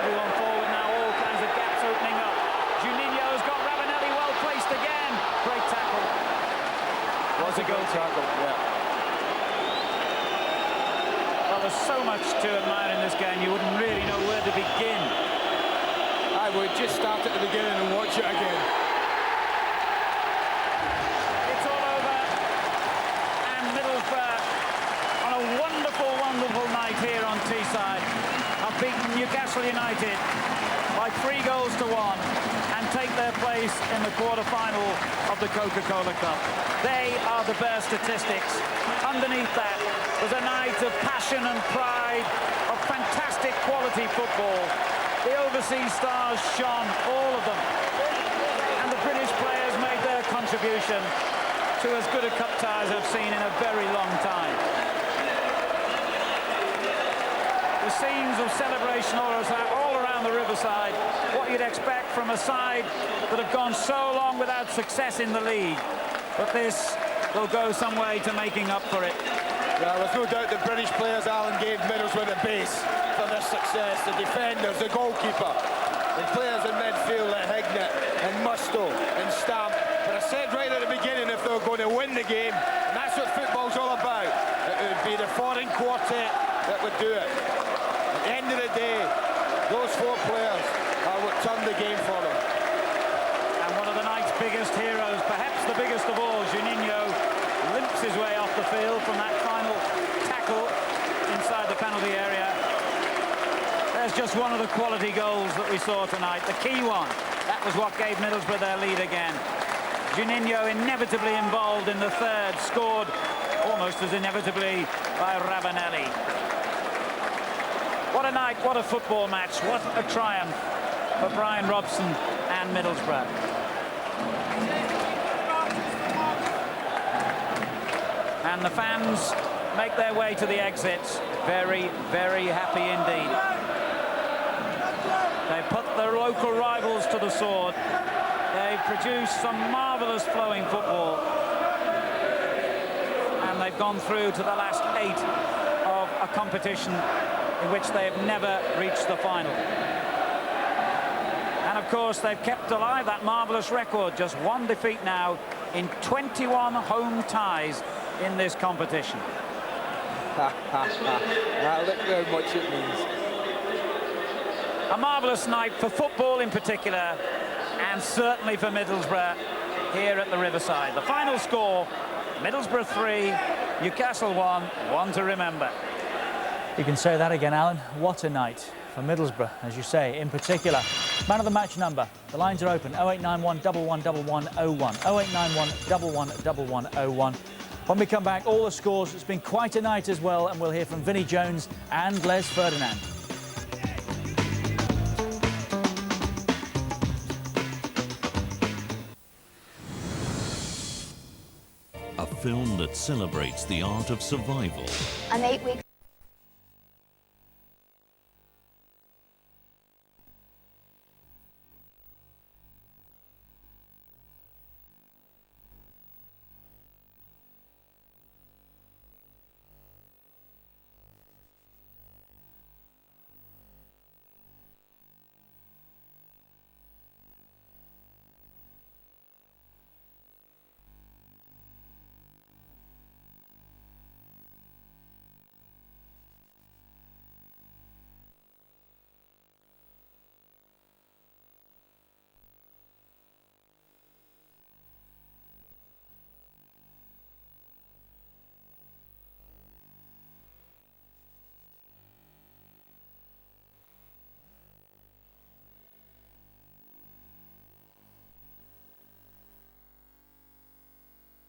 to begin? I would just start at the beginning and watch it again. It's all over, and Middlesbrough, on a wonderful, wonderful night here on Teesside, have beaten Newcastle United by 3 goals to 1 and take their place in the quarter-final of the Coca-Cola Cup. They are the bare statistics. Underneath that was a night of passion and pride, of fantastic quality football. The overseas stars shone, all of them. And the British players made their contribution to as good a cup tie as I've seen in a very long time. The scenes of celebration all around the Riverside, what you'd expect from a side that have gone so long without success in the league. But this will go some way to making up for it. Well, there's no doubt the British players, Alan, gave Middlesbrough the base for their success. The defenders, the goalkeeper, the players in midfield like Hignett and Musto and Stamp. But I said right at the beginning, if they were going to win the game, and that's what football's all about, it would be the foreign quartet that would do it. At the end of the day, those 4 players are what turned the game for them. And one of the night's biggest heroes, perhaps the biggest of all, Juninho, limps his way off the field from that final tackle inside the penalty area. There's just one of the quality goals that we saw tonight, the key one. That was what gave Middlesbrough their lead again. Juninho inevitably involved in the third, scored almost as inevitably by Ravanelli. What a night, what a football match, what a triumph for Brian Robson and Middlesbrough. And the fans make their way to the exits. Very, very happy indeed. They put their local rivals to the sword. They've produced some marvellous flowing football. And they've gone through to the last 8 of a competition in which they've never reached the final. And of course, they've kept alive that marvellous record. Just 1 defeat now in 21 home ties in this competition. Look how much it means. A marvellous night for football in particular, and certainly for Middlesbrough here at the Riverside. The final score, Middlesbrough 3, Newcastle 1, one to remember. You can say that again, Alan. What a night for Middlesbrough, as you say, in particular. Man of the match number. The lines are open, 0891 111101, 0891 111101. When we come back, all the scores. It's been quite a night as well, and we'll hear from Vinnie Jones and Les Ferdinand. A film that celebrates the art of survival. I'm 8 weeks.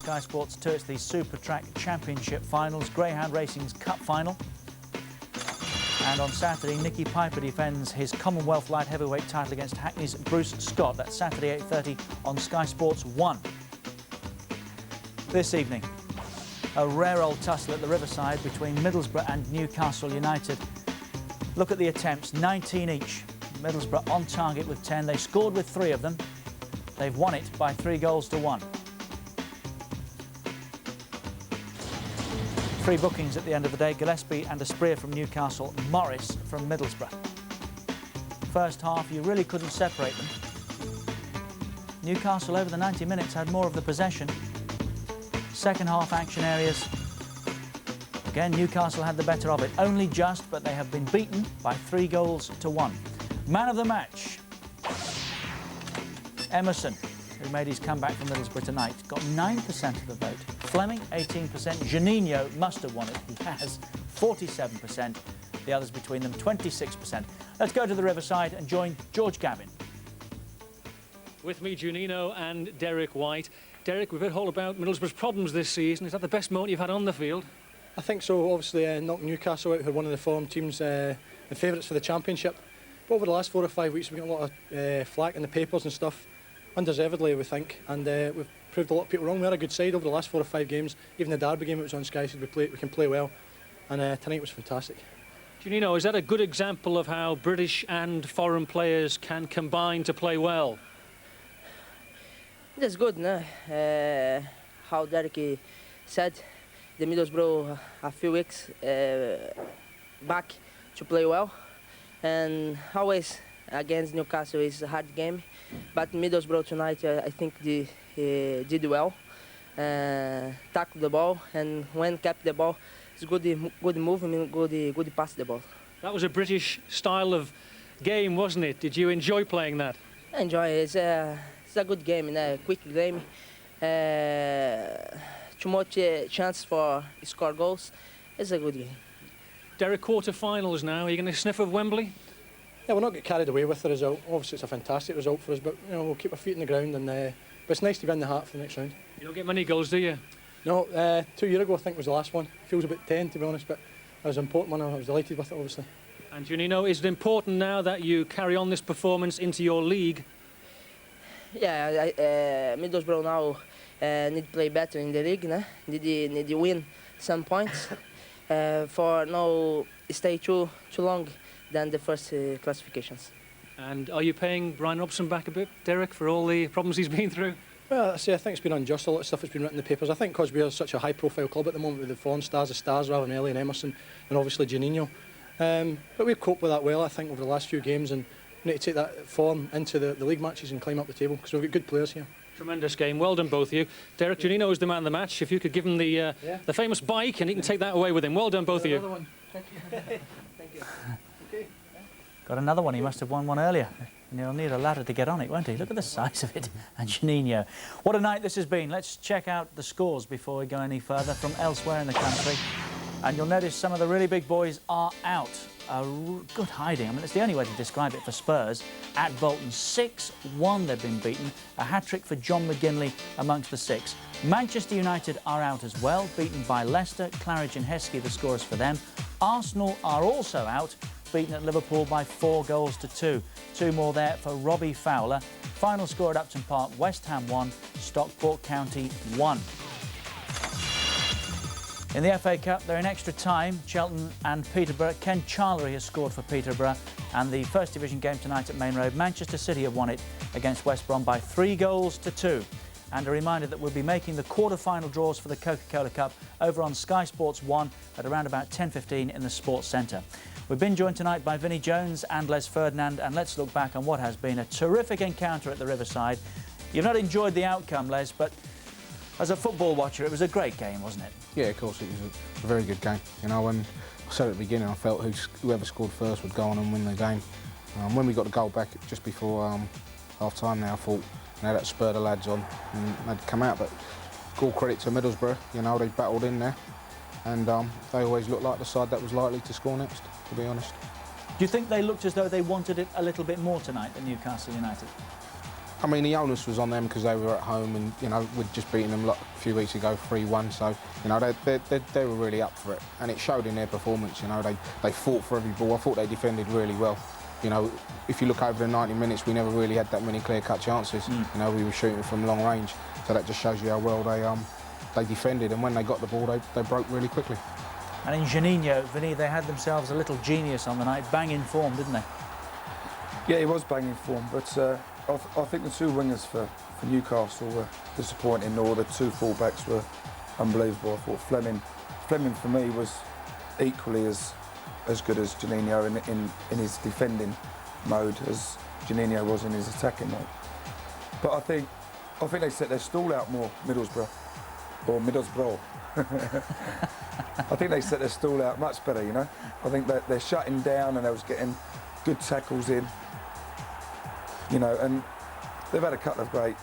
Sky Sports 2, it's the Super Track Championship Finals, Greyhound Racing's Cup Final. And on Saturday, Nicky Piper defends his Commonwealth Light Heavyweight title against Hackney's Bruce Scott. That's Saturday, 8:30 on Sky Sports 1. This evening, a rare old tussle at the Riverside between Middlesbrough and Newcastle United. Look at the attempts, 19 each. Middlesbrough on target with 10. They scored with 3 of them. They've won it by 3 goals to 1. 3 bookings at the end of the day, Gillespie and a Asprey from Newcastle, Morris from Middlesbrough. First half, you really couldn't separate them. Newcastle over the 90 minutes had more of the possession. Second half action areas, Again, Newcastle had the better of it, only just, but they have been beaten by 3-1. Man of the match, Emerson, who made his comeback from Middlesbrough tonight, got 9% of the vote. Fleming, 18%. Janino must have won it. He has 47%. The others between them, 26%. Let's go to the Riverside and join George Gavin. With me, Junino and Derek White. Derek, we've heard all about Middlesbrough's problems this season. Is that the best moment you've had on the field? I think so. Obviously, knocked Newcastle out, who are one of the form teams and favourites for the Championship. But over the last 4 or 5 weeks, we've got a lot of flack in the papers and stuff, undeservedly, we think. And we've proved a lot of people wrong. We had a good side over the last 4 or 5 games. Even the Derby game, it was on Sky, said we can play well. And tonight was fantastic. Junino, is that a good example of how British and foreign players can combine to play well? That's good, no? How Derek said, the Middlesbrough a few weeks back to play well, and always against Newcastle is a hard game, but Middlesbrough tonight I think they did well, tackled the ball, and when kept the ball, it's good movement, good pass the ball. That was a British style of game, wasn't it? Did you enjoy playing that? I enjoy it. It's a good game, a quick game. Too much chance for score goals. It's a good game. Derek, quarter-finals now. Are you going to sniff of Wembley? Yeah, we'll not get carried away with the result. Obviously, it's a fantastic result for us, but we'll keep our feet on the ground. And but it's nice to be in the heart for the next round. You don't get many goals, do you? No, 2 years ago I think was the last one. Feels a bit 10 to be honest, but it was an important one. I was delighted with it, obviously. And Junino, is it important now that you carry on this performance into your league? Yeah, Middlesbrough now need to play better in the league. Need to win some points for no stay too long than the first classifications. And are you paying Brian Robson back a bit, Derek, for all the problems he's been through? Well, I think it's been unjust, a lot of stuff has been written in the papers. I think because we are such a high-profile club at the moment with the foreign stars, the stars rather than Ellie and Emerson, and obviously Janino. But we've coped with that well, I think, over the last few games, and we need to take that form into the league matches and climb up the table, because we've got good players here. Tremendous game. Well done, both of you. Derek, Janino is the man of the match. If you could give him the famous bike, and he can take that away with him. Well done, both of you. One. Thank you. Thank you. Okay. Got another one. He must have won one earlier. And he'll need a ladder to get on it, won't he? Look at the size of it. And Janino. What a night this has been. Let's check out the scores before we go any further from elsewhere in the country. And you'll notice some of the really big boys are out. A good hiding. I mean, it's the only way to describe it for Spurs. At Bolton, 6-1 they've been beaten. A hat-trick for John McGinley amongst the 6. Manchester United are out as well, beaten by Leicester. Claridge and Heskey, the scorers for them. Arsenal are also out, beaten at Liverpool by 4-2. 2 more there for Robbie Fowler. Final score at Upton Park, West Ham 1, Stockport County 1. In the FA Cup, they're in extra time. Cheltenham and Peterborough. Ken Charlery has scored for Peterborough. And the First Division game tonight at Main Road, Manchester City have won it against West Brom by 3-2. And a reminder that we'll be making the quarter-final draws for the Coca-Cola Cup over on Sky Sports 1 at around about 10:15 in the Sports Centre. We've been joined tonight by Vinnie Jones and Les Ferdinand, and let's look back on what has been a terrific encounter at the Riverside. You've not enjoyed the outcome, Les, but as a football watcher, it was a great game, wasn't it? Yeah, of course, it was a very good game. You know, when I said at the beginning, I felt whoever scored first would go on and win the game. When we got the goal back just before half-time now, I thought, that spurred the lads on and they'd come out, but all credit to Middlesbrough, you know, they battled in there, and they always looked like the side that was likely to score next, to be honest. Do you think they looked as though they wanted it a little bit more tonight than Newcastle United? I mean, the onus was on them because they were at home, and you know, we'd just beaten them a few weeks ago, 3-1. So you know, they were really up for it, and it showed in their performance. You know, they fought for every ball. I thought they defended really well. You know, if you look over the 90 minutes, we never really had that many clear-cut chances. You know, we were shooting from long range, so that just shows you how well they defended. And when they got the ball, they broke really quickly. And in Janino, Vinny, they had themselves a little genius on the night, banging form, didn't they? Yeah, he was banging form, but I think the 2 wingers for Newcastle were disappointing, or the 2 full-backs were unbelievable. I thought Fleming for me was equally as good as Janino in his defending mode as Janino was in his attacking mode. But I think they set their stall out more, Middlesbrough. I think they set their stall out much better, you know. I think that they're shutting down and they was getting good tackles in, you know, and they've had a couple of great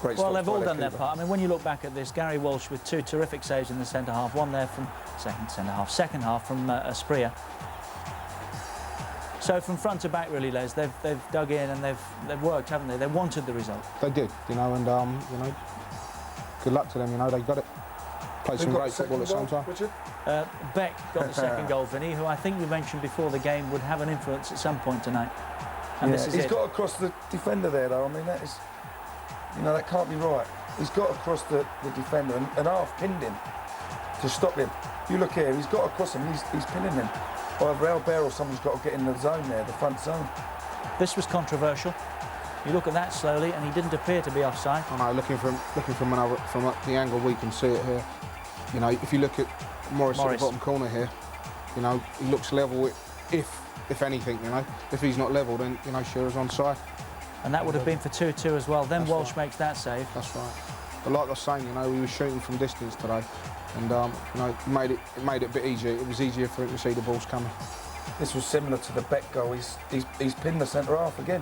Well, they've all stops by done their keeper. part. I mean, when you look back at this, Gary Walsh with 2 terrific saves in the centre half, one there from second half from Asprilla. So from front to back, really, Les, they've dug in and they've worked, haven't they? They wanted the result. They did, you know, and you know, good luck to them. You know, they got it. Played some great football at the same time. Beck got the second goal, Vinny, who I think we mentioned before the game would have an influence at some point tonight. And Yeah, this is he's it. got across the defender there, though. I mean, that is, you know, that can't be right. He's got across the defender and half pinned him to stop him. You look here, he's got across him, he's pinning him. Either Albert or someone's got to get in the zone there, the front zone. This was controversial. You look at that slowly, and he didn't appear to be offside. I know, looking from the angle we can see it here. You know, if you look at Morris at the bottom corner here, you know, he looks level. If anything, you know, if he's not level, then you know, Shearer's onside. And that would have been for 2-2 as well. Then Walsh makes that save. That's right. But like I was saying, you know, we were shooting from distance today, and you know, it made it a bit easier. It was easier for him to see the balls coming. This was similar to the Beck goal. He's pinned the centre half again.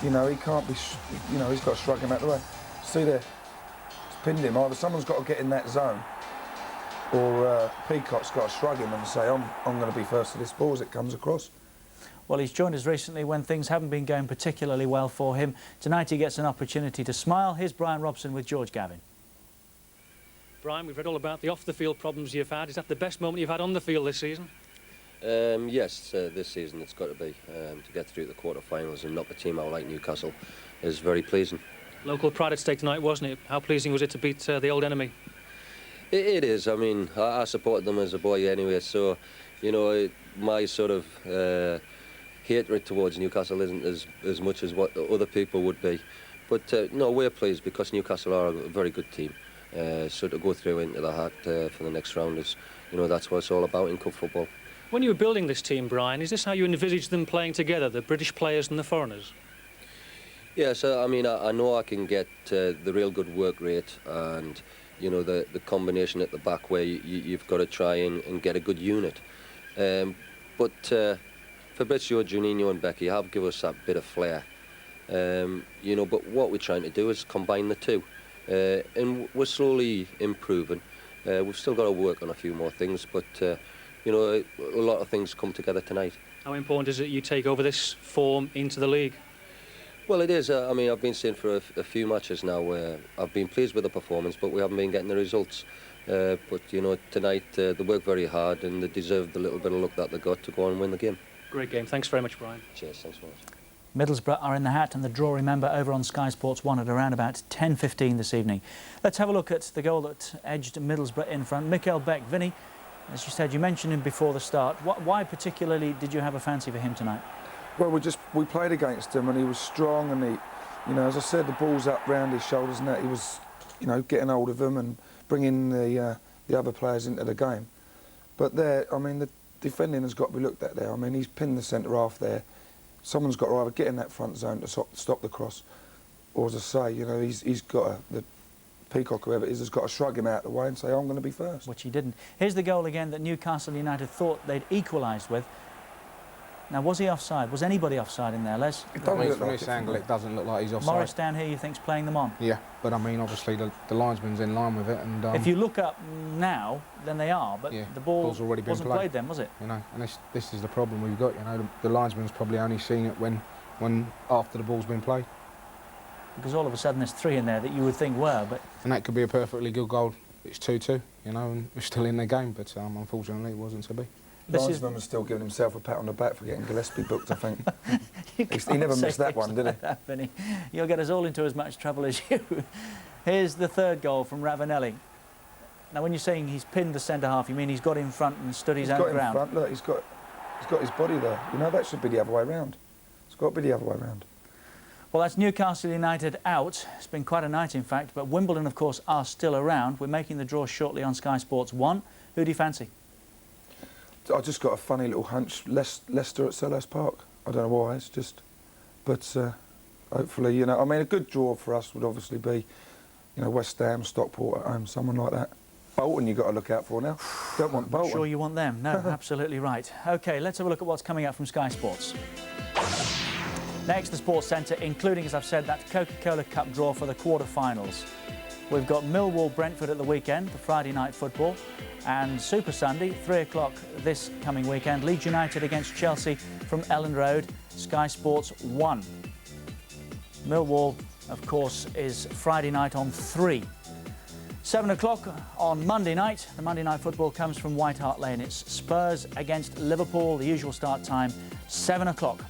You know, he can't be. You know, he's got to shrug him out the way. See there, he's pinned him. Either someone's got to get in that zone, or Peacock's got to shrug him and say, "I'm going to be first to this ball as it comes across." Well, he's joined us recently when things haven't been going particularly well for him. Tonight he gets an opportunity to smile. Here's Brian Robson with George Gavin. Brian, we've read all about the off-the-field problems you've had. Is that the best moment you've had on the field this season? Yes, this season it's got to be. To get through the quarter-finals and knock a team out like Newcastle is very pleasing. Local pride at stake tonight, wasn't it? How pleasing was it to beat the old enemy? It is. I mean, I supported them as a boy anyway, so, you know, my sort of hatred towards Newcastle isn't as much as what other people would be. But, no, we're pleased because Newcastle are a very good team. So to go through into the hat for the next round is, you know, that's what it's all about in cup football. When you were building this team, Brian, is this how you envisaged them playing together, the British players and the foreigners? Yes, I mean, I know I can get the real good work rate and, you know, the combination at the back where you've got to try and get a good unit. But Fabrizio, Juninho and Becky have given us that bit of flair. You know, but what we're trying to do is combine the two. And we're slowly improving. We've still got to work on a few more things, but, you know, a lot of things come together tonight. How important is it you take over this form into the league? Well, it is. I mean, I've been seeing for a few matches now where I've been pleased with the performance, but we haven't been getting the results. But, you know, tonight they worked very hard and they deserved the little bit of luck that they got to go and win the game. Great game. Thanks very much, Brian. Cheers. Thanks so much. Middlesbrough are in the hat, and the draw, remember, over on Sky Sports 1 at around about 10:15 this evening. Let's have a look at the goal that edged Middlesbrough in front. Mikael Beck. Vinny, as you said, you mentioned him before the start. Why particularly did you have a fancy for him tonight? Well, we played against him and he was strong and he, you know, as I said, the ball's up round his shoulders and that he was, you know, getting hold of them and bringing the other players into the game. But there, I mean, the defending has got to be looked at there. I mean, he's pinned the centre half there. Someone's got to either get in that front zone to stop the cross, or as I say, you know, he's got the Peacock, whoever it is, has got to shrug him out of the way and say, I'm going to be first. Which he didn't. Here's the goal again that Newcastle United thought they'd equalised with. Now, was he offside? Was anybody offside in there, Les? From this angle, it doesn't look like he's offside. Morris down here, you think's playing them on? Yeah, but I mean, obviously the linesman's in line with it, and if you look up now, then they are. But yeah, the ball ball's already been wasn't played then, was it? You know, and this is the problem we've got. You know, the linesman's probably only seen it when after the ball's been played. Because all of a sudden there's 3 in there that you would think were, but and that could be a perfectly good goal. It's 2-2, you know, and we're still in the game, but unfortunately it wasn't to be. Linesman was still giving himself a pat on the back for getting Gillespie booked, I think. He never missed that one, did he? That, Vinny. You'll get us all into as much trouble as you. Here's the third goal from Ravanelli. Now, when you're saying he's pinned the centre half, you mean he's got in front and stood his own ground? He's got in front, look, he's got his body there. You know, that should be the other way round. It's got to be the other way round. Well, that's Newcastle United out. It's been quite a night, in fact, but Wimbledon, of course, are still around. We're making the draw shortly on Sky Sports 1. Who do you fancy? I just got a funny little hunch, Leicester at Selhurst Park. I don't know why, it's just... But hopefully, you know, I mean, a good draw for us would obviously be, you know, West Ham, Stockport at home, someone like that. Bolton you've got to look out for now. Don't want Bolton. Sure you want them? No, absolutely right. OK, let's have a look at what's coming up from Sky Sports. Next, the Sports Centre, including, as I've said, that Coca-Cola Cup draw for the quarter-finals. We've got Millwall-Brentford at the weekend for Friday night football. And Super Sunday, 3 o'clock this coming weekend, Leeds United against Chelsea from Ellen Road, Sky Sports 1. Millwall, of course, is Friday night on 3. 7 o'clock on Monday night. The Monday night football comes from White Hart Lane. It's Spurs against Liverpool, the usual start time, 7 o'clock.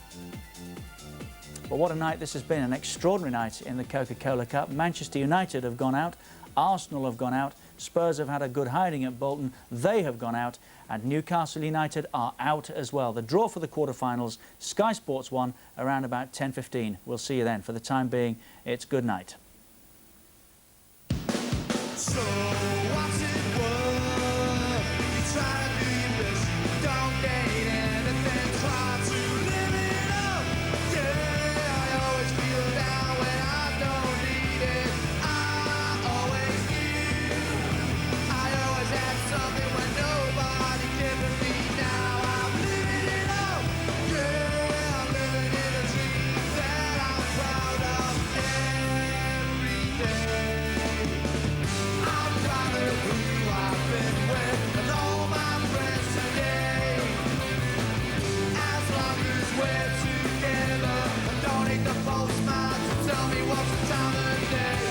But what a night this has been, an extraordinary night in the Coca-Cola Cup. Manchester United have gone out, Arsenal have gone out, Spurs have had a good hiding at Bolton, they have gone out, and Newcastle United are out as well. The draw for the quarter-finals, Sky Sports 1, around about 10:15. We'll see you then. For the time being, it's good night. So what's it worth? You try to do your best, don't gain anything, try to live it up. Yeah, I always feel down when I don't need it. I always knew I always had something when nobody giving me. Now I'm living it up. Yeah, I'm living in a dream that I'm proud of every day. I'm proud of who I've been with and all my friends today. As long as we're together, I don't need the postman to tell me what's the time of day.